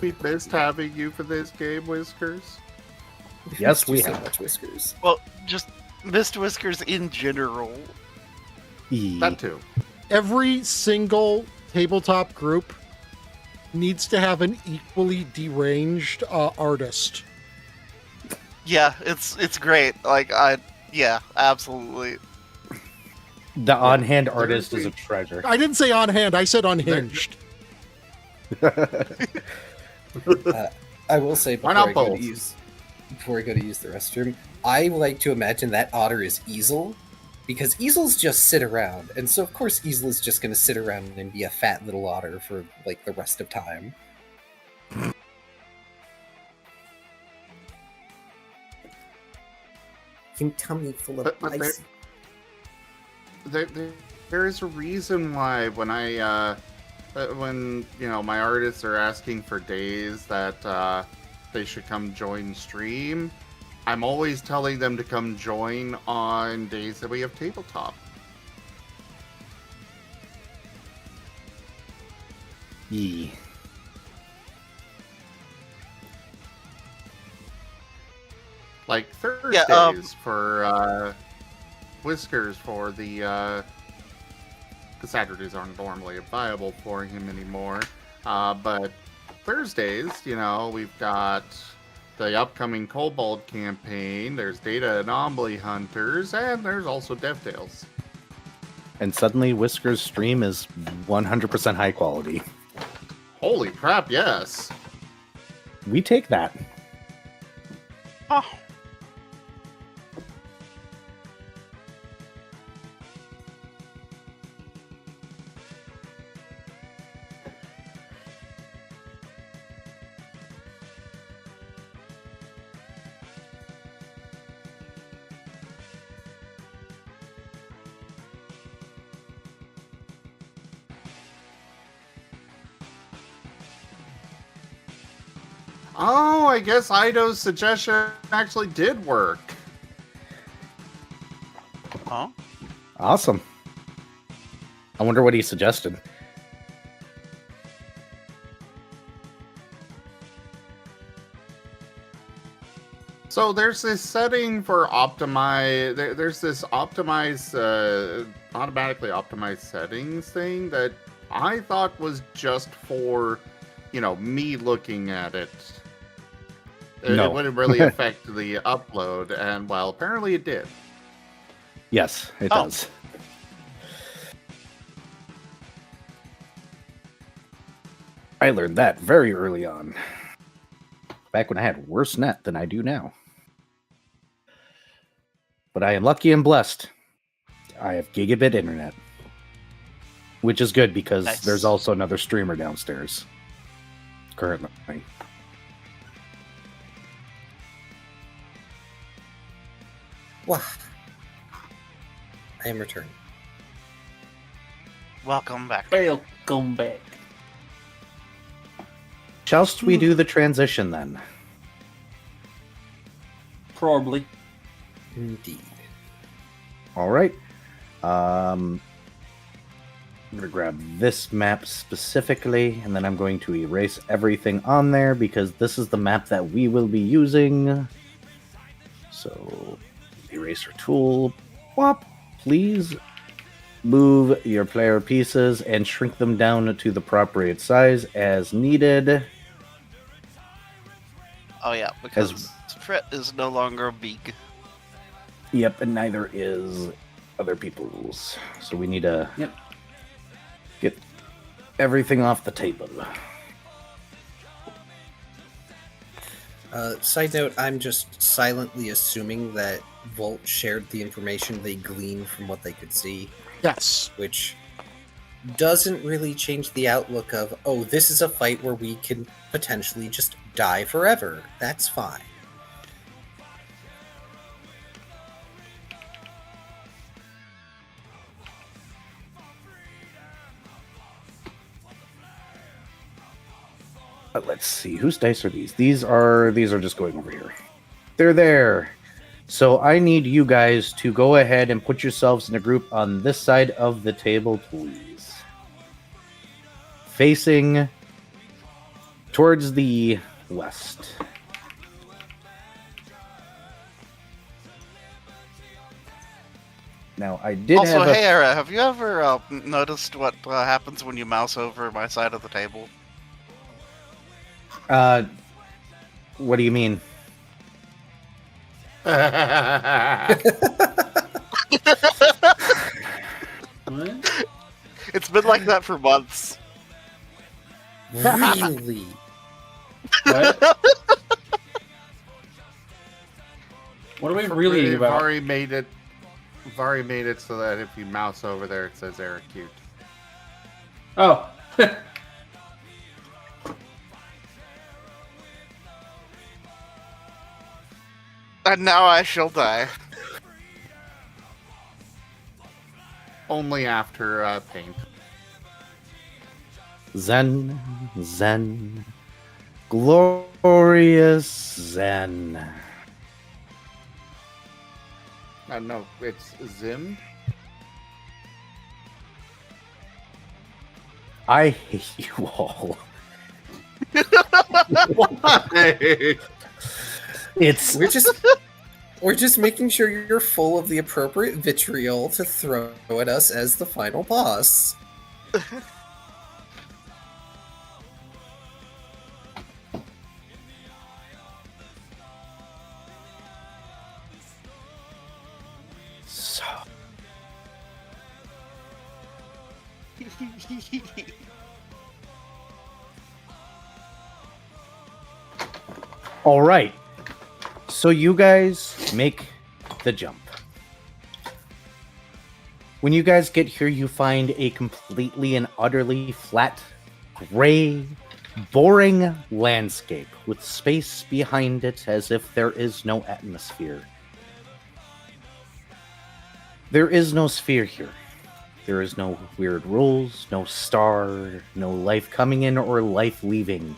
We missed having you for this game, Whiskers. Yes, we so have. much Whiskers. Well, just missed Whiskers in general. That too. Every single tabletop group needs to have an equally deranged artist. Yeah, it's great. Yeah, absolutely. The on-hand artist is a treasure. I didn't say on hand, I said unhinged. I will say Why before not I go to both? before I go to use the restroom, I like to imagine that otter is Easel, because Easels just sit around, and so of course Easel is just going to sit around and be a fat little otter for like the rest of time. Tummy full of But ice. there is a reason why when when you know my artists are asking for days that they should come join stream, I'm always telling them to come join on days that we have tabletop. Yee. Like Thursdays for Whiskers for the Saturdays aren't normally viable for him anymore. But Thursdays, you know, we've got the upcoming Kobold campaign, there's Data Anomaly Hunters, and there's also DevTales. And suddenly Whisker's stream is 100% high quality. Holy crap, yes! We take that. Oh. Oh, I guess Ido's suggestion actually did work. Huh? Awesome. I wonder what he suggested. So there's this setting for optimize. There's this optimize, automatically optimized settings thing that I thought was just for, you know, me looking at it. No. It wouldn't really affect the upload, and well, apparently it did. Yes, it Oh. does. I learned that very early on. Back when I had worse net than I do now. But I am lucky and blessed. I have gigabit internet. Which is good because Nice. there's also another streamer downstairs. Currently. Wah. I am returned. Welcome back. Welcome back. Shallst we do the transition then? Probably. Indeed. All right. I'm going to grab this map specifically, and then I'm going to erase everything on there because this is the map that we will be using. So, eraser tool. Whop. Please move your player pieces and shrink them down to the appropriate size as needed. Oh yeah, because Fret is no longer big. Yep, and neither is other people's. So we need to get everything off the table. Side note, I'm just silently assuming that Volt shared the information they gleaned from what they could see, Yes. which doesn't really change the outlook of, oh, this is a fight where we can potentially just die forever. That's fine. Let's see, whose dice are these? These are just going over here. They're there. So I need you guys to go ahead and put yourselves in a group on this side of the table, please. Facing towards the west. Now, I did Also, have a... hey Era, have you ever noticed what happens when you mouse over my side of the table? What do you mean? What? It's been like that for months. Really? What? What are we reading about? Vari made it so that if you mouse over there, it says Eric cute. Oh. And now I shall die. Only after paint. Zen, Zen, glorious Zen. No, it's Zim. I hate you all. Why? It's We're just making sure you're full of the appropriate vitriol to throw at us as the final boss. so. All right. So you guys make the jump. When you guys get here, you find a completely and utterly flat, gray, boring landscape with space behind it as if there is no atmosphere. There is no sphere here. There is no weird rules, no star, no life coming in or life leaving.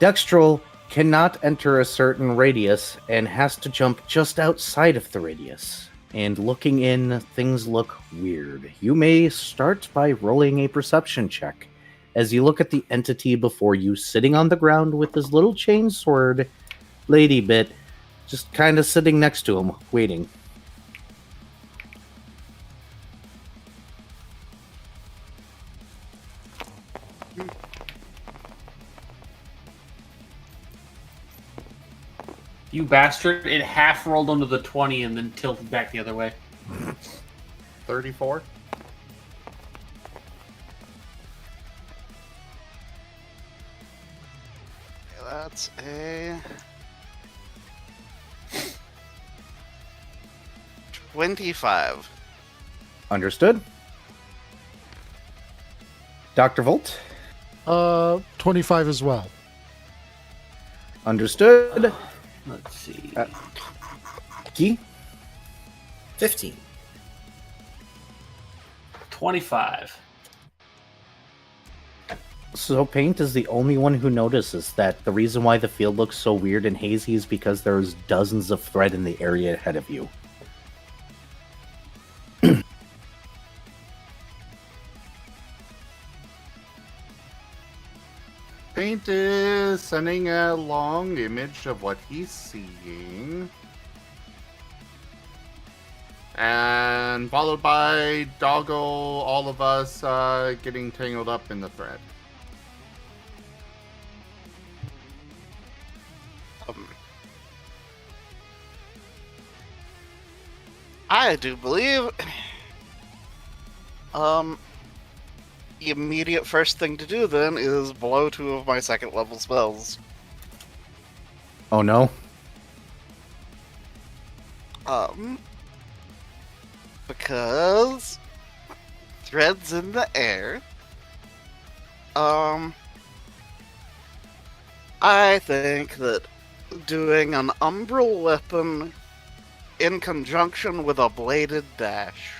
Dextrol cannot enter a certain radius and has to jump just outside of the radius. And looking in, things look weird. You may start by rolling a perception check as you look at the entity before you sitting on the ground with his little chain sword, lady bit, just kind of sitting next to him, waiting. You bastard! It half rolled onto the 20 and then tilted back the other way. 34. That's a 25. Understood. Dr. Volt? 25 as well. Understood. Let's see. Key? 15. 25. So Paint is the only one who notices that the reason why the field looks so weird and hazy is because there's dozens of thread in the area ahead of you. Paint is sending a long image of what he's seeing. And followed by Doggo, all of us getting tangled up in the thread. I do believe. The immediate first thing to do then is blow 2 of my second level spells. Oh no. Because threads in the air. I think that doing an umbral weapon in conjunction with a bladed dash.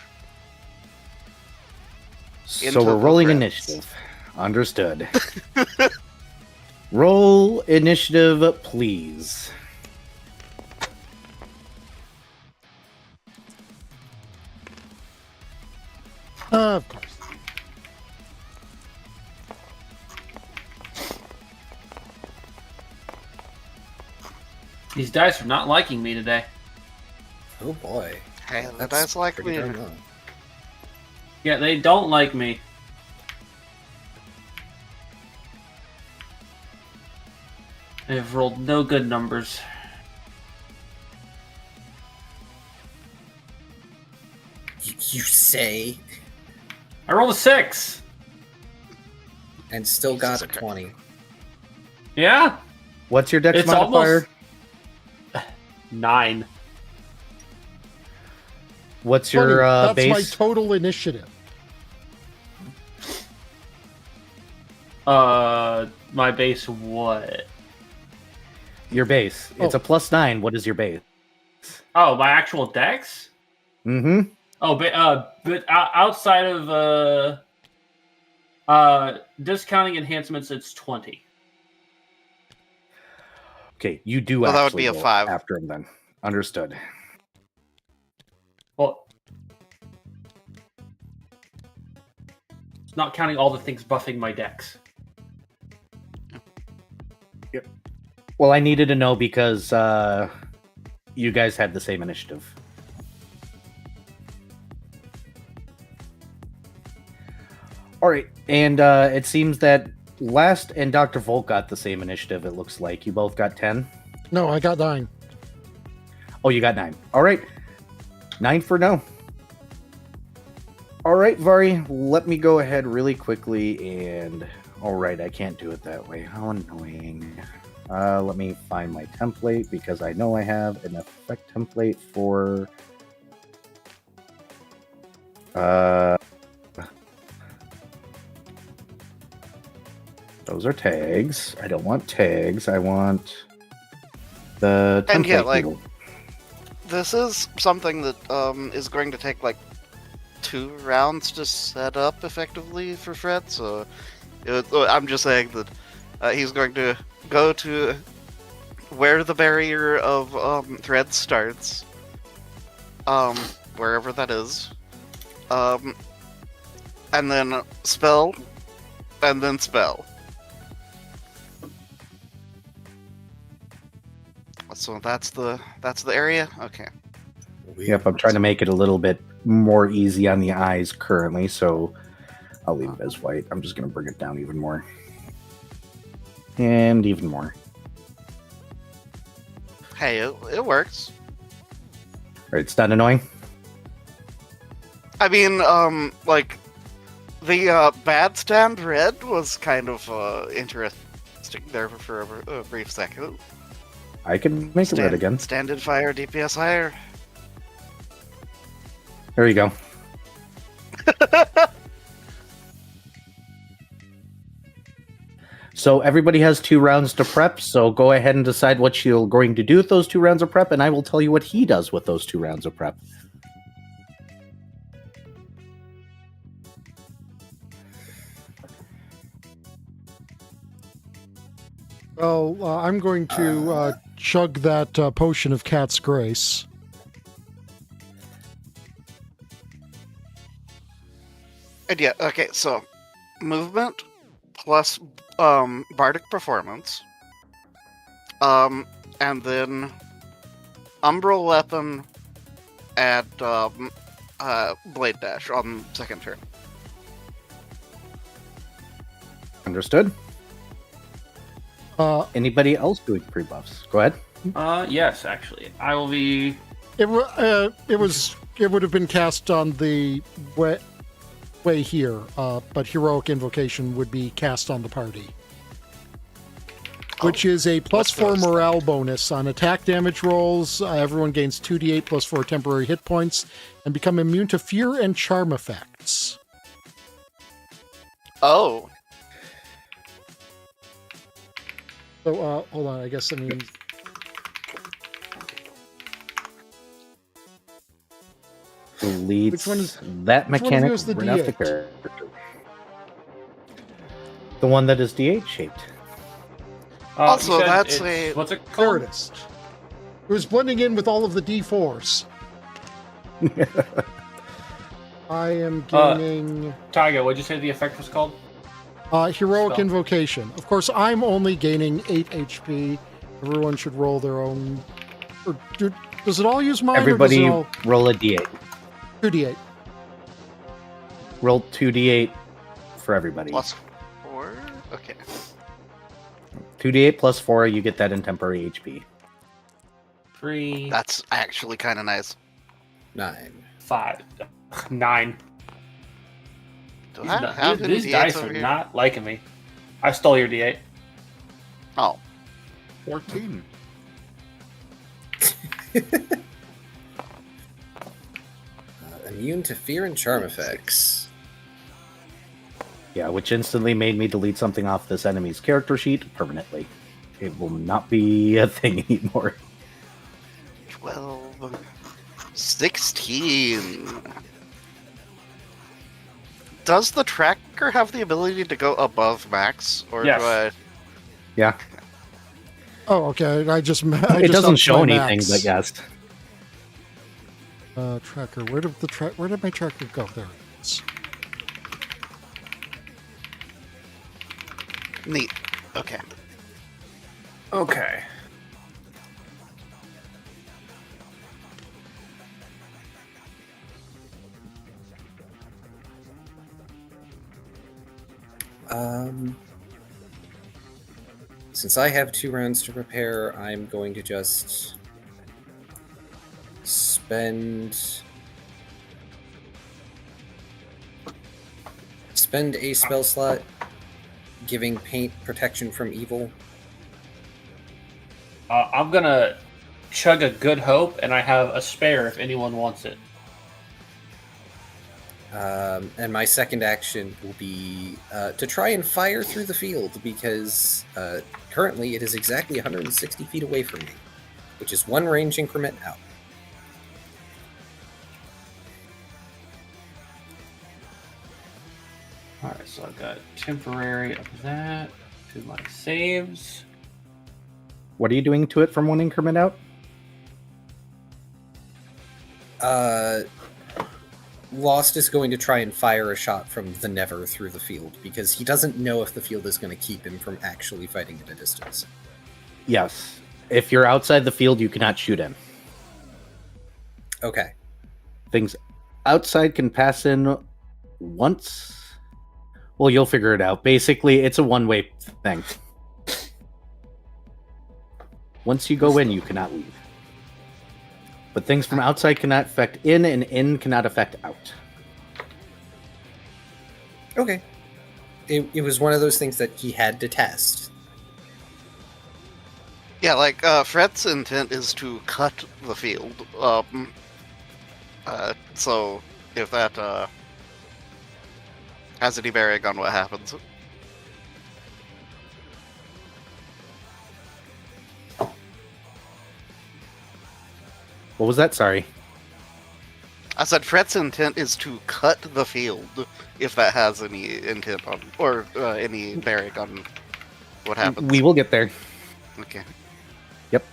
So Into we're the rolling threads. initiative. Understood. Roll initiative, please. Of course. These dice are not liking me today. Oh boy. Hey, the That's dice like pretty me. darn low. Yeah, they don't like me. They've rolled no good numbers. You say, I rolled a 6. and still got a Jesus. 20. Yeah, What's your dex it's modifier? almost 9. What's Funny, your that's base? my total initiative. My base what? Your base. It's Oh. a +9. What is your base? Oh, my actual dex? Mm-hmm. Oh, but outside of discounting enhancements, it's 20. Okay, you do Well, that would actually be a go 5. after him then. Understood. Well, it's not counting all the things buffing my dex. Well, I needed to know because you guys had the same initiative. All right, and it seems that Last and Dr. Volt got the same initiative, it looks like. You both got 10? No, I got 9. Oh, you got 9. All right. 9 for no. All right, Vari, let me go ahead really quickly and... All right, I can't do it that way. How annoying. Let me find my template because I know I have an effect template for... Those are tags. I don't want tags. I want the template. And yeah, like- field. This is something that is going to take like 2 rounds to set up effectively for Fred. So I'm just saying that he's going to go to where the barrier of thread starts, wherever that is, and then spell, and then spell. So that's the area. Okay. Yep, I'm trying to make it a little bit more easy on the eyes currently, so I'll leave it as white. I'm just going to bring it down even more. And even more. Hey, it works. Right, it's not annoying. I mean, like, the bad stand red was kind of interesting there for a brief second. I can make it red again. Standard fire, DPS higher. There you go. So everybody has 2 rounds to prep, so go ahead and decide what you're going to do with those 2 rounds of prep, and I will tell you what he does with those 2 rounds of prep. Well, I'm going to chug that potion of Cat's Grace. And yeah, okay, so movement plus bardic performance, and then umbral weapon and blade dash on second turn. Understood? Anybody else doing pre-buffs? Go ahead. Yes, actually. I will be... It would have been cast on the way here, but Heroic Invocation would be cast on the party. Which is a +4 morale bonus on attack damage rolls. Everyone gains 2d8 plus 4 temporary hit points and become immune to fear and charm effects. Oh. So, hold on, I guess, I mean... Deletes Which one is- that which one mechanic is the right off the D8? character. The one that is D8 shaped. Also, you said that's it's- a- What's it There called? it is. It was blending in with all of the D4s. I am gaining Tyago, what'd you say the effect was called? Heroic Spell. Invocation. Of course, I'm only gaining 8 HP. Everyone should roll their own... Or does it all use mine, Everybody or does it all... roll a D8. 2d8. Roll 2D8 for everybody. +4? Okay. 2D8 plus 4, you get that in temporary HP. 3, That's actually kind of nice. 9. 5, 9. Do I have any These D8s dice over are here? not liking me. I stole your D8. Oh. 14. Immune to fear and charm effects. Yeah, which instantly made me delete something off this enemy's character sheet permanently. It will not be a thing anymore. 12. 16. Does the tracker have the ability to go above max? Or Yes. do I... Yeah, Oh, okay. I it just doesn't upped show my anything, max. but yes. Tracker. Where did my tracker go? There it is. Neat. Okay. Okay. Since I have 2 rounds to prepare, I'm going to just spend a spell slot giving paint protection from evil. I'm gonna chug a Good Hope, and I have a spare if anyone wants it. And my second action will be to try and fire through the field, because currently it is exactly 160 feet away from me, which is 1 range increment out. Alright, so I've got temporary of that to my saves. What are you doing to it from 1 increment out? Lost is going to try and fire a shot from the Never through the field, because he doesn't know if the field is going to keep him from actually fighting at a distance. Yes. If you're outside the field, you cannot shoot him. Okay. Things outside can pass in once. Well, you'll figure it out. Basically, it's a one-way thing. Once you go in, you cannot leave. But things from outside cannot affect in, and in cannot affect out. Okay. It was one of those things that he had to test. Yeah, like, Fret's intent is to cut the field. So, if that, has any bearing on what happens. What was that? Sorry. I said Fret's intent is to cut the field, if that has any intent on, or any bearing on what happens. We will get there. Okay. Yep.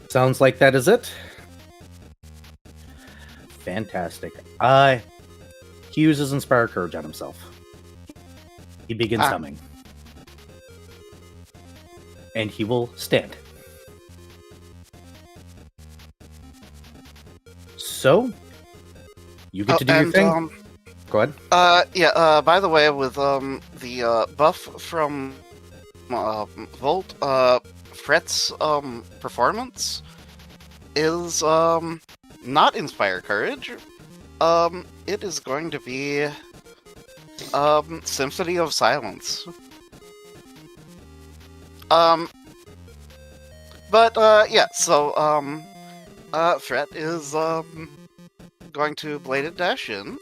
Sounds like that is it. Fantastic. He uses Inspire Courage on himself. He begins humming. And he will stand. So, you get to do your thing. Go ahead. By the way, with the buff from Volt, Fret's performance is not Inspire Courage. It is going to be Symphony of Silence. Fret is going to Bladed Dash in.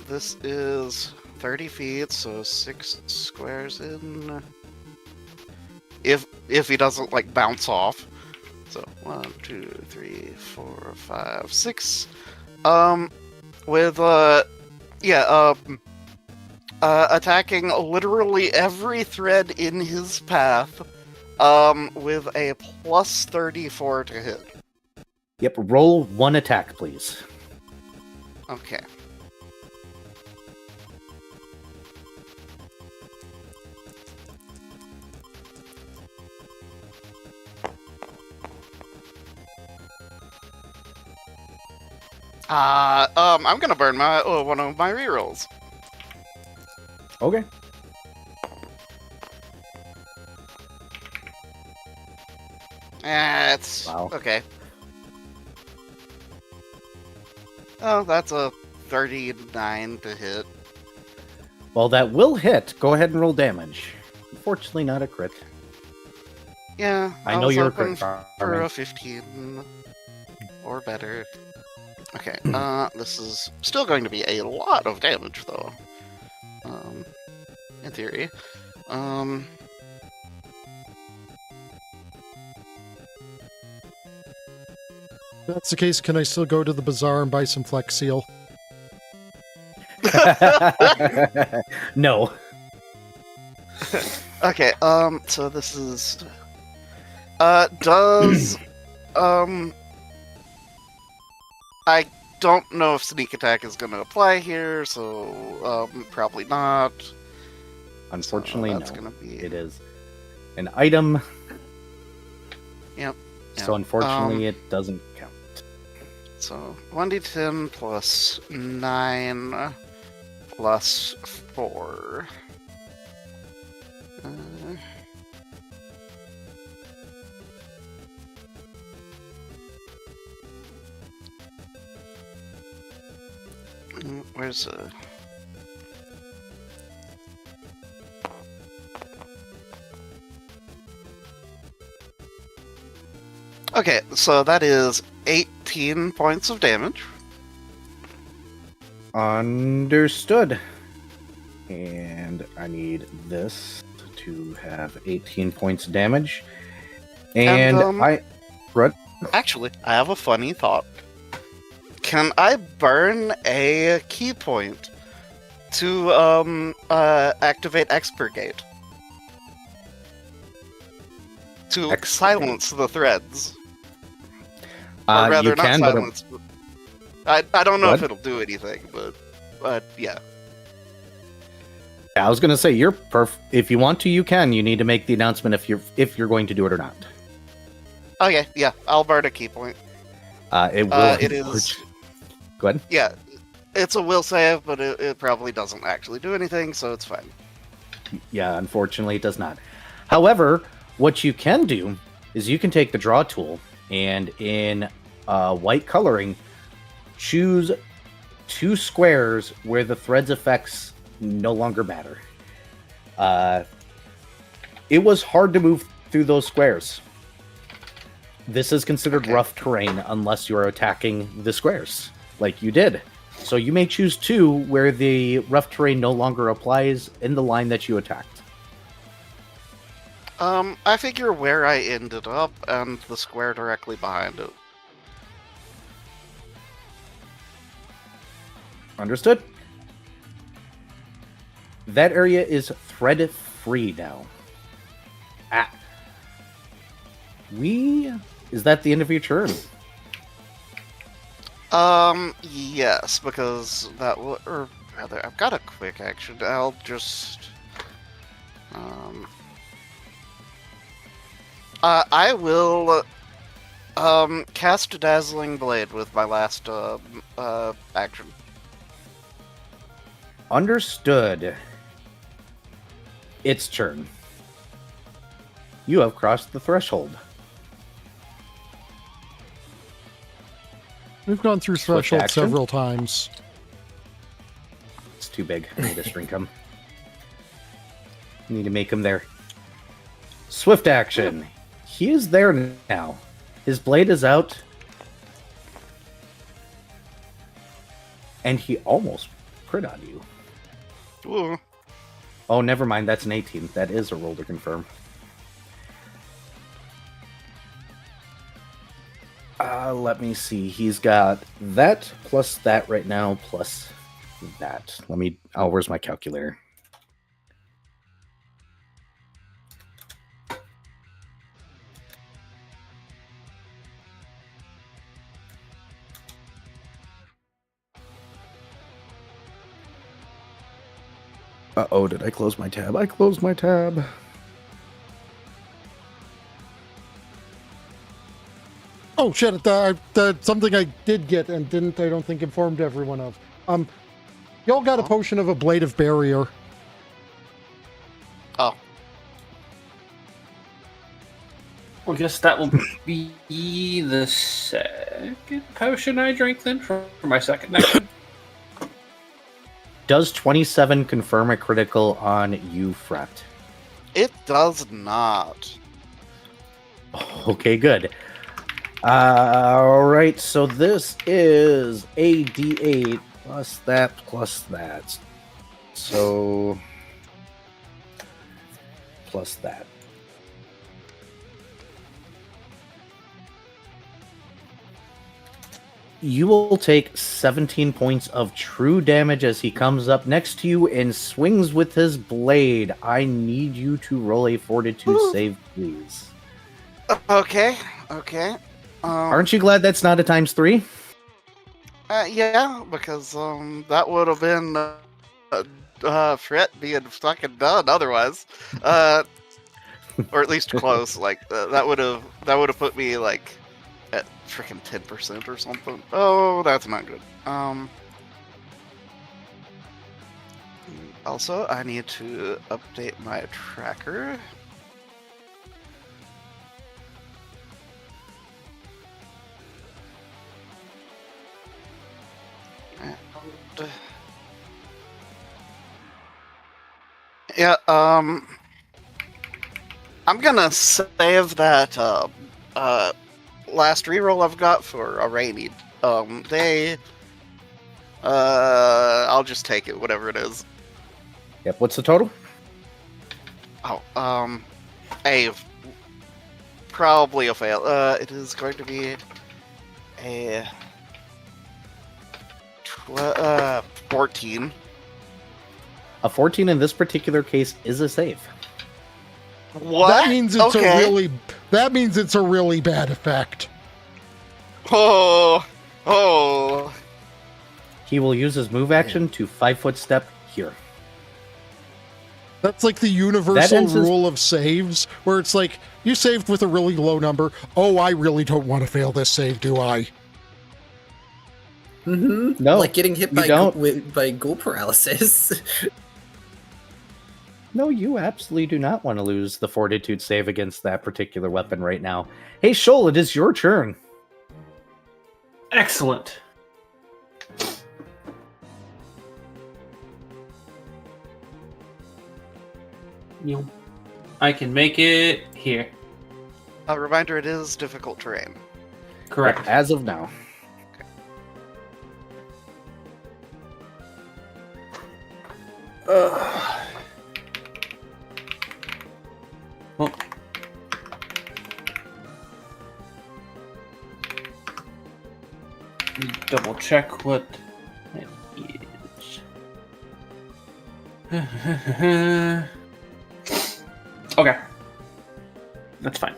This is 30 feet, so 6 squares in. If he doesn't like bounce off. So 1, 2, 3, 4, 5, 6. Attacking literally every thread in his path. With a plus 34 to hit. Yep, roll 1 attack, please. Okay. I'm gonna burn my one of my rerolls. Okay. It's wow. Okay. Oh, that's a 39 to hit. Well, that will hit. Go ahead and roll damage. Unfortunately, not a crit. Yeah, I know you're a crit for a 15 or better. Okay, this is still going to be a lot of damage, though. In theory. If that's the case, can I still go to the bazaar and buy some Flex Seal? No. Okay, so this is... does... I don't know if Sneak Attack is going to apply here, so, probably not. Unfortunately, so that's no. Gonna be... It is an item. Yep. So unfortunately, it doesn't count. So 1d10 plus 9 plus 4. Where's Okay, so that is 18 points of damage. Understood. And I need this to have 18 points of damage. And What? What? Actually, I have a funny thought. can I burn a key point to activate Expurgate? To silence the threads. Or rather, you not can, silence. I don't know if What? it'll do anything, but yeah. Yeah, I was gonna say you're if you want to, you can. You need to make the announcement if you're going to do it or not. Okay, yeah, I'll burn a key point. It will. It is. Go ahead. Yeah, it's a will save, but it probably doesn't actually do anything, so it's fine. Yeah, unfortunately, it does not. However, what you can do is you can take the draw tool and in white coloring, choose 2 squares where the thread's effects no longer matter. It was hard to move through those squares. This is considered rough terrain unless you're attacking the squares, like you did. So you may choose 2 where the rough terrain no longer applies in the line that you attacked. I figure where I ended up and the square directly behind it. Understood? That area is thread-free now. Is that the end of your turn? Yes, because that will, or rather, I've got a quick action. I'll just, I will, cast Dazzling Blade with my last, action. Understood. Its turn. You have crossed the threshold. We've gone through Swift threshold action? several times. It's too big. I need to shrink him. Need to make him there. Swift action. He is there now. His blade is out. And he almost crit on you. Ooh. Oh, never mind. That's an 18. That is a roll to confirm. Let me see. He's got that plus that right now plus that. Oh, where's my calculator? Uh-oh, did I close my tab? I closed my tab. Oh shit! That's something I did get and didn't. I don't think informed everyone of. Y'all got a potion of ablative barrier. Oh. Well, I guess that will be the second potion I drink then for my second action. Does 27 confirm a critical on you, Fret? It does not. Okay, good. Alright, so this is a d8 plus that. So, plus that. You will take 17 points of true damage as he comes up next to you and swings with his blade. I need you to roll a fortitude save, please. Okay. Aren't you glad that's not a times 3? Yeah, because that would have been Fret being fucking done otherwise, or at least close. Like that would have put me like at freaking 10% or something. Oh, that's not good. Also, I need to update my tracker. Yeah, I'm gonna save that last reroll I've got for a rainy. I'll just take it, whatever it is. Yep, what's the total? Oh, probably a fail. It is going to be a 14. A 14 in this particular case is a save. What? That means it's Okay. a really bad effect. Oh. He will use his move action to 5-foot step here. That's like the universal rule of saves, where it's like, you saved with a really low number. Oh, I really don't want to fail this save, do I? Mm-hmm. No, like getting hit you don't. by ghoul paralysis. No, you absolutely do not want to lose the fortitude save against that particular weapon right now. Hey, Shoal, it is your turn. Excellent. I can make it here. A reminder, it is difficult terrain. Correct. As of now. Well, let me double check what it is. Okay. That's fine.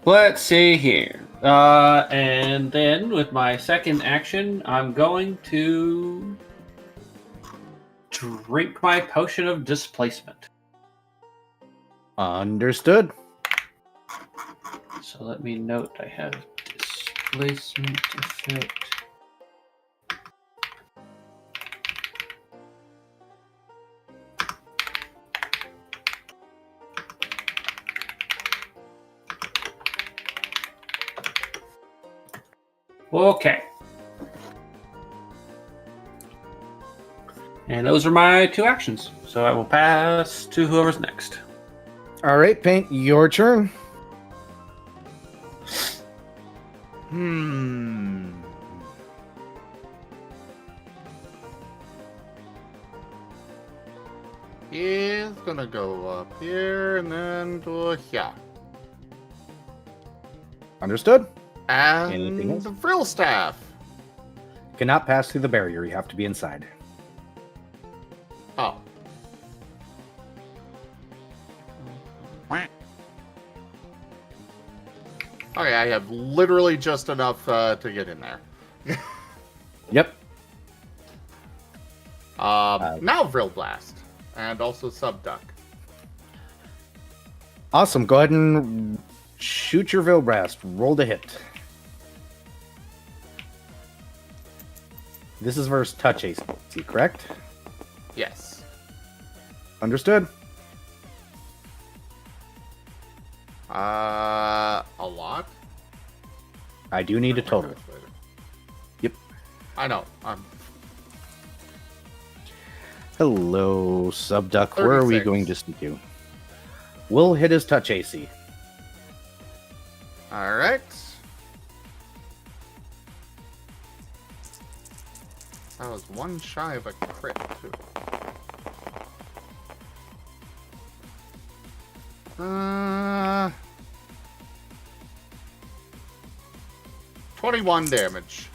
Let's see here. And then with my second action, I'm going to drink my potion of displacement. Understood. So let me note I have displacement effect. Okay. And those are my two actions. So I will pass to whoever's next. All right, Paint, your turn. He's gonna go up here and then to here. Understood. And Anything else? the frill staff. Cannot pass through the barrier. You have to be inside. Oh. Okay, I have literally just enough to get in there. Yep. Now Vril Blast. And also Subduck. Awesome. Go ahead and shoot your Vilbrast. Roll to hit. This is versus touch AC, correct? Yes. Understood. A lot? I do need a total. Yep. I know. Hello, Subduck. Where are we 36. going to sneak you? We'll hit his touch AC. Alright. That was one shy of a crit, too. 21 damage.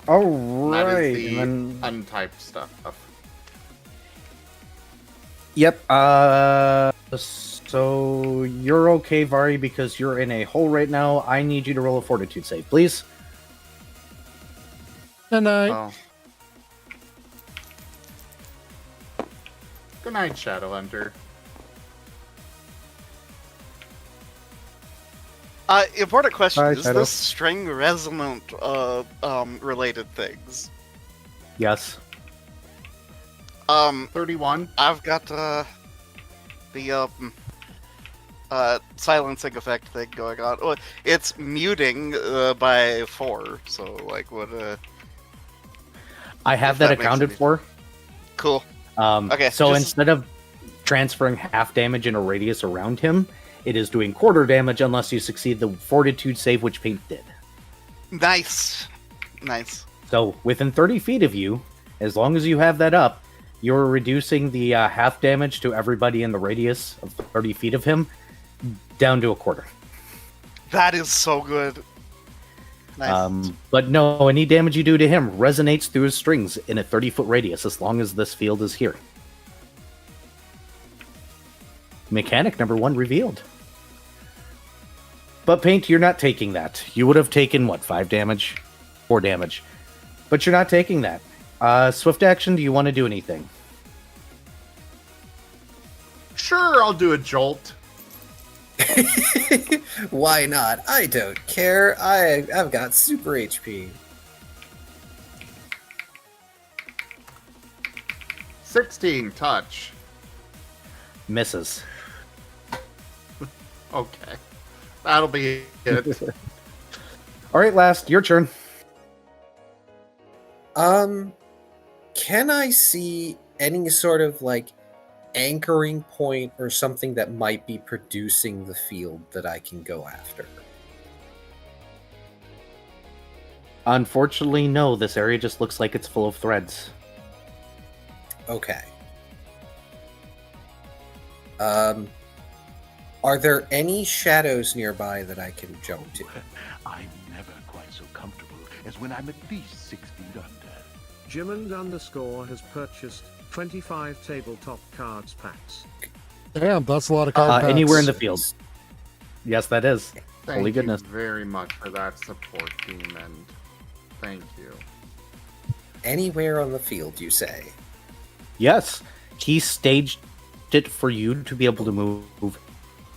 All That right. is the and then... untyped stuff. Yep. So you're okay, Vari, because you're in a hole right now. I need you to roll a fortitude save, please. And Oh. Good night, Shadowhunter. Important question. Hi, Is Shadow. this string resonant related things? Yes. 31. I've got the silencing effect thing going on. Well, it's muting by 4, so like what I have If that that makes accounted any- for. cool. Okay, So just- instead of transferring half damage in a radius around him, it is doing quarter damage unless you succeed the fortitude save, which Paint did. Nice. So within 30 feet of you, as long as you have that up, you're reducing the half damage to everybody in the radius of 30 feet of him down to a quarter. That is so good. Nice. But no, any damage you do to him resonates through his strings in a 30-foot radius as long as this field is here. Mechanic number 1 revealed. But Paint, you're not taking that. You would have taken, what, 5 damage? 4 damage. But you're not taking that. Swift action, do you want to do anything? Sure, I'll do a jolt. Why not? I don't care. I've got super HP. 16 touch. Misses. Okay. That'll be it. All right, last, your turn. Can I see any sort of like anchoring point or something that might be producing the field that I can go after? Unfortunately, no. This area just looks like it's full of threads. Okay. Are there any shadows nearby that I can jump to? I'm never quite so comfortable as when I'm at least 6 feet under. Jimmond_ has purchased 25 tabletop cards packs. Damn, that's a lot of card packs. Anywhere in the field. Yes, that is. Thank Holy goodness. you very much for that support, Demon. Thank you. Anywhere on the field, you say? Yes, he staged it for you to be able to move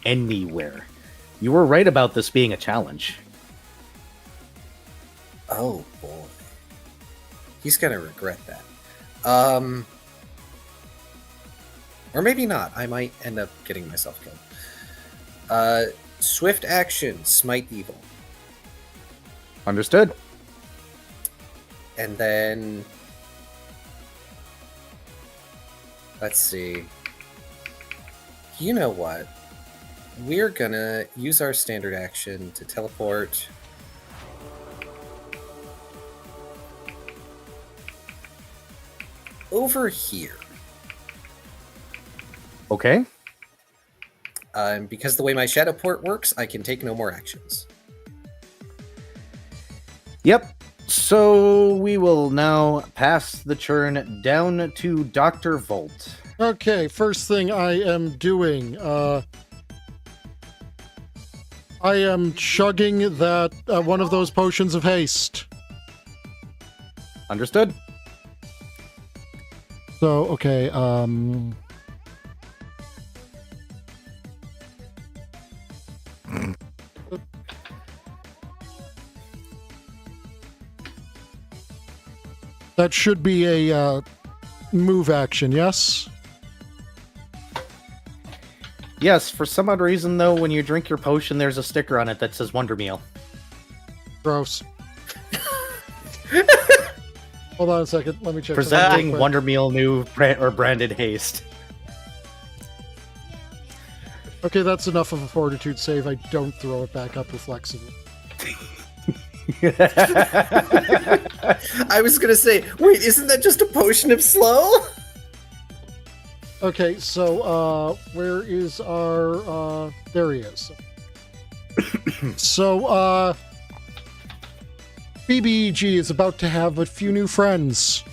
anywhere. You were right about this being a challenge. Oh boy. He's gonna regret that. Or maybe not. I might end up getting myself killed. Swift action, smite evil. Understood. And then let's see. You know what? We're gonna use our standard action to teleport over here. Okay. Because the way my shadow port works, I can take no more actions. Yep. So we will now pass the turn down to Dr. Volt. Okay, first thing I am doing, I am chugging that one of those potions of haste. Understood. So, okay, that should be a move action, yes? Yes, for some odd reason, though, when you drink your potion, there's a sticker on it that says Wonder Meal. Gross. Hold on a second, let me check. Presenting Wonder Meal new branded haste. Okay, that's enough of a fortitude save. I don't throw it back up reflexively. I was gonna say, wait, isn't that just a potion of slow? Okay, so, where is our, there he is. So, BBEG is about to have a few new friends.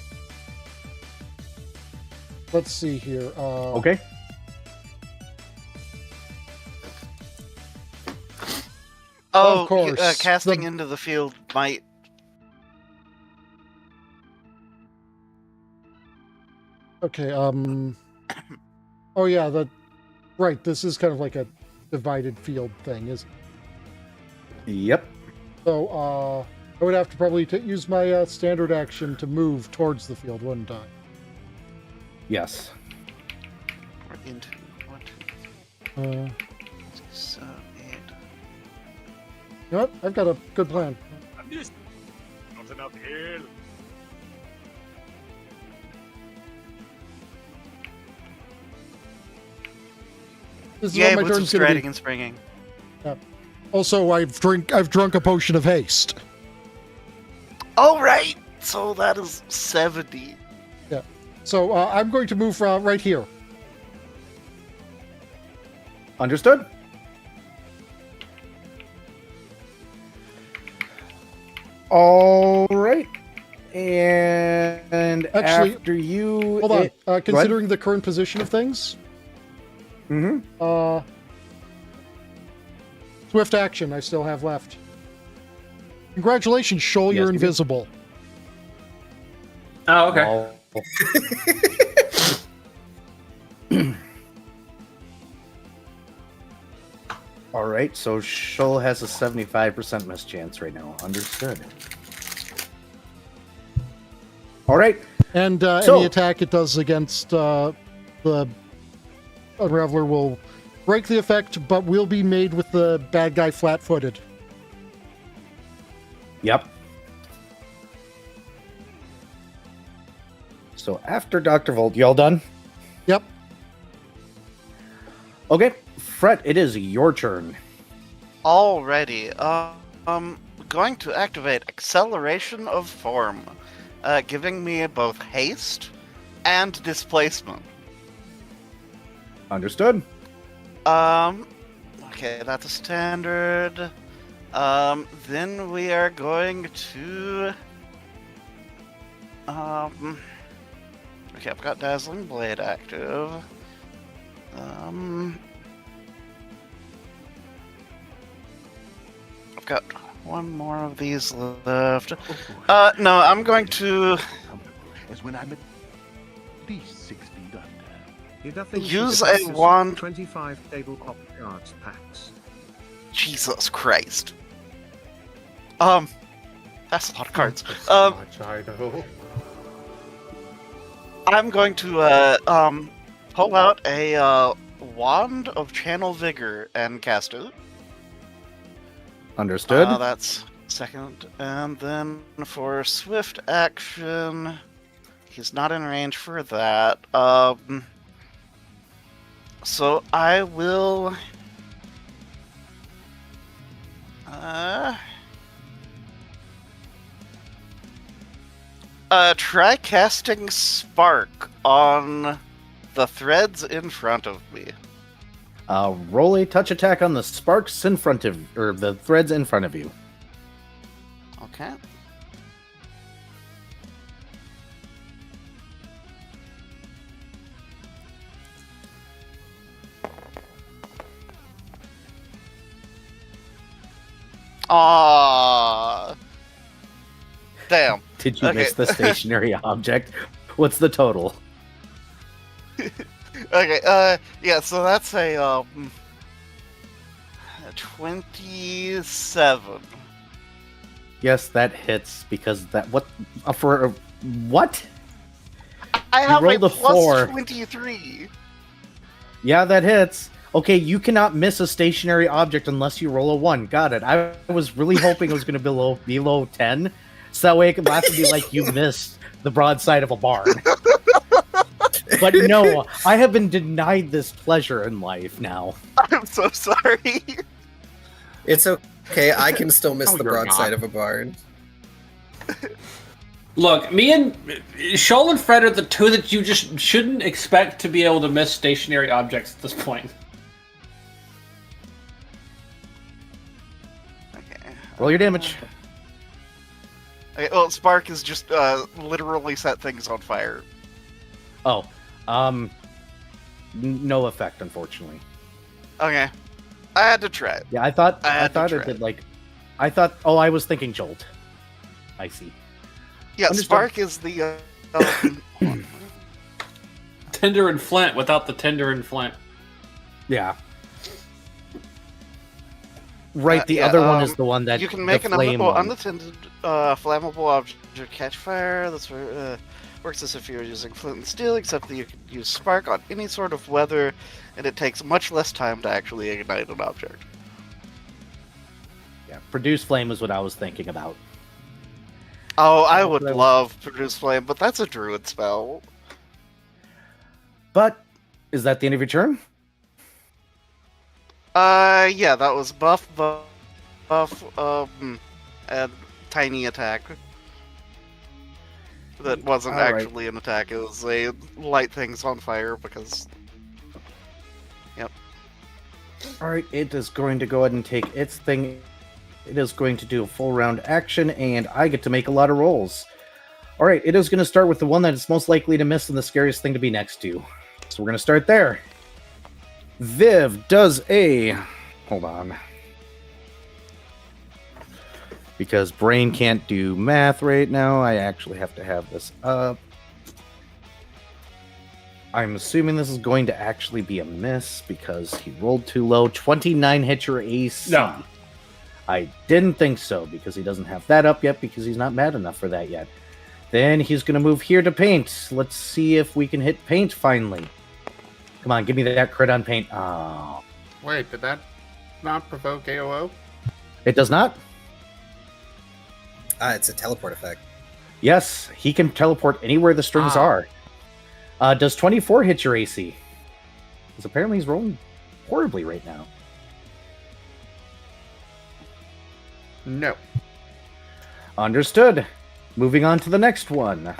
Let's see here, Okay. Oh, of course, casting into the field might. Okay, oh yeah, right, this is kind of like a divided field thing, isn't it? Yep. So, I would have to probably use my standard action to move towards the field, wouldn't I? Yes. Into 1, 2, 3, 7, 8. You know what? I've got a good plan. This is Yeah, what my what's turn's gonna striding be. and springing? Also, I've drunk a potion of haste. Oh, right! So that is 70. Yeah. So I'm going to move right here. Understood. All right. And Actually, after you... Hold on. Go Considering the current position of things, ahead. swift action I still have left. Congratulations, Shoal, Yes, you're you do. invisible. Oh, okay. All right, so Shoal has a 75% miss chance right now. Understood. All right. And So- any attack it does against the Unraveler will break the effect, but will be made with the bad guy flat-footed. Yep. So after Dr. Volt, y'all done? Yep. Okay, Fret, it is your turn. Alrighty. Going to activate Acceleration of Form, giving me both haste and displacement. Understood. Okay, that's a standard. Then we are going to... Okay, I've got Dazzling Blade active. I've got one more of these left. No, I'm going to As when I'm at least 6 feet under. He definitely use possesses a wand. 25 tabletop cards packs. Jesus Christ. That's a lot of cards. Much I know. I'm going to pull out a wand of Channel Vigor and cast it. Understood. That's second, and then for swift action, he's not in range for that. So I will. Try casting Spark on the threads in front of me. Roll a touch attack on the sparks in front of, or the threads in front of you. Okay. Ah. Damn. Did you Okay. miss the stationary object? What's the total? Okay, yeah, so that's a 27. Yes, that hits because that what for what? I have a rolled a plus 4. 23. Yeah, that hits. Okay, you cannot miss a stationary object unless you roll a 1. Got it. I was really hoping it was going to be below 10, so that way it could laugh and be like, you missed the broadside of a barn. But no, I have been denied this pleasure in life now. I'm so sorry. It's okay. I can still miss No, the you're broadside not. of a barn. Look, me and Shoal and Fred are the two that you just shouldn't expect to be able to miss stationary objects at this point. Okay. Roll your damage. Okay, well, Spark is just literally set things on fire. Oh, no effect, unfortunately. Okay. I had to try it. Yeah, I thought I had to it try did it. like, I thought. Oh, I was thinking jolt. I see. Yeah, Understood. Spark is the. Tinder and Flint without the Tinder and Flint. Yeah. Right. The yeah, other one is the one that you can make the an flame one. unattended flammable object catch fire. That's where works as if you were using flint and steel, except that you can use spark on any sort of weather, and it takes much less time to actually ignite an object. Yeah, produce flame is what I was thinking about. Oh, I would that was- love produce flame, but that's a druid spell. But is that the end of your turn? Yeah, that was buff, and tiny attack. That wasn't Alright. actually an attack, it was a light things on fire because... Yep. All right, it is going to go ahead and take its thing it is going to do a full round action, and I get to make a lot of rolls. All right, it is going to start with the one that is most likely to miss and the scariest thing to be next to. So we're going to start there. Viv does a... Hold on. Because brain can't do math right now, I actually have to have this up. I'm assuming this is going to actually be a miss because he rolled too low. 29 hit your AC. No. I didn't think so because he doesn't have that up yet because he's not mad enough for that yet. Then he's going to move here to paint. Let's see if we can hit paint finally. Come on, give me that crit on paint. Oh. Wait, did that not provoke AOO? It does not? It's a teleport effect. Yes, he can teleport anywhere the strings are. Does 24 hit your AC? Because apparently he's rolling horribly right now. No. Understood. Moving on to the next one.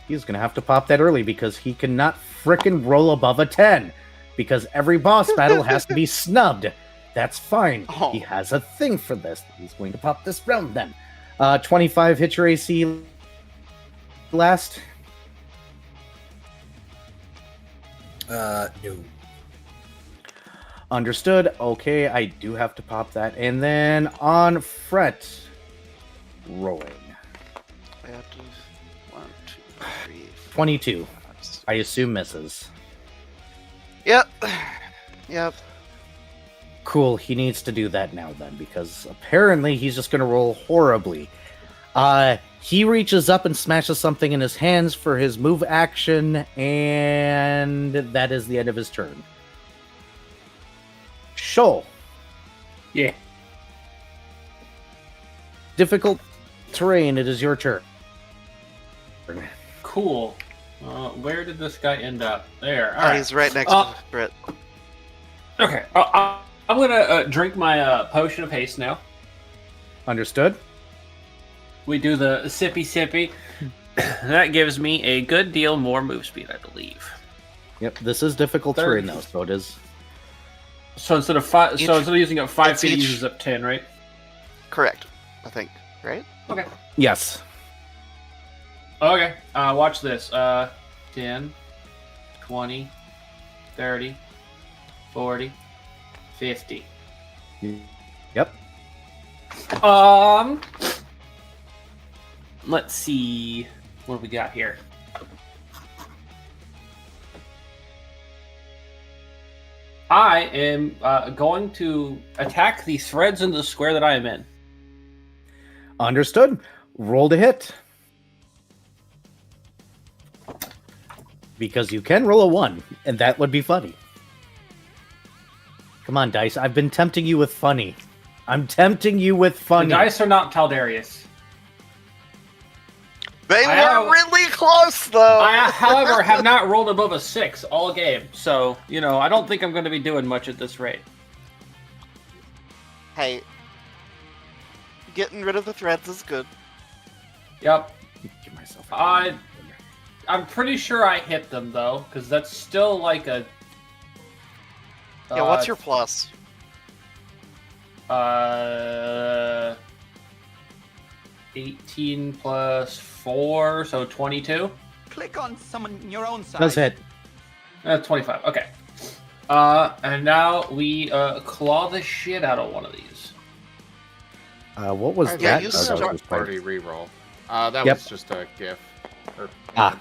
He's going to have to pop that early because he cannot frickin' roll above a 10. Because every boss battle has to be snubbed. That's fine. Oh. He has a thing for this. He's going to pop this round then. 25 hit your AC last. No. Understood. Okay, I do have to pop that. And then on Fret, rolling. I have to... 1, 2, 3, 4, 22. 5, 6. I assume misses. Yep. Yep. Cool, he needs to do that now then, because apparently he's just going to roll horribly. He reaches up and smashes something in his hands for his move action, and that is the end of his turn. Shoal. Yeah. Difficult terrain, it is your turn. Cool. Where did this guy end up? There. All right. He's right next to Britt. Okay. I'm gonna drink my potion of haste now. Understood? We do the sippy. That gives me a good deal more move speed, I believe. Yep, this is difficult terrain though, so it is. So instead of five, Each- instead of using up 5 it's feet, it each- uses up 10, right? Correct. I think. Right? Okay. Yes. Okay. Watch this. 10, 20, 30, 40, 50. Yep. Let's see what we got here. I am going to attack the threads in the square that I am in. Understood. Roll to hit. Because you can roll a 1, and that would be funny. Come on, Dice. I've been tempting you with funny. I'm tempting you with funny. The dice are not Taldarius. They I were have- really close, though. I, however, have not rolled above a 6 all game. So, I don't think I'm going to be doing much at this rate. Hey, getting rid of the threads is good. Yep. Give myself I'm pretty sure I hit them, though, because that's still like a... Yeah, what's your plus? 18 plus 4, so 22? Click on someone your own side. Does hit. 25, okay. And now we claw the shit out of one of these. What was Yeah, that? you Oh, that was start just part- Party reroll. That Yep. was just a GIF. Or Ah.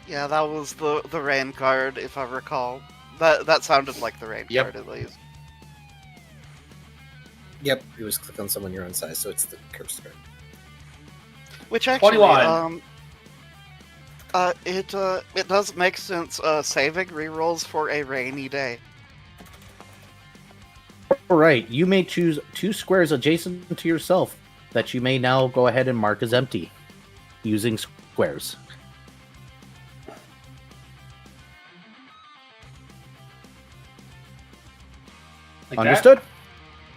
Yeah, that was the rain card, if I recall. That sounded like the rain Yep. card, at least. Yep, it was click on someone your own size, so it's the cursed card. Which actually, 21. it does make sense. Saving rerolls for a rainy day. All right, you may choose 2 squares adjacent to yourself that you may now go ahead and mark as empty using squares. Like Understood?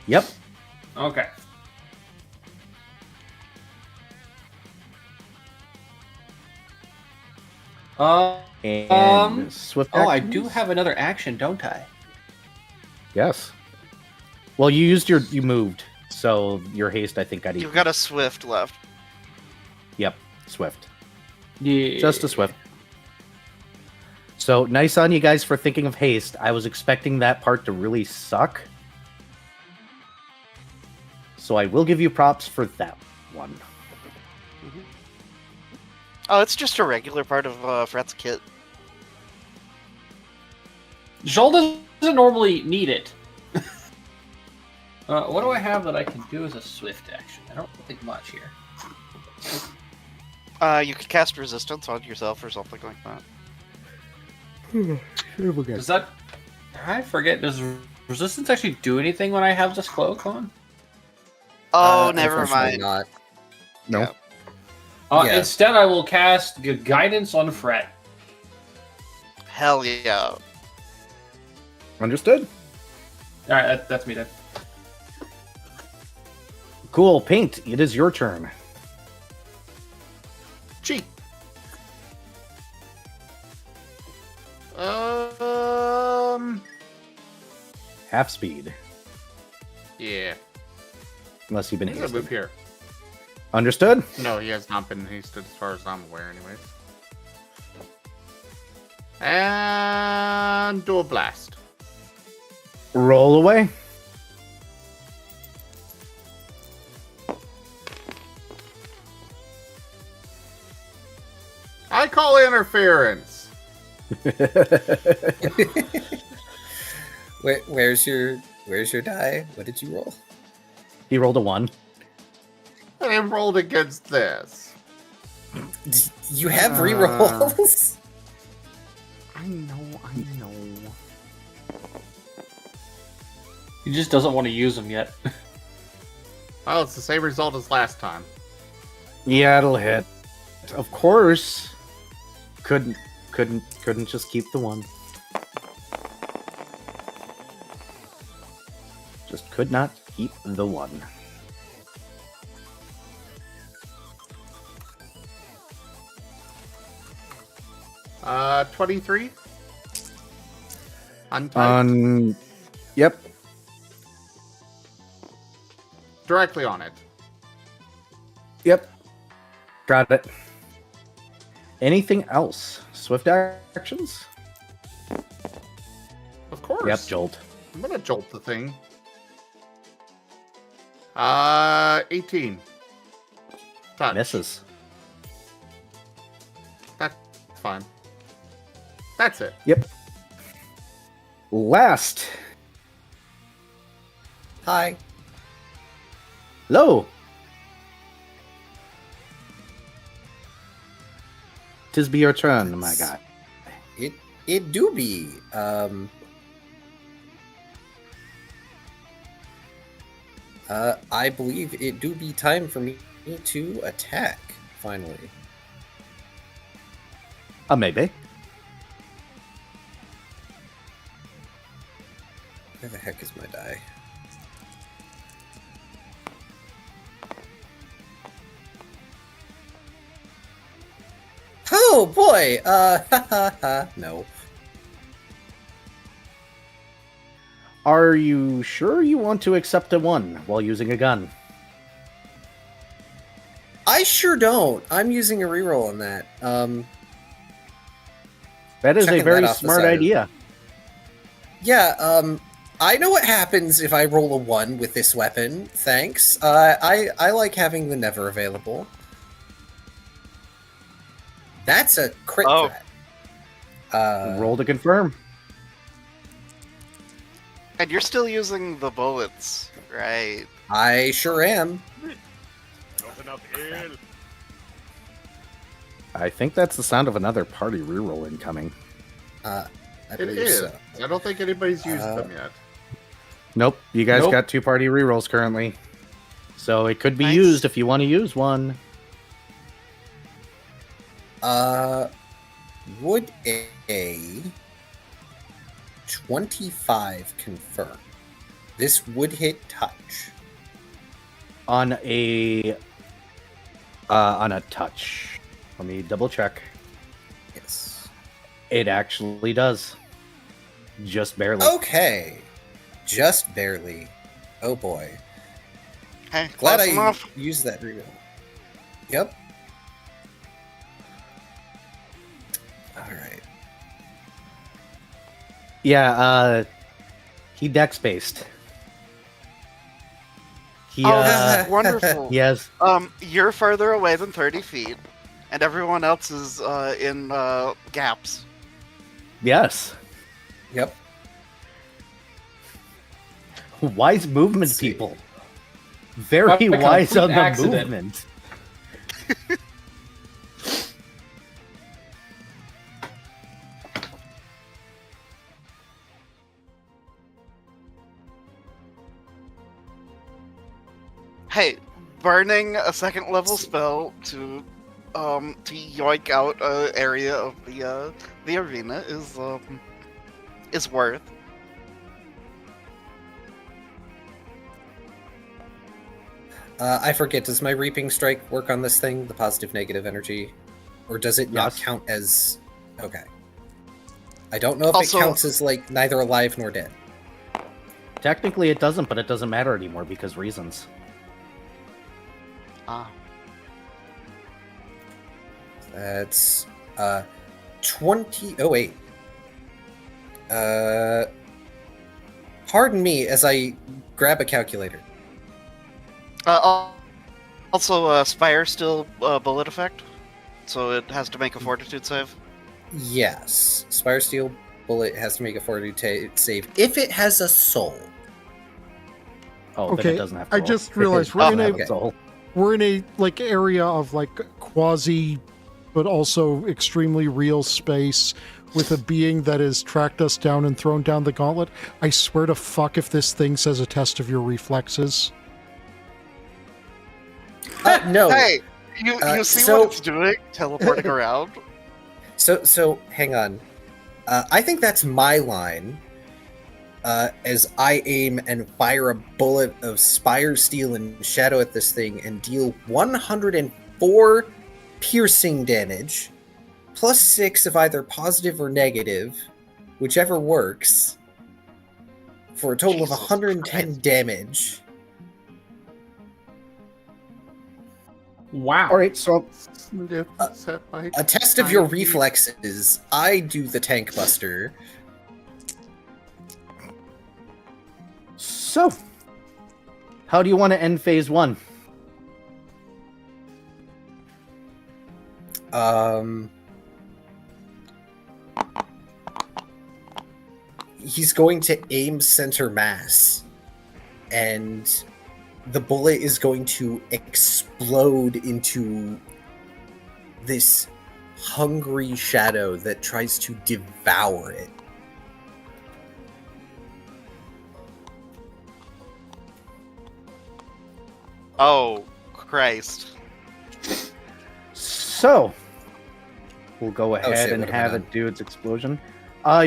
Yep. That? Okay. And swift action. I do have another action, don't I? Yes. Well, you moved, so your haste I think got eaten. You've got a swift left. Yep, swift. Yeah. Just a swift. So nice on you guys for thinking of haste. I was expecting that part to really suck. So I will give you props for that one. Oh, it's just a regular part of Fret's kit. Joel doesn't normally need it. What do I have that I can do as a swift action? I don't think much here. You could cast resistance on yourself or something like that. Does that... I forget, does resistance actually do anything when I have this cloak on? Oh, never Unfortunately mind. Not. No. Yeah. Instead, I will cast Guidance on Fret. Hell yeah. Understood. Alright, that's me then. Cool. Paint, it is your turn. Cheat. Um. Half speed. Yeah. Unless you've been He's gonna hasted. move here. Understood? No, he has not been hasted as far as I'm aware, anyways. And do a blast. Roll away. I call interference. Where's your die? What did you roll? He rolled a 1. And I rolled against this. You have rerolls? I know. He just doesn't want to use them yet. Well, it's the same result as last time. Yeah, it'll hit. Of course. Couldn't just keep the 1. Just could not keep the 1. Uh, 23. Untyped. Yep. Directly on it. Yep. Got it. Anything else? Swift actions? Of course. Yep, jolt. I'm gonna jolt the thing. 18. Touch. Misses. That's fine. That's it. Yep. Last. Hi. Hello. Tis be your turn, my guy. It do be. I believe it do be time for me to attack, finally. Maybe. Where the heck is my die? Oh boy! No. Are you sure you want to accept a 1 while using a gun? I sure don't. I'm using a reroll on that. That is a Checking very that off the smart side. idea. Yeah, I know what happens if I roll a 1 with this weapon, thanks. I like having the never available. That's a crit threat. Roll to confirm. And you're still using the bullets, right? I sure am. I think that's the sound of another party reroll incoming. I It believe is. so. I don't think anybody's used them yet. Nope, you guys Nope. got 2 party rerolls currently. So it could be Nice. used if you want to use one. Would a 25 confirm? This would hit touch. On a touch. Let me double check. Yes. It actually does. Just barely. Okay. just barely. Oh boy. Hey, Glad close I enough. used that reroll. Yep. Alright. Yeah, he dex based. He, Oh, wonderful. yes. You're further away than 30 feet, and everyone else is in gaps. Yes. Yep. Wise movement, Let's see. people. Very By wise complete on the accident. movement. Hey, burning a second level spell to yoink out an area of the arena is worth. I forget, does my Reaping Strike work on this thing? The positive negative energy? Or does it not Yes. count as... Okay. I don't know if Also- it counts as, like, neither alive nor dead. Technically it doesn't, but it doesn't matter anymore because reasons. Ah. That's 20. Oh wait. Pardon me as I grab a calculator. Also, Spire still bullet effect, so it has to make a Fortitude save. Yes, Spire Steel Bullet has to make a fortitude save if it has a soul. Oh, then Okay, it doesn't have to I roll. just It realized we're doesn't in have a- a soul. We're in a like area of like quasi, but also extremely real space with a being that has tracked us down and thrown down the gauntlet. I swear to fuck if this thing says a test of your reflexes. No. Hey, you see so- what it's doing? Teleporting around. So hang on. I think that's my line. As I aim and fire a bullet of Spire Steel and Shadow at this thing and deal 104 piercing damage, plus 6 of either positive or negative, whichever works, for a total of Jesus 110 Christ. damage. Wow. All right, so A test of your reflexes. I do the Tank Buster. So, how do you want to end phase 1? He's going to aim center mass, and the bullet is going to explode into this hungry shadow that tries to devour it. Oh, Christ. So, we'll go ahead shit, and what have I have done? it do its explosion.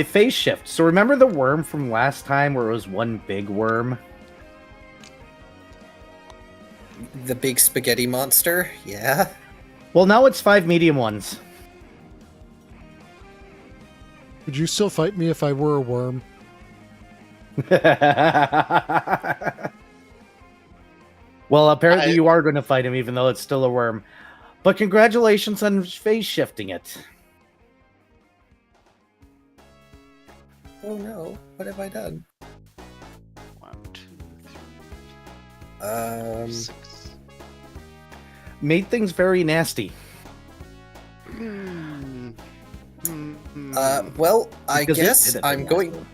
Phase shift. So remember the worm from last time where it was one big worm? The big spaghetti monster? Yeah. Well, now it's 5 medium ones. Would you still fight me if I were a worm? Well, apparently I- you are going to fight him, even though it's still a worm. But congratulations on phase shifting it. Oh no, what have I done? 1, 2, Um, 3, 6. Made things very nasty. well, I Because it guess did it I'm last going. time.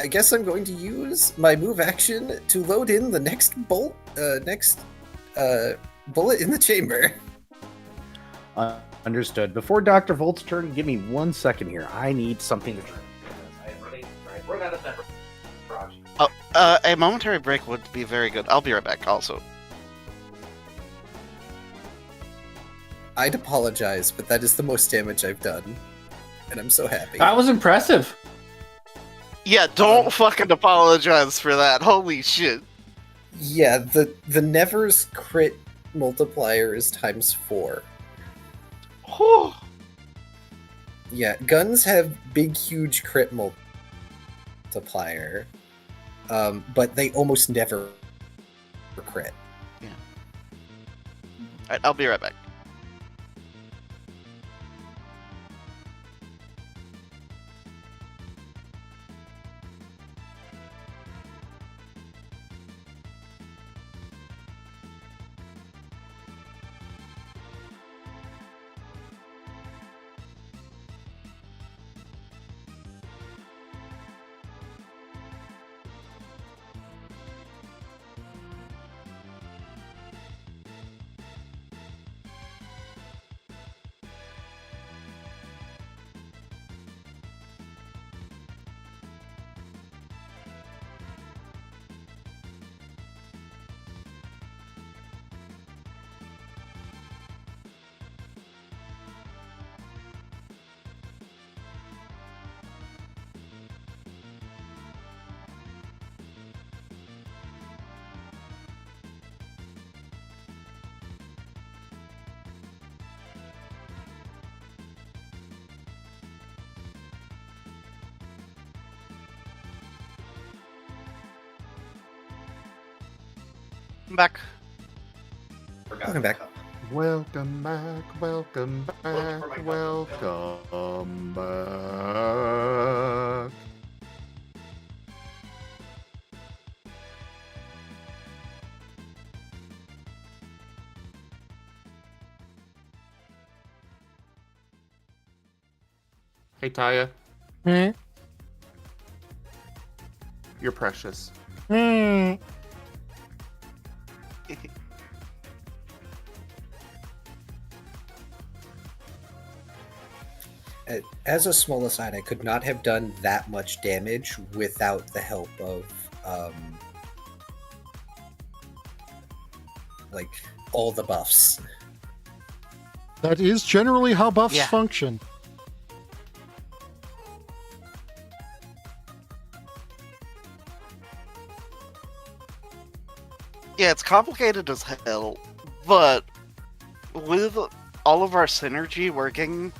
I guess I'm going to use my move action to load in the next bullet in the chamber. Understood. Before Dr. Volt's turn, give me 1 second here. I need something to drink. I run out of beverage. A momentary break would be very good. I'll be right back, also. I'd apologize, but that is the most damage I've done, and I'm so happy. That was impressive. Yeah, don't fucking apologize for that. Holy shit. Yeah, the Never's crit multiplier is ×4. Whew. Yeah, guns have big, huge crit multiplier. but they almost never crit. Alright, I'll be right back. I'm back. Welcome back. Welcome back, welcome back, welcome back. Hey, Taya, Hmm? you're precious. Hmm. As a small aside, I could not have done that much damage without the help of, like, all the buffs. That is generally how buffs Yeah. function. Yeah, it's complicated as hell, but with all of our synergy working,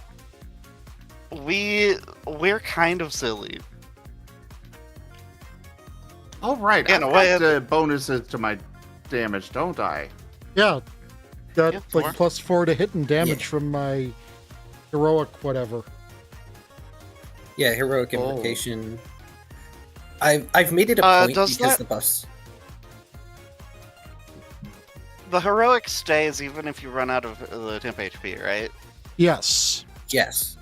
we're kind of silly. All right, In I've a way, got bonuses to my damage, don't I? Yeah. Got Yeah, like four. +4 to hit and damage Yeah. from my heroic whatever. Yeah, heroic Oh. invocation. I've made it a point does because that- the buffs. The heroic stays even if you run out of the temp HP, right? Yes. Yes.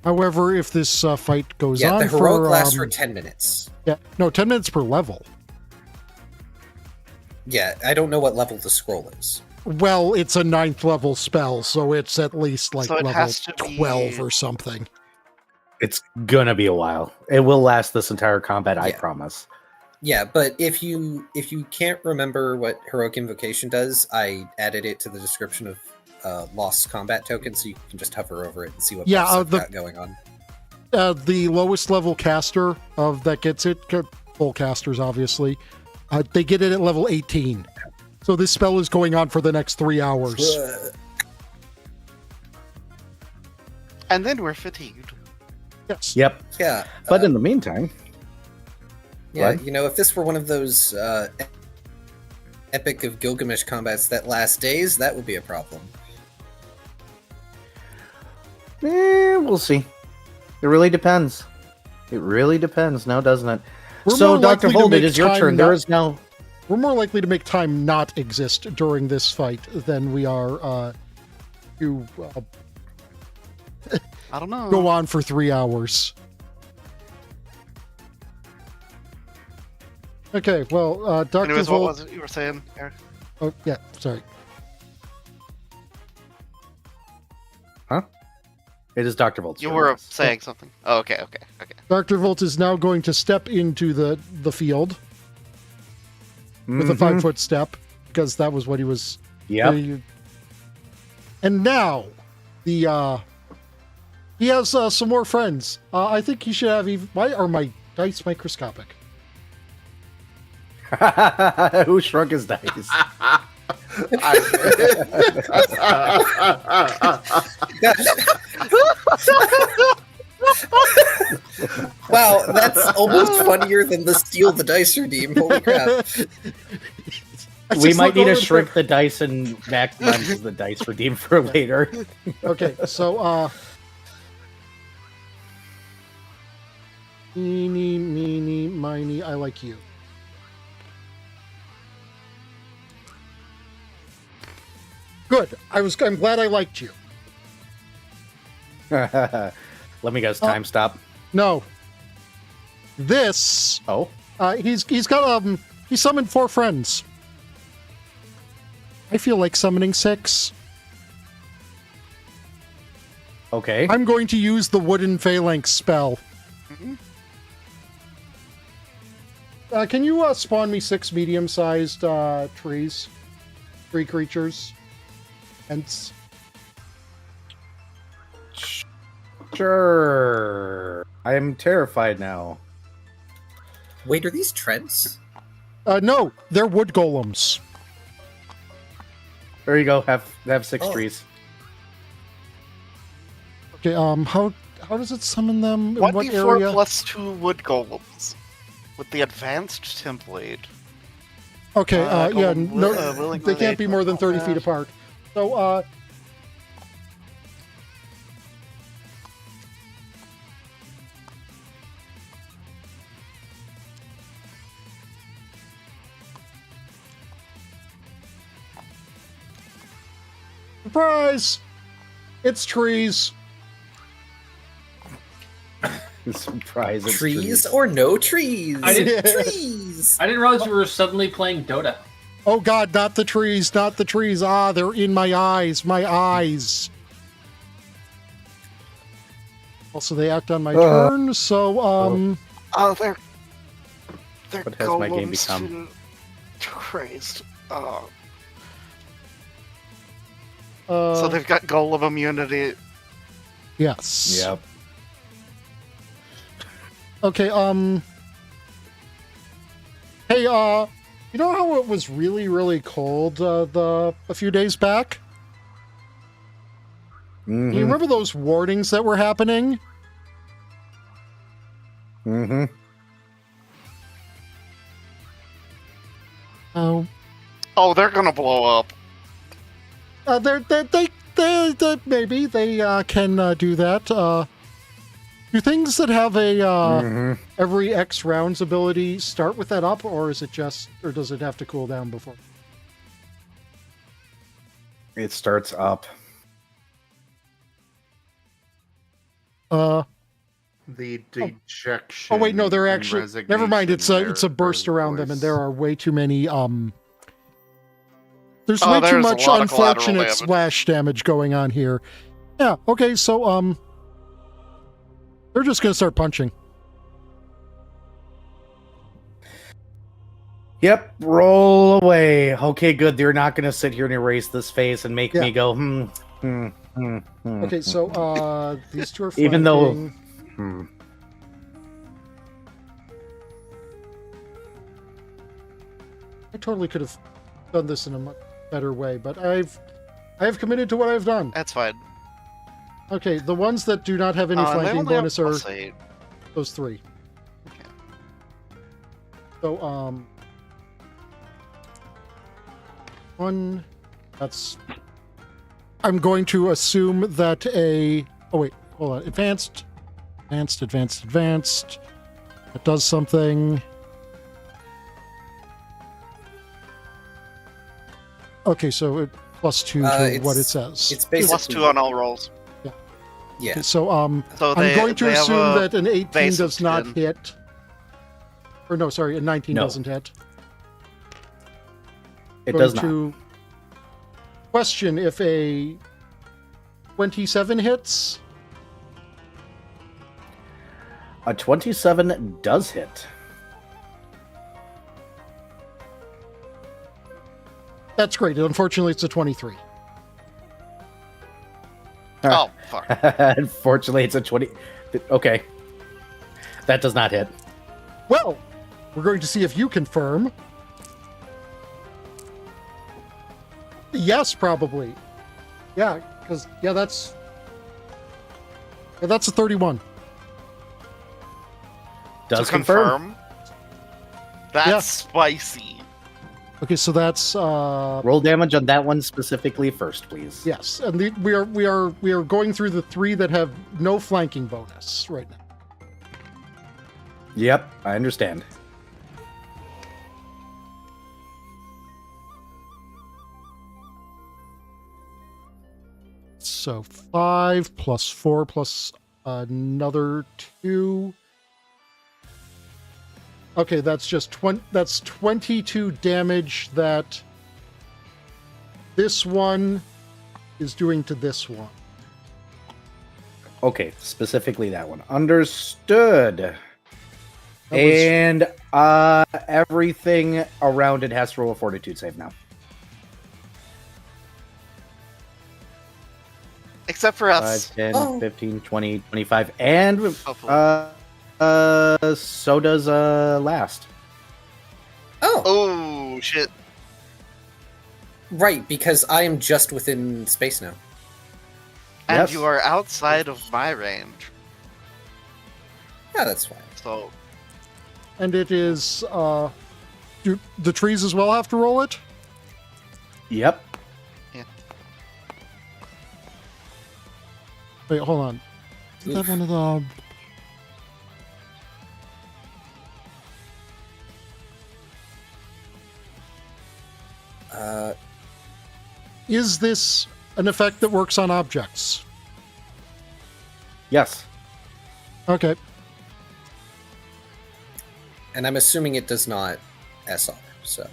However, if this fight goes Yeah, on the heroic for lasts for 10 minutes. yeah, no, 10 minutes per level. Yeah, I don't know what level the scroll is. Well, it's a 9th level spell, so it's at least like So it level has to 12 be- or something. It's gonna be a while. It will last this entire combat, I Yeah. promise. Yeah, but if you can't remember what heroic invocation does, I added it to the description of lost combat token, so you can just hover over it and see what Yeah, buffs I've the- got going on. The lowest level caster of that gets it, full casters obviously, they get it at level 18. So this spell is going on for the next 3 hours. And then we're fatigued. Yes. Yep. Yeah, But in the meantime, yeah, what? you know, if this were one of those Epic of Gilgamesh combats that last days, that would be a problem. we'll see. It really depends. It really depends now, doesn't it? We're So, more Dr. likely to Volt, it make is your time turn. not- There is now... We're more likely to make time not exist during this fight than we are to I don't know. go on for 3 hours. Okay, well, Dr. Anyways, what Volt... was it you were saying, Eric? Oh, yeah, sorry. It is Dr. Volt's You turn, were yes. saying something. Oh, okay. Dr. Volt is now going to step into the field with a Mhm. 5-foot step, because that was what he was... Yep. And now, he has some more friends. I think he should have even... Why are my dice microscopic? Who shrunk his dice? Wow, that's almost funnier than the steal the dice redeem. Holy crap. We might need to shrink the dice and maximize the dice redeem for later. Okay, so, Eeny, meeny, miny, I like you. Good. I'm glad I liked you. Let me guess, time stop. No. This. Oh. He summoned 4 friends. I feel like summoning 6. Okay. I'm going to use the wooden phalanx spell. Can you spawn me 6 medium-sized trees? 3 creatures. Ents. Sure. I am terrified now. Wait, are these Trents? No, they're wood golems. There you go. Have 6 trees. Okay. How does it summon them? In what 1d4 area? plus 2 wood golems with the advanced template. Okay. Yeah. golem No, willing they can't be relate more than 30 combat. feet apart. So. Surprise! It's trees. Surprise! It's Trees or no trees? I didn't- Trees! I didn't realize we were suddenly playing Dota. Oh god, not the trees, not the trees. Ah, they're in my eyes, my eyes. Also, they act on my turn, so, Oh, they're What has my game golems become? too crazed. Oh. uh, So they've got golem immunity. yes. Yep. Okay, hey, you know how it was really, really cold, a few days back? Mm-hmm. You remember those warnings that were happening? Mm-hmm. Oh. Oh, they're gonna blow up. They maybe they can do that. Do things that have a every X rounds ability start with that up, or is it just, or does it have to cool down before? It starts up. The dejection. Oh wait, no, they're and actually. Never mind. It's a burst around them, and there are way too many. There's way too there's a much lot of collateral unfortunate damage. splash damage going on here. Yeah. Okay. So they're just gonna start punching. Yep, roll away. Okay, good. They're not going to sit here and erase this face and make me go, Okay, so these two are flanking. Even though... I totally could have done this in a much better way, but I have committed to what I've done. That's fine. Okay, the ones that do not have any They flanking only have bonus are +8. those 3. Okay. So, 1, that's... I'm going to assume that a... Oh, wait, hold on. Advanced. That does something. Okay, so it +2 to what it says. It's basically +2 on all rolls. Yeah. Okay, so, So I'm going to they have assume a that an 18 base of does not 10. hit. Or no, sorry, a 19 No. doesn't hit. It Going does not. to question if a 27 hits. A 27 does hit. That's great. Unfortunately, it's a 23. Oh, fuck. Unfortunately, it's a 20. Okay. That does not hit. Well, we're going to see if you confirm. Yes, probably. Yeah, because, that's a 31. Does to confirm. That's Yeah. spicy. Okay, so that's Roll damage on that one specifically first, please. yes, and we are going through the 3 that have no flanking bonus right now. Yep, I understand. So 5 plus 4 plus another 2. Okay, that's just 20. That's 22 damage that this one is doing to this one. Okay, specifically that one. Understood. That And everything around it has to roll a fortitude save now. Except for 5, us. 10, Oh. 15, 20, 25. And Hopefully. so does last. Oh, Oh, shit. right, because I am just within space now. And Yes. you are outside of my range. Yeah, that's fine. So, And it is do the trees as well have to roll it? Yep. Wait, hold on. Is that one of the Is this an effect that works on objects? Yes. Okay. And I'm assuming it does not SR, so.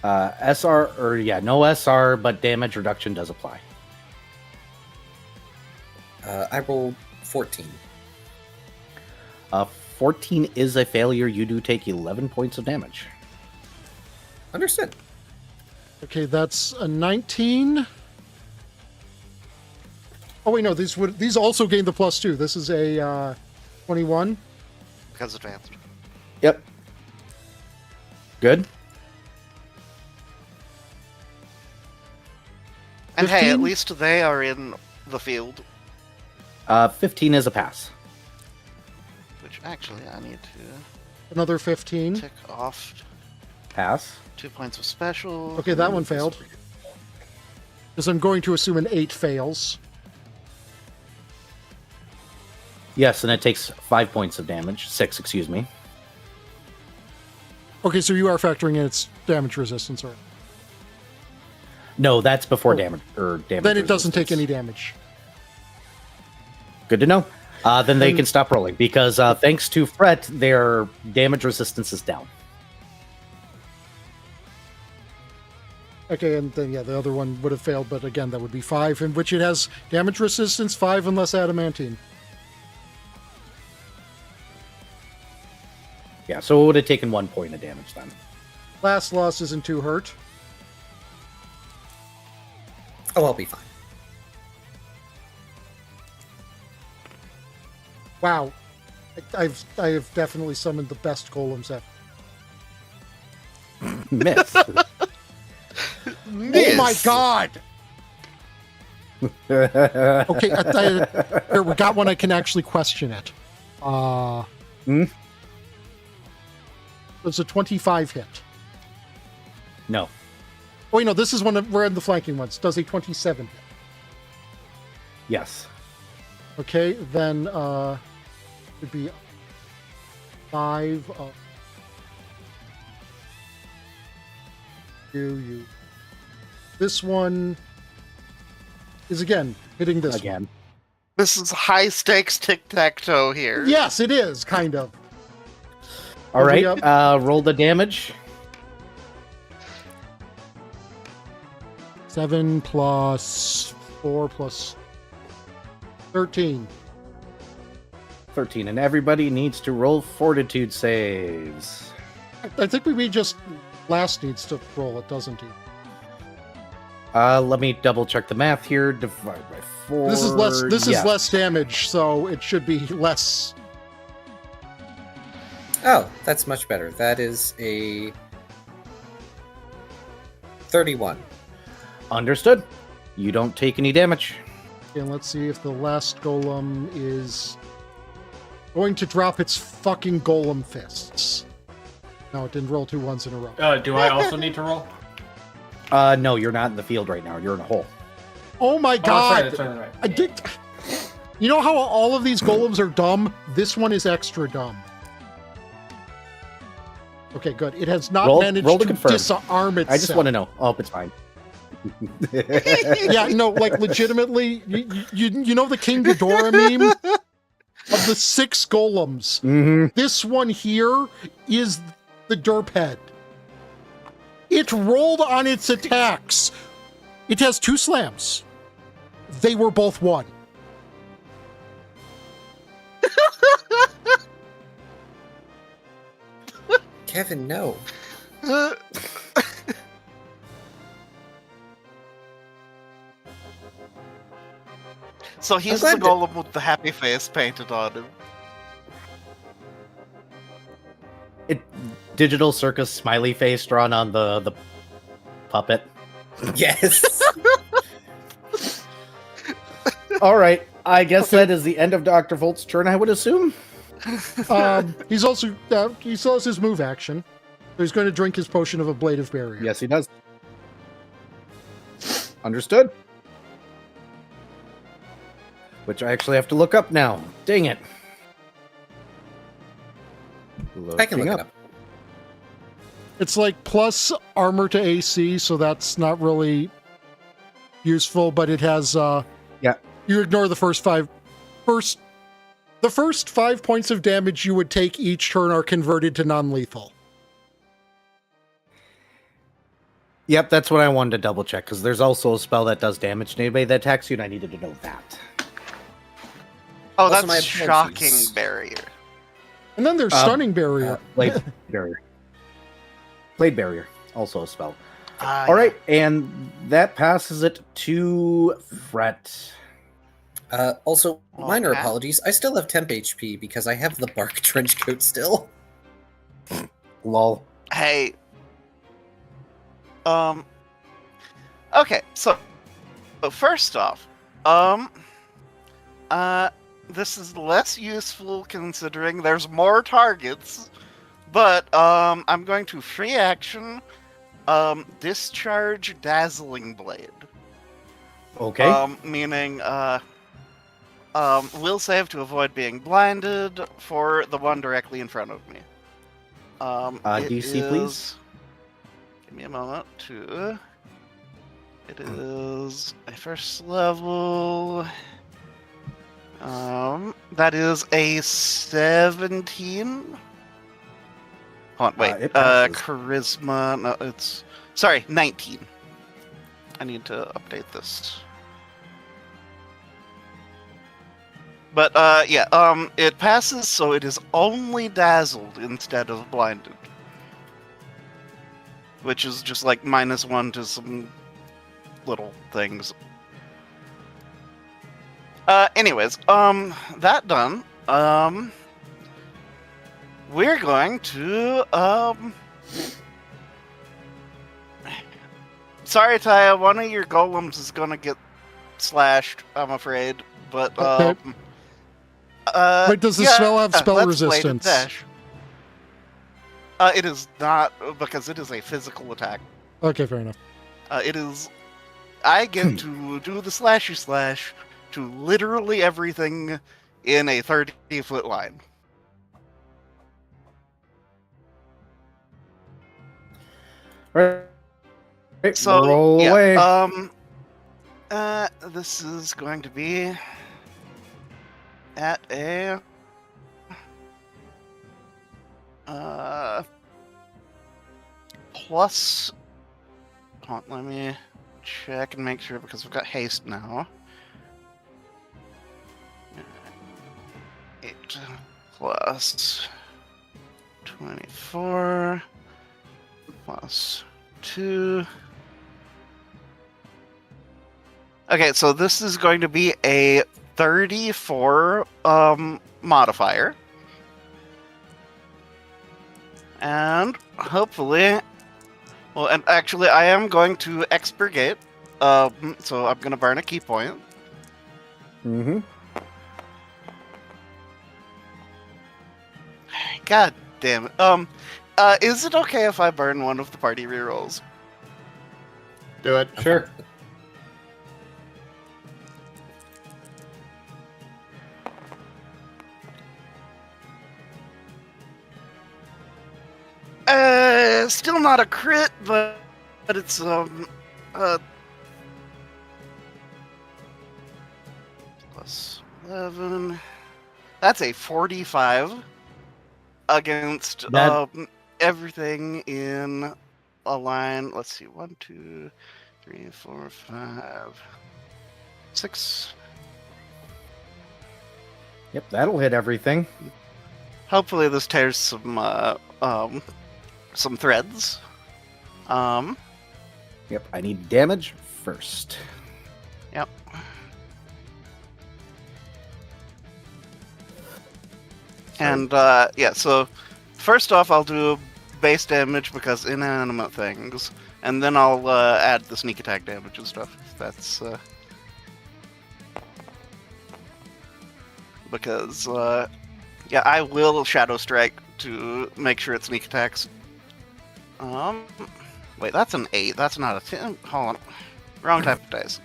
SR, or yeah, no SR, but damage reduction does apply. I rolled 14. 14 is a failure. You do take 11 points of damage. Understood. Okay, that's a 19. Oh wait, no, these also gain the +2. This is a 21. because advanced. Yep. Good. And hey, 15? at least they are in the field. 15 is a pass. Which actually I need to Another 15. tick off Pass. 2 points of special. Okay, that one failed. Because I'm going to assume an 8 fails. Yes, and it takes 5 points of damage. 6, excuse me. Okay, so you are factoring in its damage resistance, or No, that's before Oh. damage. Or damage. then it doesn't take resistance. any damage. Good to know. Then they can stop rolling because thanks to Fret, their damage resistance is down. Okay, and then yeah, the other one would have failed, but again, that would be 5, in which it has damage resistance 5 unless adamantine. Yeah, so it would have taken 1 point of damage then. Last loss isn't too hurt. Oh, I'll be fine. Wow, I have definitely summoned the best golems ever. Miss. Oh my god! Okay, here, we got one I can actually question it. It's a 25 hit. No. Oh, wait, no, this is we're in the flanking ones. Does a 27 hit. Yes. Okay, then it'd be 5 you. This one is again hitting this Again. one. This is high stakes tic-tac-toe here. Yes, it is, kind of. All right. Yep. Roll the damage. 7 plus 4 plus 13. 13. And everybody needs to roll fortitude saves. I think we just last needs to roll it, doesn't he? Let me double check the math here. Divide by 4. This is less. This Yeah. is less damage, so it should be less. Oh, that's much better. That is a 31. Understood. You don't take any damage. And let's see if the last golem is going to drop its fucking golem fists. No, it didn't roll 2 ones in a row. Do I also need to roll? No, you're not in the field right now. You're in a hole. Oh my god! That's right. I did. You know how all of these golems are dumb? This one is extra dumb. Okay, good. It has not managed roll to to confirm. Disarm itself. I just want to know. Oh, it's fine. Yeah, no, like legitimately, you know the King Ghidorah meme of the 6 golems. Mm-hmm. This one here is the derp head. It rolled on its attacks. It has 2 slams. They were both 1. Kevin, no. So he's the glad that- golem with the happy face painted on him. Digital circus smiley face drawn on the puppet. Yes. All right. I guess that is the end of Dr. Volt's turn, I would assume. He still has his move action. So he's going to drink his potion of ablative barrier. Yes, he does. Understood. Which I actually have to look up now. Dang it. I can look it up. It's like plus armor to AC, so that's not really useful, but it has Yeah. You ignore the first 5 points of damage you would take each turn are converted to non-lethal. Yep, that's what I wanted to double check, because there's also a spell that does damage to anybody that attacks you, and I needed to know that. Oh, Also, my that's apologies. shocking barrier. And then there's stunning barrier. Blade barrier. Blade barrier, also a spell. Ah, All right, and that passes it to Fret. Also, minor Okay. apologies. I still have temp HP because I have the bark trench coat still. Lol. Hey. Okay, so first off, this is less useful considering there's more targets, but I'm going to free action discharge dazzling blade. Okay. Meaning will save to avoid being blinded for the one directly in front of me. It DC, please. is- Give me a moment to. It is a first level. That is a 17. Hold on, wait. It passes. Charisma. No, it's sorry, 19. I need to update this. But yeah, it passes, so it is only dazzled instead of blinded, which is just like -1 to some little things. Anyways, that done. We're going to Sorry, Taya, one of your golems is gonna get slashed, I'm afraid. But Okay. Wait, does the yeah, spell have spell let's wait and resistance? dash. It is not, because it is a physical attack. Okay, fair enough. It is. I get to do the slashy slash to literally everything in a 30-foot line. Right. So roll yeah, away. this is going to be at a plus. Hold on, let me check and make sure because we've got haste now. 8 plus 24 plus 2. Okay, so this is going to be a 34 modifier. And hopefully, well, and actually I am going to expurgate, so I'm going to burn a key point. Mm-hmm. God damn it. Is it okay if I burn one of the party rerolls? Do it. Sure. Still not a crit, but it's plus 11. That's a 45 against everything in a line. Let's see, 1, 2, 3, 4, 5, 6. Yep, that'll hit everything. Hopefully, this tears some threads. Yep, I need damage first. Yep. And yeah, so first off, I'll do base damage because inanimate things, and then I'll add the sneak attack damage and stuff. That's because yeah, I will Shadow Strike to make sure it sneak attacks. Wait, that's an 8. That's not a 10. Hold on, wrong type of dice.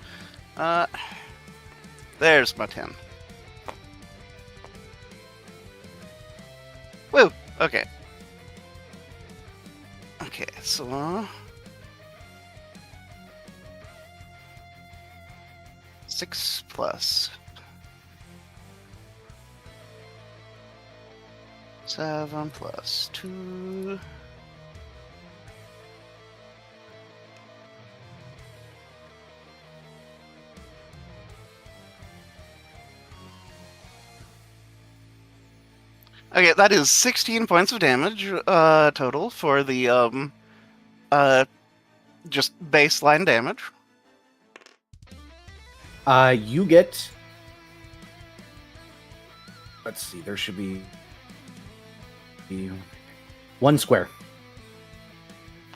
There's my 10. Woo! Okay. Okay, so 6 plus 7 plus 2. Okay, that is 16 points of damage total for the just baseline damage. You get. Let's see. There should be 1 square.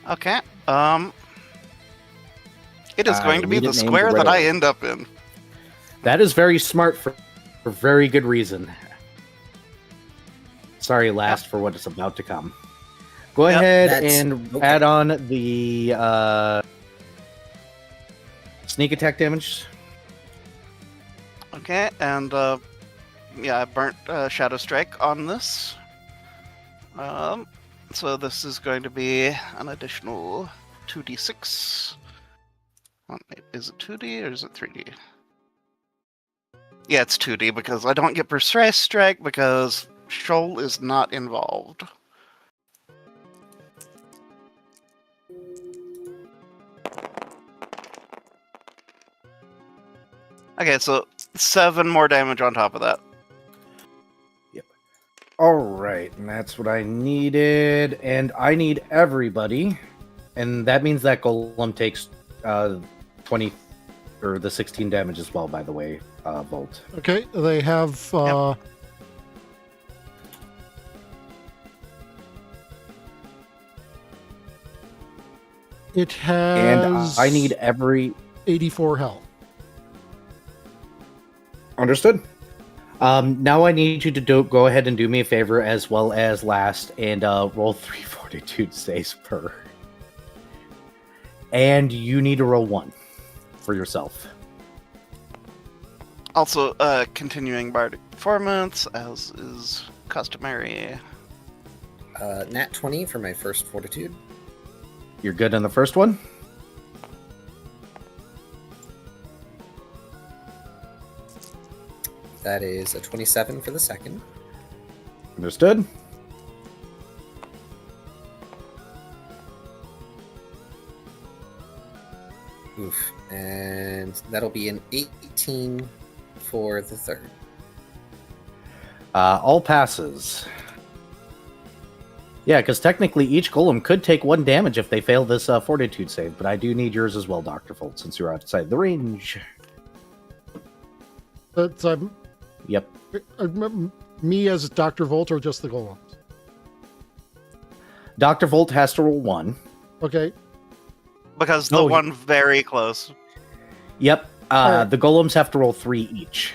Okay. It is going to be the square that I end up in. That is very smart for very good reason. Sorry, last for what is about to come. Go ahead and add on the sneak attack damage. Okay, and yeah, I burnt Shadow Strike on this. So this is going to be an additional 2d6. Is it 2d or is it 3d? Yeah, it's 2d because I don't get Precise Strike because Shoal is not involved. Okay, so 7 more damage on top of that. Yep. All right, and that's what I needed, and I need everybody, and that means that Golem takes 20 or the 16 damage as well. By the way, Volt. Okay, they have. Yep. It has. And I need every 84 health. Understood. Now I need you to go ahead and do me a favor as well as last and roll 3 fortitude saves per. And you need to roll 1 for yourself. Also, continuing bardic performance, as is customary. Nat 20 for my first fortitude. You're good on the first one? That is a 27 for the second. Understood. Oof. And that'll be an 18 for the third. All passes. Yeah, because technically each golem could take 1 damage if they fail this fortitude save, but I do need yours as well, Dr. Folt, since you're outside the range. That's Yep. me as Dr. Volt or just the golems? Dr. Volt has to roll 1. Okay. Because the one very close. Yep. Right. The golems have to roll 3 each.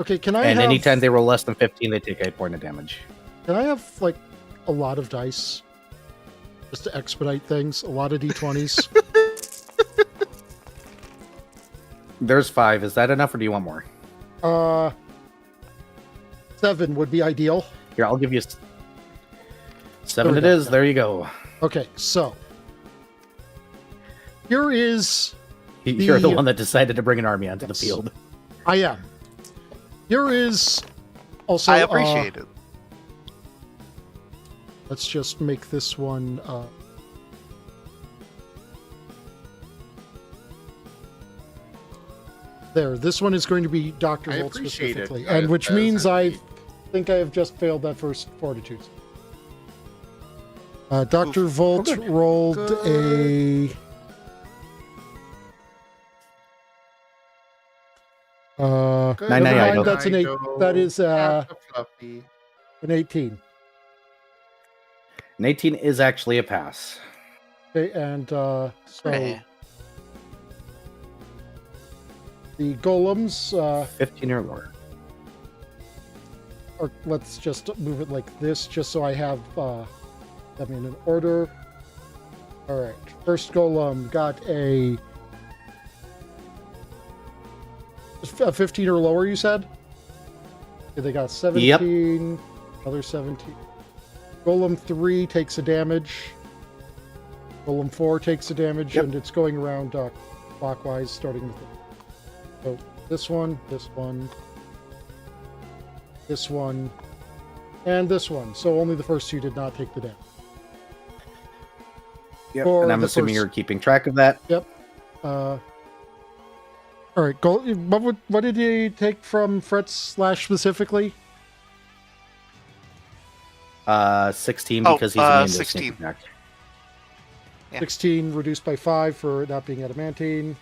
Okay, can I And have... anytime they roll less than 15, they take 8 points of damage. Can I have, like, a lot of dice just to expedite things. A lot of d20s. There's 5. Is that enough, or do you want more? 7 would be ideal. Here, I'll give you 7. It is. There you go. Okay, so here is. You're the one that decided to bring an army onto the Yes. field. I am. Here is also. I appreciate it. Let's just make this one. There. This one is going to be Dr. I Volt appreciate it. specifically, and which That is means I indeed. think I have just failed that first fortitude. Dr. Volt rolled a. Good Nine, never nine, mind, that's an 8. That is Fluffy. an 18. An 18 is actually a pass. Okay, and so Hey. the golems, 15 or lower. or let's just move it like this, just so I have them in an order. All right, first golem got a 15 or lower, you said? Okay, they got 17, another 17. Golem 3 takes a damage. Golem 4 takes a damage, and it's going around clockwise, starting with so this one, this one, this one, and this one. So only the first 2 did not take the damage. Yep. For And I'm the assuming first- you're keeping track of that. Yep. All right. What did he take from Fret's slash specifically? 16 because he's immune to 16. sneak attack. Yeah. 16 reduced by 5 for not being adamantine.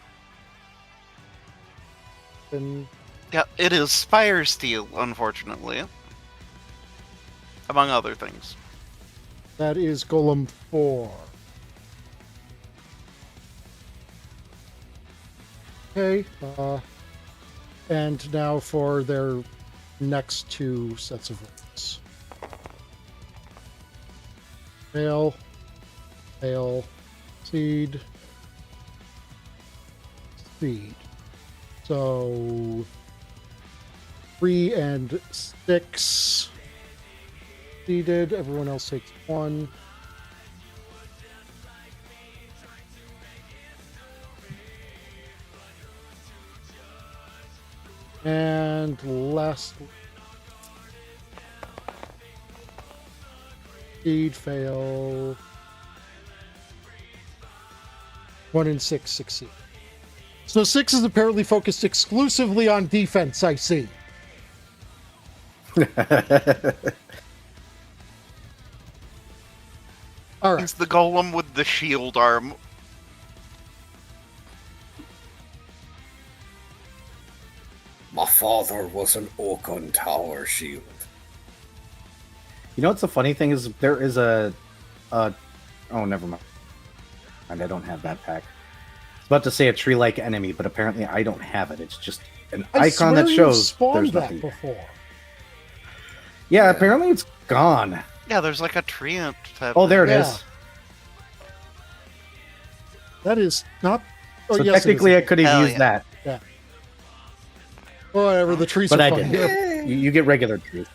And Yeah, it is Spire Steel, unfortunately. Among other things. that is Golem 4. Okay. And now for their next 2 sets of rolls. Fail. Fail. Seed. Seed. So 3 and 6 seeded. Everyone else takes 1. And last seed fail. 1 and 6 succeed. So 6 is apparently focused exclusively on defense, I see. All right. He's the golem with the shield arm. My father was an oak on tower shield. You know what's the funny thing is there is a oh, never mind. And I don't have that pack. I was about to say a tree-like enemy, but apparently I don't have it. It's just an I icon swear that you shows spawned there's that nothing. before. Yeah, apparently it's gone. Yeah, there's like a treant type. Oh, there it Yeah. is. That is not. Oh, So yes, it technically is. I could have Hell used yeah. that, Whatever. The trees but are I fun. didn't. You get regular trees.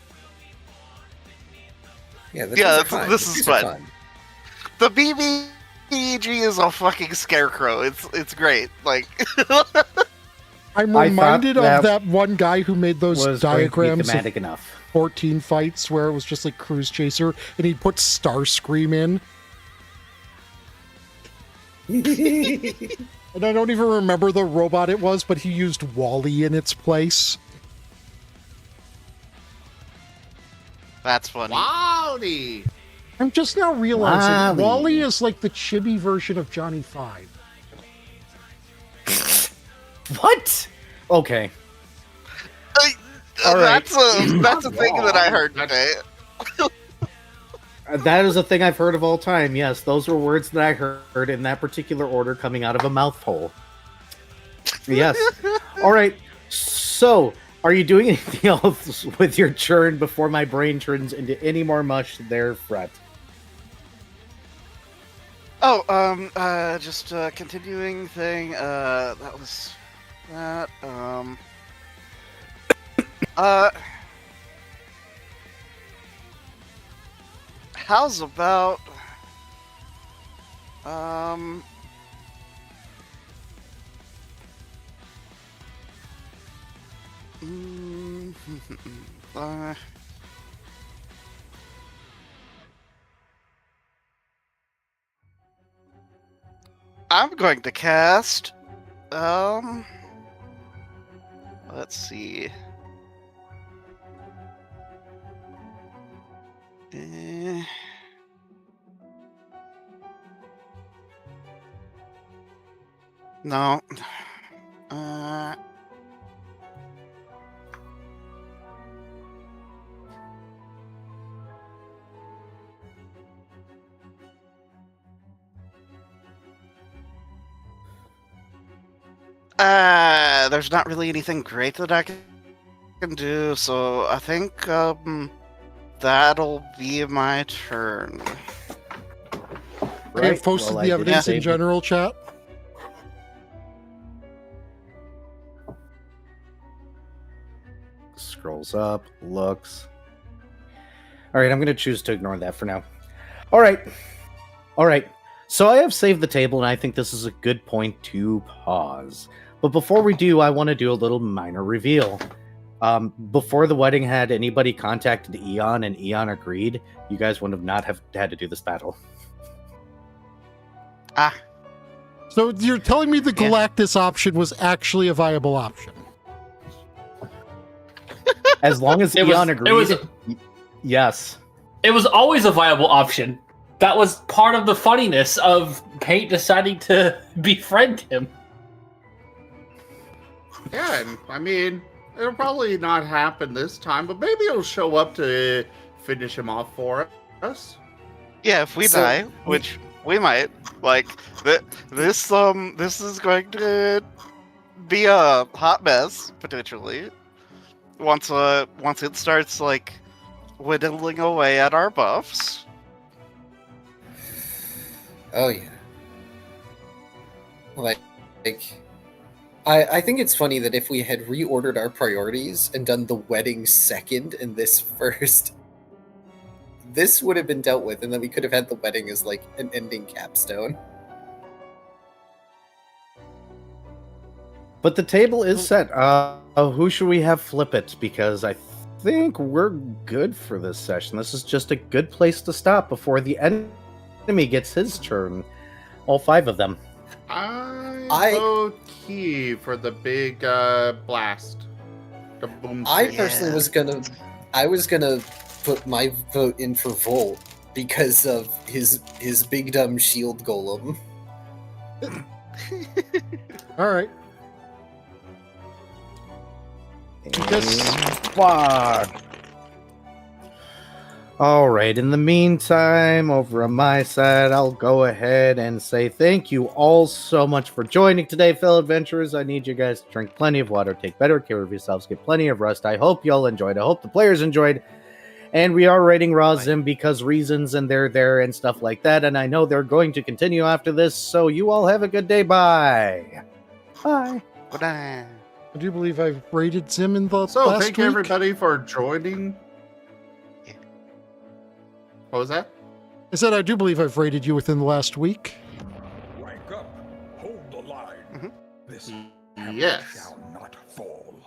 Yeah, Yeah, are this fun. is The trees are fun. The BBEG is a fucking scarecrow. It's great. Like I'm I thought reminded of that that one guy who made those Was going to be diagrams of thematic enough. 14 fights where it was just like Cruise Chaser, and he'd put Starscream in. And I don't even remember the robot it was, but he used Wally in its place. that's funny. Wowdy! I'm just now realizing Wally. Wally is like the chibi version of Johnny Five. What? Okay. All right. That's a thing that I heard today. That is a thing I've heard of all time. Yes, those were words that I heard in that particular order coming out of a mouth hole. Yes. All right. So, are you doing anything else with your churn before my brain turns into any more mush there, Fret? Just a continuing thing. That was that. How's about I'm going to cast. Let's see. No. There's not really anything great that I can do, so I think that'll be my turn. I have posted the evidence in general chat. Scrolls up, looks. All right, I'm going to choose to ignore that for now. All right. So I have saved the table, and I think this is a good point to pause. But before we do, I want to do a little minor reveal. Before the wedding, had anybody contacted Eon and Eon agreed, you guys would not have had to do this battle. So you're telling me the Galactus option was actually a viable option? As long as Eon agreed, yes. It was always a viable option. That was part of the funniness of Paint deciding to befriend him. Yeah, and I mean, it'll probably not happen this time, but maybe it'll show up to finish him off for us. Yeah, if we die, which we might, like this is going to be a hot mess potentially. Once it starts like whittling away at our buffs. Oh yeah. I think it's funny that if we had reordered our priorities and done the wedding second and this first, this would have been dealt with, and then we could have had the wedding as like an ending capstone. But the table is set. Who should we have flip it? Because I think we're good for this session. This is just a good place to stop before the enemy gets his turn. All 5 of them. I vote Key for the big blast. The boom. I personally was gonna put my vote in for Volt because of his big dumb shield golem. All right. Squad. All right. In the meantime, over on my side, I'll go ahead and say thank you all so much for joining today, fellow adventurers. I need you guys to drink plenty of water, take better care of yourselves, get plenty of rest. I hope y'all enjoyed. I hope the players enjoyed. And we are rating Rawr because reasons, and they're there and stuff like that. And I know they're going to continue after this. So you all have a good day. Bye. Bye. Bye. I do believe I've rated Zim in the last thank you week. everybody for joining. What was that? I said I do believe I've rated you within the last week. Rank up. Hold the line. Mm-hmm. This Yes. shall not fall.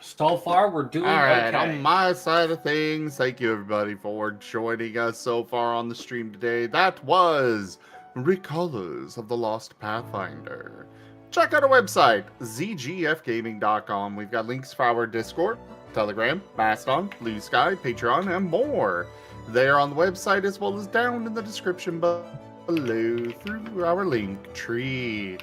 So far, we're doing All right, okay. on my side of things, thank you everybody for joining us so far on the stream today. That was Recallers of the Lost Pathfinder. Check out our website, zgfgaming.com. We've got links for our Discord, Telegram, Mastodon, Blue Sky, Patreon, and more. There on the website as well as down in the description below through our link tree.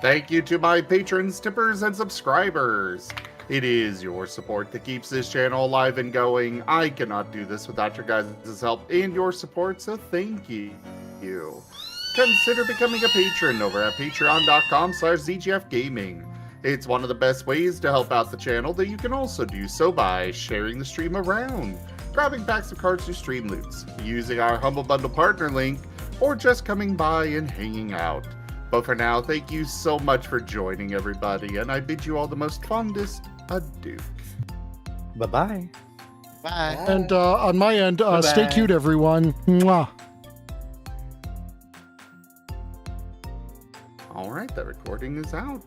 Thank you to my patrons, tippers, and subscribers. It is your support that keeps this channel alive and going. I cannot do this without your guys' help and your support, so thank you. Consider becoming a patron over at patreon.com/zgfgaming. It's one of the best ways to help out the channel that you can also do so by sharing the stream around. grabbing packs of cards to stream loots, using our Humble Bundle partner link, or just coming by and hanging out. But for now, thank you so much for joining, everybody, and I bid you all the most fondest adieu. Bye-bye. Bye. And on my end, stay Bye-bye. cute, everyone. Mwah. All right, that recording is out.